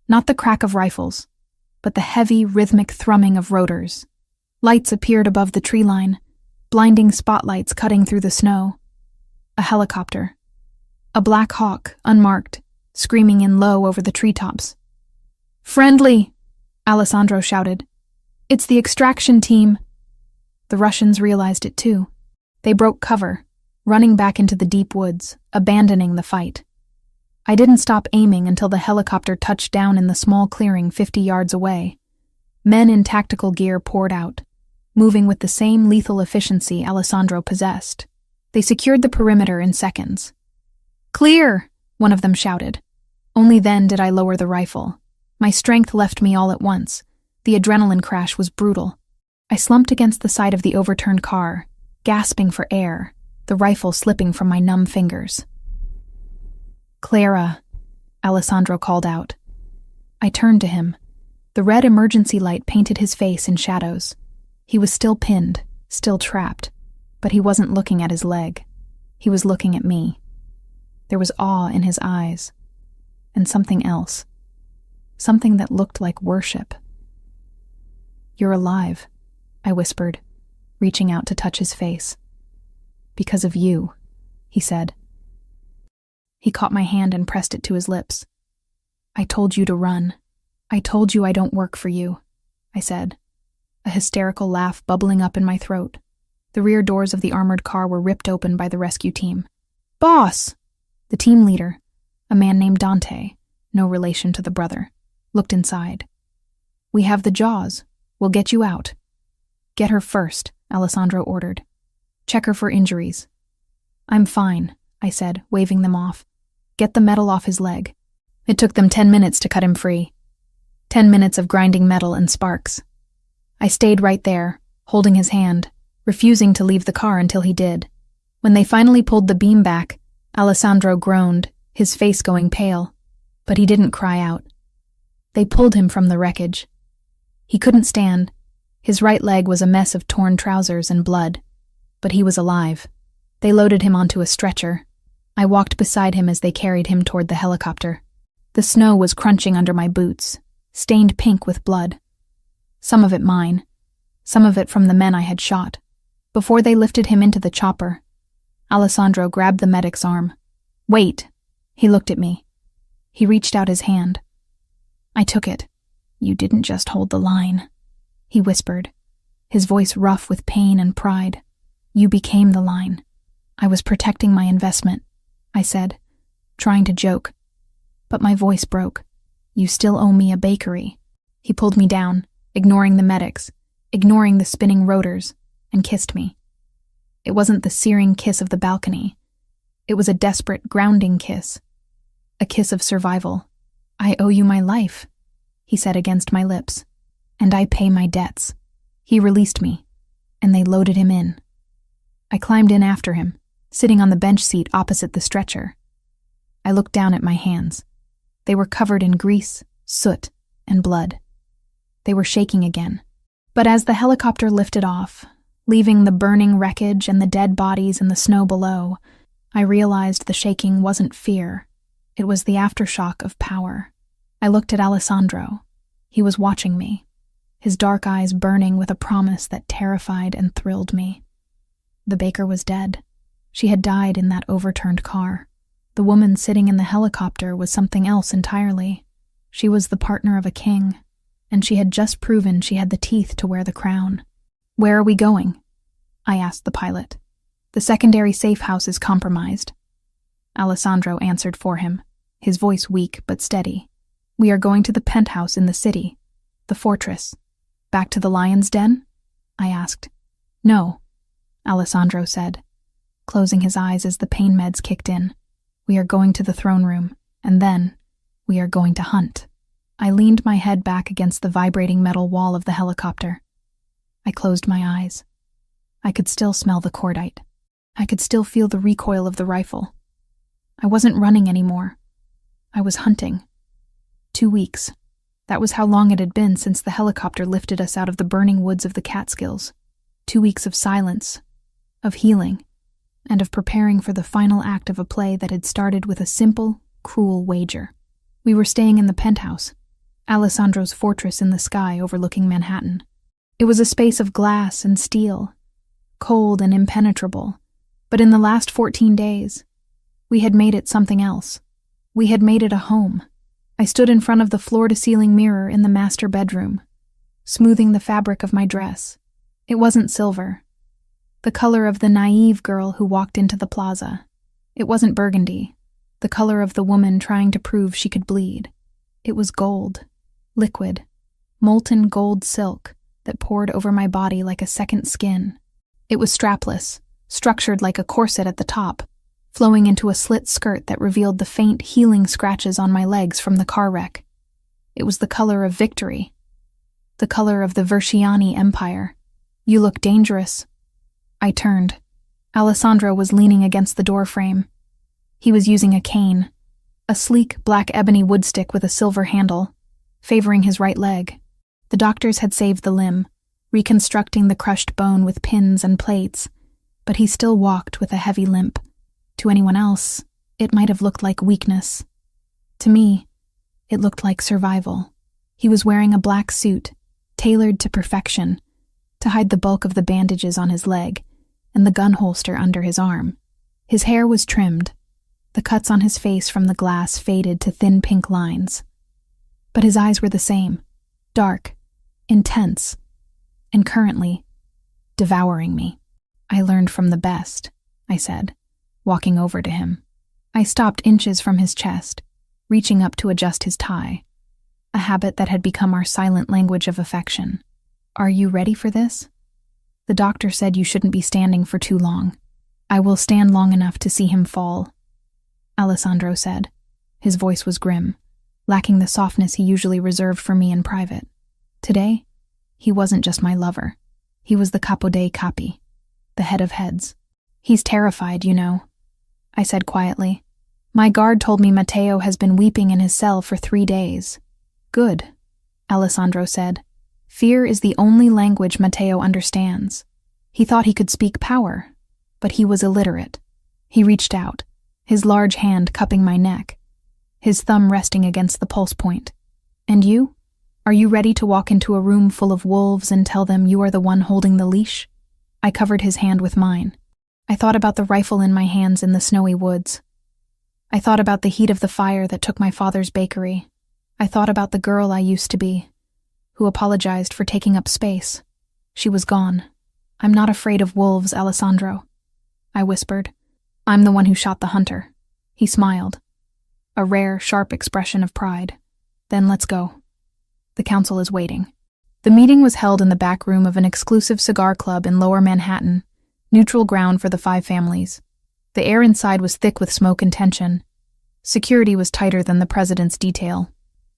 Not the crack of rifles, but the heavy, rhythmic thrumming of rotors. Lights appeared above the tree line, blinding spotlights cutting through the snow. A helicopter. A black hawk, unmarked, screaming in low over the treetops. "Friendly!" Alessandro shouted. "It's the extraction team." The Russians realized it too. They broke cover, running back into the deep woods, abandoning the fight. I didn't stop aiming until the helicopter touched down in the small clearing 50 yards away. Men in tactical gear poured out, moving with the same lethal efficiency Alessandro possessed. They secured the perimeter in seconds. "Clear!" one of them shouted. Only then did I lower the rifle. My strength left me all at once. The adrenaline crash was brutal. I slumped against the side of the overturned car, gasping for air, the rifle slipping from my numb fingers. "Clara," Alessandro called out. I turned to him. The red emergency light painted his face in shadows. He was still pinned, still trapped, but he wasn't looking at his leg. He was looking at me. There was awe in his eyes, and something else. Something that looked like worship. "You're alive," I whispered, reaching out to touch his face. "Because of you," he said. He caught my hand and pressed it to his lips. "I told you to run. I told you I don't work for you," I said, a hysterical laugh bubbling up in my throat. The rear doors of the armored car were ripped open by the rescue team. "Boss!" The team leader, a man named Dante, no relation to the brother, looked inside. "We have the jaws. We'll get you out." "Get her first," Alessandro ordered. "Check her for injuries." "I'm fine," I said, waving them off. "Get the metal off his leg." It took them 10 minutes to cut him free. 10 minutes of grinding metal and sparks. I stayed right there, holding his hand, refusing to leave the car until he did. When they finally pulled the beam back, Alessandro groaned, his face going pale, but he didn't cry out. They pulled him from the wreckage. He couldn't stand. His right leg was a mess of torn trousers and blood, but he was alive. They loaded him onto a stretcher. I walked beside him as they carried him toward the helicopter. The snow was crunching under my boots, stained pink with blood. Some of it mine, some of it from the men I had shot. Before they lifted him into the chopper, Alessandro grabbed the medic's arm. "Wait!" He looked at me. He reached out his hand. I took it. "You didn't just hold the line," he whispered, his voice rough with pain and pride. "You became the line." "I was protecting my investment," I said, trying to joke, but my voice broke. "You still owe me a bakery." He pulled me down, ignoring the medics, ignoring the spinning rotors, and kissed me. It wasn't the searing kiss of the balcony. It was a desperate, grounding kiss. A kiss of survival. "I owe you my life," he said against my lips, "and I pay my debts." He released me, and they loaded him in. I climbed in after him, sitting on the bench seat opposite the stretcher. I looked down at my hands. They were covered in grease, soot, and blood. They were shaking again. But as the helicopter lifted off, leaving the burning wreckage and the dead bodies in the snow below, I realized the shaking wasn't fear. It was the aftershock of power. I looked at Alessandro. He was watching me, his dark eyes burning with a promise that terrified and thrilled me. The baker was dead. She had died in that overturned car. The woman sitting in the helicopter was something else entirely. She was the partner of a king, and she had just proven she had the teeth to wear the crown. "Where are we going?" I asked the pilot. "The secondary safe house is compromised." Alessandro answered for him, his voice weak but steady. "We are going to the penthouse in the city, the fortress." "Back to the lion's den?" I asked. "No, Alessandro said, closing his eyes as the pain meds kicked in. We are going to the throne room, and then we are going to hunt. I leaned my head back against the vibrating metal wall of the helicopter. I closed my eyes. I could still smell the cordite. I could still feel the recoil of the rifle. I wasn't running anymore. I was hunting. 2 weeks. That was how long it had been since the helicopter lifted us out of the burning woods of the Catskills. 2 weeks of silence, of healing, and of preparing for the final act of a play that had started with a simple, cruel wager. We were staying in the penthouse, Alessandro's fortress in the sky overlooking Manhattan. It was a space of glass and steel, cold and impenetrable, but in the last 14 days, we had made it something else. We had made it a home. I stood in front of the floor-to-ceiling mirror in the master bedroom, smoothing the fabric of my dress. It wasn't silver, the color of the naive girl who walked into the plaza. It wasn't burgundy, the color of the woman trying to prove she could bleed. It was gold, liquid, molten gold silk that poured over my body like a second skin. It was strapless, structured like a corset at the top, flowing into a slit skirt that revealed the faint, healing scratches on my legs from the car wreck. It was the color of victory, the color of the Verciani Empire. You look dangerous. I turned. Alessandro was leaning against the doorframe. He was using a cane, a sleek black ebony woodstick with a silver handle, favoring his right leg. The doctors had saved the limb, reconstructing the crushed bone with pins and plates, but he still walked with a heavy limp. To anyone else, it might have looked like weakness. To me, it looked like survival. He was wearing a black suit, tailored to perfection, to hide the bulk of the bandages on his leg and the gun holster under his arm. His hair was trimmed, the cuts on his face from the glass faded to thin pink lines. But his eyes were the same, dark, intense, and currently devouring me. I learned from the best, I said, walking over to him. I stopped inches from his chest, reaching up to adjust his tie, a habit that had become our silent language of affection. Are you ready for this? The doctor said you shouldn't be standing for too long. I will stand long enough to see him fall, Alessandro said. His voice was grim, lacking the softness he usually reserved for me in private. Today, he wasn't just my lover. He was the capo dei capi, the head of heads. He's terrified, you know, I said quietly. My guard told me Matteo has been weeping in his cell for 3 days. Good, Alessandro said. Fear is the only language Matteo understands. He thought he could speak power, but he was illiterate. He reached out, his large hand cupping my neck, his thumb resting against the pulse point. And you? Are you ready to walk into a room full of wolves and tell them you are the one holding the leash? I covered his hand with mine. I thought about the rifle in my hands in the snowy woods. I thought about the heat of the fire that took my father's bakery. I thought about the girl I used to be, who apologized for taking up space. She was gone. I'm not afraid of wolves, Alessandro, I whispered. I'm the one who shot the hunter. He smiled, a rare, sharp expression of pride. Then let's go. The council is waiting. The meeting was held in the back room of an exclusive cigar club in Lower Manhattan, neutral ground for the 5 families. The air inside was thick with smoke and tension. Security was tighter than the president's detail.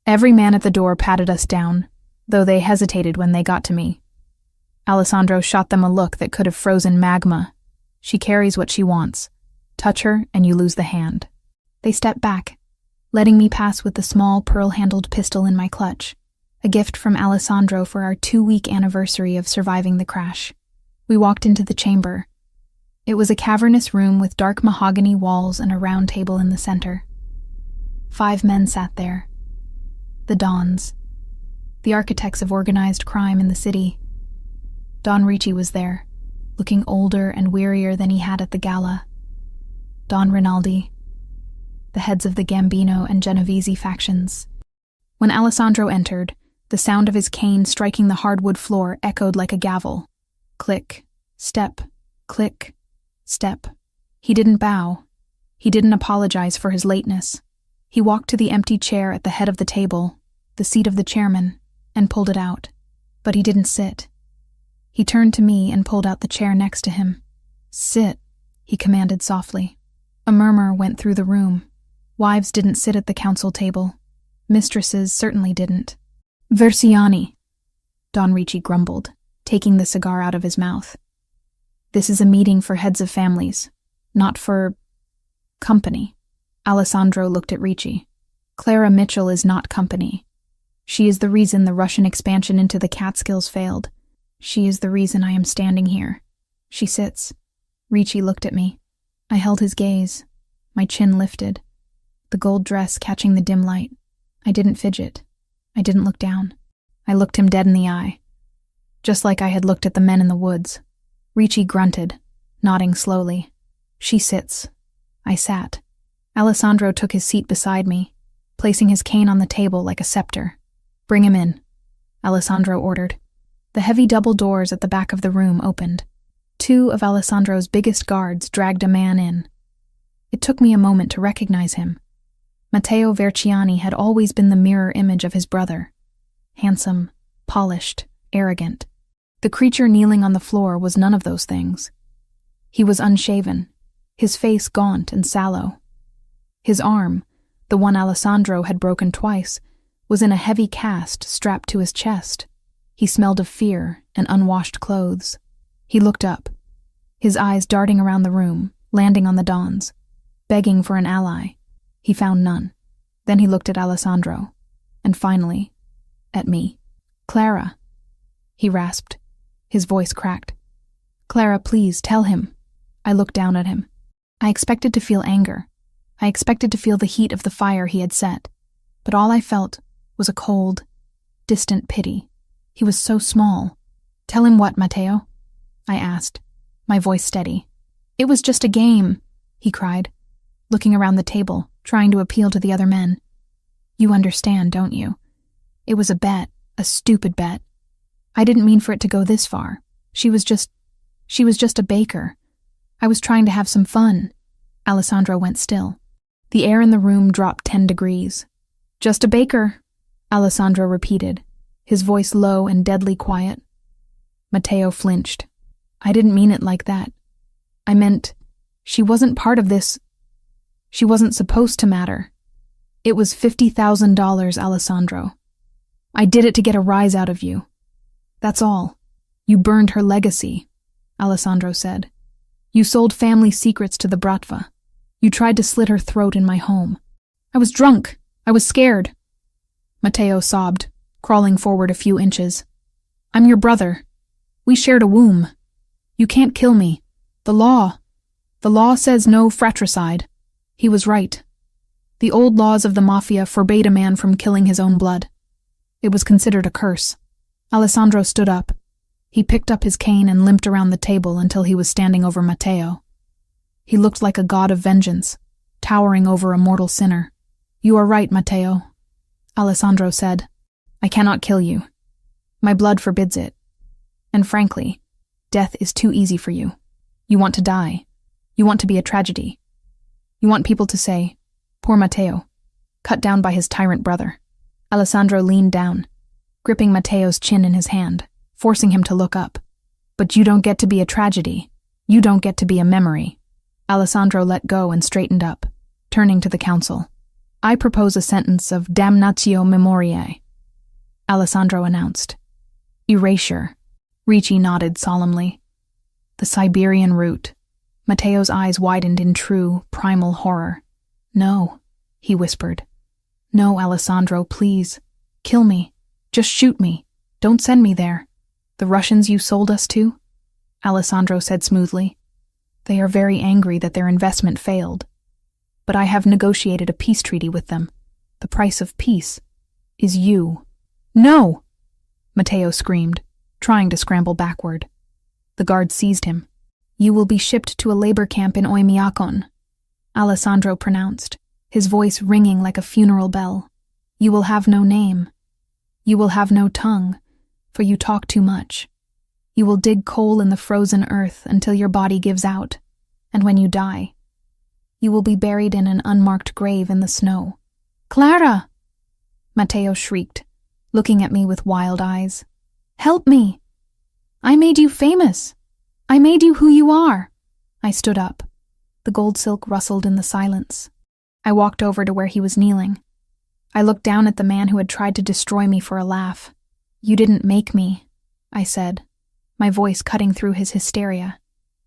Every man at the door patted us down, though they hesitated when they got to me. Alessandro shot them a look that could have frozen magma. She carries what she wants. Touch her and you lose the hand. They stepped back, letting me pass with the small pearl-handled pistol in my clutch, a gift from Alessandro for our 2-week anniversary of surviving the crash. We walked into the chamber. It was a cavernous room with dark mahogany walls and a round table in the center. 5 men sat there. The Dons, the architects of organized crime in the city. Don Ricci was there, looking older and wearier than he had at the gala. Don Rinaldi, the heads of the Gambino and Genovese factions. When Alessandro entered, the sound of his cane striking the hardwood floor echoed like a gavel. Click, step, click, step. He didn't bow. He didn't apologize for his lateness. He walked to the empty chair at the head of the table, the seat of the chairman, and pulled it out. But he didn't sit. He turned to me and pulled out the chair next to him. Sit, he commanded softly. A murmur went through the room. Wives didn't sit at the council table. Mistresses certainly didn't. Versiani, Don Ricci grumbled, taking the cigar out of his mouth. This is a meeting for heads of families, not for company. Alessandro looked at Ricci. Clara Mitchell is not company. She is the reason the Russian expansion into the Catskills failed. She is the reason I am standing here. She sits. Ricci looked at me. I held his gaze. My chin lifted. The gold dress catching the dim light. I didn't fidget. I didn't look down. I looked him dead in the eye. Just like I had looked at the men in the woods. Ricci grunted, nodding slowly. She sits. I sat. Alessandro took his seat beside me, placing his cane on the table like a scepter. Bring him in, Alessandro ordered. The heavy double doors at the back of the room opened. 2 of Alessandro's biggest guards dragged a man in. It took me a moment to recognize him. Matteo Verciani had always been the mirror image of his brother. Handsome, polished, arrogant. The creature kneeling on the floor was none of those things. He was unshaven, his face gaunt and sallow. His arm, the one Alessandro had broken twice, was in a heavy cast strapped to his chest. He smelled of fear and unwashed clothes. He looked up, his eyes darting around the room, landing on the Dons, begging for an ally. He found none. Then he looked at Alessandro, and finally, at me. Clara, he rasped. His voice cracked. Clara, please, tell him. I looked down at him. I expected to feel anger. I expected to feel the heat of the fire he had set. But all I felt was a cold, distant pity. He was so small. Tell him what, Matteo? I asked, my voice steady. It was just a game, he cried, looking around the table, trying to appeal to the other men. You understand, don't you? It was a bet, a stupid bet. I didn't mean for it to go this far. She was just a baker. I was trying to have some fun. Alessandro went still. The air in the room dropped 10 degrees. Just a baker, Alessandro repeated, his voice low and deadly quiet. Matteo flinched. I didn't mean it like that. I meant, she wasn't part of this. She wasn't supposed to matter. It was $50,000, Alessandro. I did it to get a rise out of you. That's all. You burned her legacy, Alessandro said. You sold family secrets to the Bratva. You tried to slit her throat in my home. I was drunk. I was scared. Matteo sobbed, crawling forward a few inches. I'm your brother. We shared a womb. You can't kill me. The law says no fratricide. He was right. The old laws of the Mafia forbade a man from killing his own blood. It was considered a curse. Alessandro stood up. He picked up his cane and limped around the table until he was standing over Matteo. He looked like a god of vengeance, towering over a mortal sinner. You are right, Matteo, Alessandro said. I cannot kill you. My blood forbids it. And frankly, death is too easy for you. You want to die. You want to be a tragedy. You want people to say, poor Matteo, cut down by his tyrant brother. Alessandro leaned down, gripping Matteo's chin in his hand, forcing him to look up. But you don't get to be a tragedy. You don't get to be a memory. Alessandro let go and straightened up, turning to the council. I propose a sentence of damnatio memoriae, Alessandro announced. Erasure. Ricci nodded solemnly. The Siberian route. Matteo's eyes widened in true, primal horror. No, he whispered. No, Alessandro, please. Kill me. Just shoot me. Don't send me there. The Russians you sold us to? Alessandro said smoothly. They are very angry that their investment failed. But I have negotiated a peace treaty with them. The price of peace is you. No! Matteo screamed, trying to scramble backward. The guard seized him. You will be shipped to a labor camp in Oymyakon, Alessandro pronounced, his voice ringing like a funeral bell. You will have no name. You will have no tongue, for you talk too much. You will dig coal in the frozen earth until your body gives out, and when you die, you will be buried in an unmarked grave in the snow. Clara! Matteo shrieked, looking at me with wild eyes. Help me! I made you famous. I made you who you are. I stood up. The gold silk rustled in the silence. I walked over to where he was kneeling. I looked down at the man who had tried to destroy me for a laugh. "You didn't make me," I said, my voice cutting through his hysteria.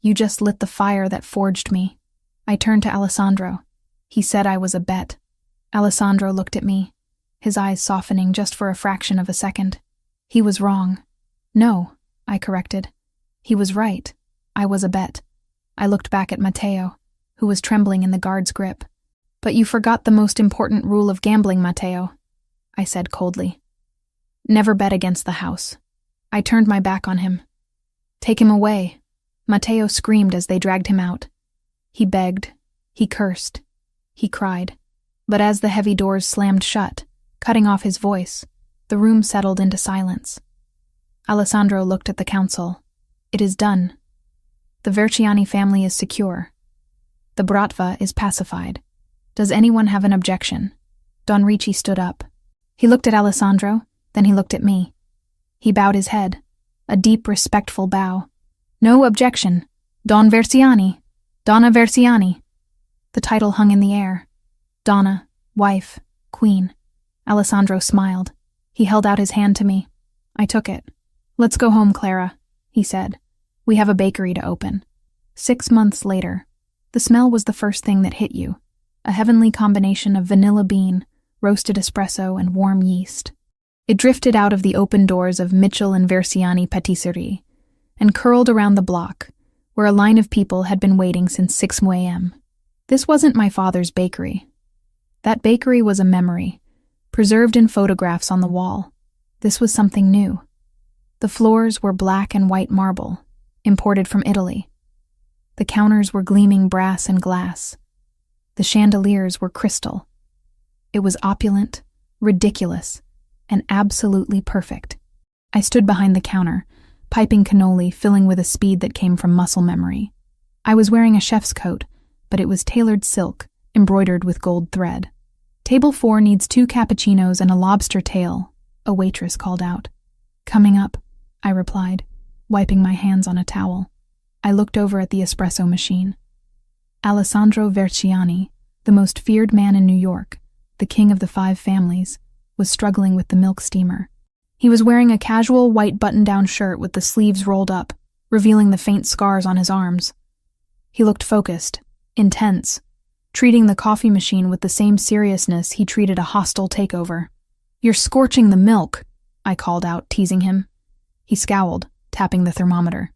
"You just lit the fire that forged me." I turned to Alessandro. He said I was a bet. Alessandro looked at me, his eyes softening just for a fraction of a second. He was wrong. "No," I corrected. "He was right. I was a bet." I looked back at Matteo, who was trembling in the guard's grip. "But you forgot the most important rule of gambling, Matteo," I said coldly. "Never bet against the house." I turned my back on him. "Take him away." Matteo screamed as they dragged him out. He begged. He cursed. He cried. But as the heavy doors slammed shut, cutting off his voice, the room settled into silence. Alessandro looked at the council. "It is done. The Verciani family is secure. The Bratva is pacified. Does anyone have an objection?" Don Ricci stood up. He looked at Alessandro, then he looked at me. He bowed his head, a deep, respectful bow. "No objection. Don Verciani. Donna Verciani." The title hung in the air. Donna, wife, queen. Alessandro smiled. He held out his hand to me. I took it. "Let's go home, Clara," he said. "We have a bakery to open." 6 months later, the smell was the first thing that hit you. A heavenly combination of vanilla bean, roasted espresso, and warm yeast. It drifted out of the open doors of Mitchell and Verciani Patisserie and curled around the block, where a line of people had been waiting since 6 a.m. This wasn't my father's bakery. That bakery was a memory, preserved in photographs on the wall. This was something new. The floors were black and white marble, imported from Italy. The counters were gleaming brass and glass. The chandeliers were crystal. It was opulent, ridiculous, and absolutely perfect. I stood behind the counter, piping cannoli, filling with a speed that came from muscle memory. I was wearing a chef's coat, but it was tailored silk, embroidered with gold thread. "Table 4 needs 2 cappuccinos and a lobster tail," a waitress called out. "Coming up," I replied, wiping my hands on a towel. I looked over at the espresso machine. Alessandro Verciani, the most feared man in New York, the king of the 5 families, was struggling with the milk steamer. He was wearing a casual white button-down shirt with the sleeves rolled up, revealing the faint scars on his arms. He looked focused, intense, treating the coffee machine with the same seriousness he treated a hostile takeover. "You're scorching the milk," I called out, teasing him. He scowled, tapping the thermometer.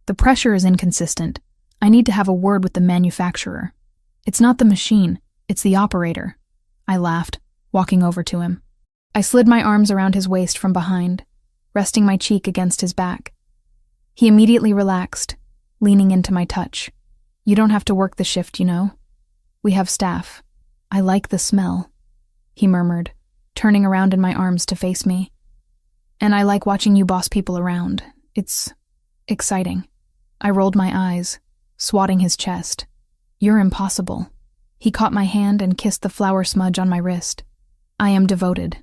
"The pressure is inconsistent. I need to have a word with the manufacturer." "It's not the machine, it's the operator," I laughed, walking over to him. I slid my arms around his waist from behind, resting my cheek against his back. He immediately relaxed, leaning into my touch. "You don't have to work the shift, you know. We have staff. I like the smell," he murmured, turning around in my arms to face me. "And I like watching you boss people around. It's exciting." I rolled my eyes, swatting his chest. "You're impossible." He caught my hand and kissed the flour smudge on my wrist. "I am devoted."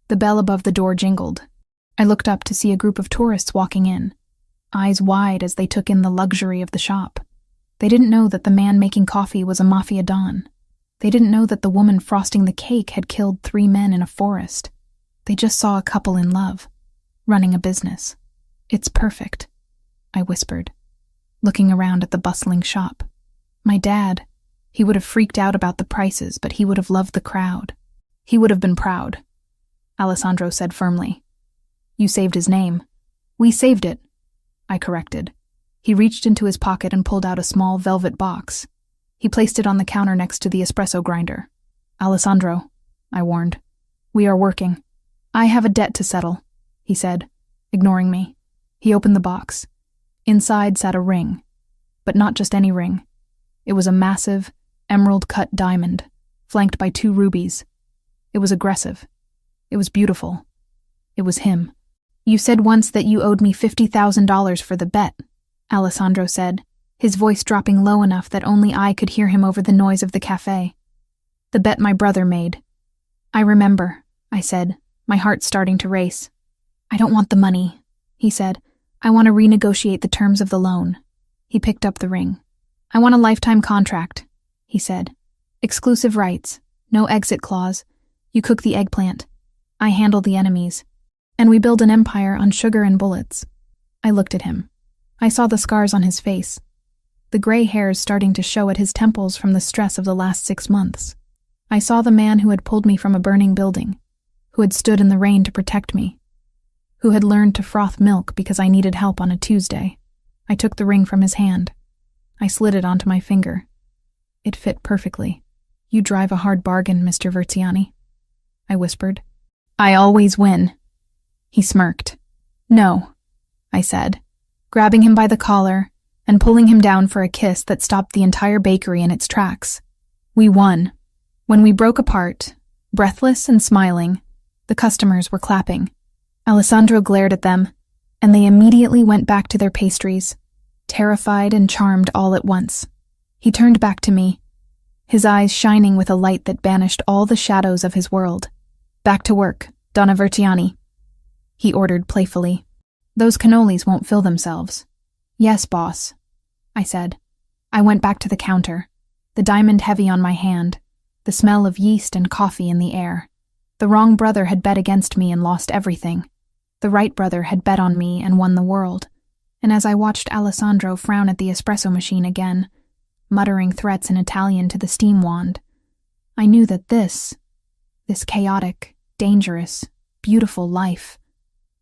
The bell above the door jingled. I looked up to see a group of tourists walking in, eyes wide as they took in the luxury of the shop. They didn't know that the man making coffee was a Mafia don. They didn't know that the woman frosting the cake had killed 3 men in a forest. They just saw a couple in love, running a business. "It's perfect," I whispered, looking around at the bustling shop. My dad, he would have freaked out about the prices, but he would have loved the crowd. He would have been proud. Alessandro said firmly. "You saved his name." "We saved it," I corrected. He reached into his pocket and pulled out a small velvet box. He placed it on the counter next to the espresso grinder. "Alessandro," I warned, "we are working." "I have a debt to settle," he said, ignoring me. He opened the box. Inside sat a ring, but not just any ring. It was a massive, emerald-cut diamond, flanked by 2 rubies. It was aggressive. It was beautiful. It was him. "You said once that you owed me $50,000 for the bet," Alessandro said, his voice dropping low enough that only I could hear him over the noise of the cafe. "The bet my brother made." "I remember," I said, my heart starting to race. "I don't want the money," he said. "I want to renegotiate the terms of the loan." He picked up the ring. I want a lifetime contract, he said. Exclusive rights, no exit clause. You cook the eggplant. I handle the enemies. And we build an empire on sugar and bullets. I looked at him. I saw the scars on his face, the gray hairs starting to show at his temples from the stress of the last 6 months. I saw the man who had pulled me from a burning building, who had stood in the rain to protect me, who had learned to froth milk because I needed help on a Tuesday. I took the ring from his hand. I slid it onto my finger. It fit perfectly. You drive a hard bargain, Mr. Verziani, I whispered. I always win. He smirked. No, I said, grabbing him by the collar and pulling him down for a kiss that stopped the entire bakery in its tracks. We won. When we broke apart, breathless and smiling, the customers were clapping. Alessandro glared at them, and they immediately went back to their pastries, terrified and charmed all at once. He turned back to me, his eyes shining with a light that banished all the shadows of his world. Back to work, Donna Verziani, he ordered playfully. Those cannolis won't fill themselves. Yes, boss, I said. I went back to the counter, the diamond heavy on my hand, the smell of yeast and coffee in the air. The wrong brother had bet against me and lost everything. The right brother had bet on me and won the world. And as I watched Alessandro frown at the espresso machine again, muttering threats in Italian to the steam wand, I knew that this chaotic, dangerous, beautiful life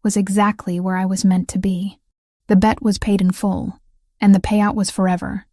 was exactly where I was meant to be. The bet was paid in full, and the payout was forever.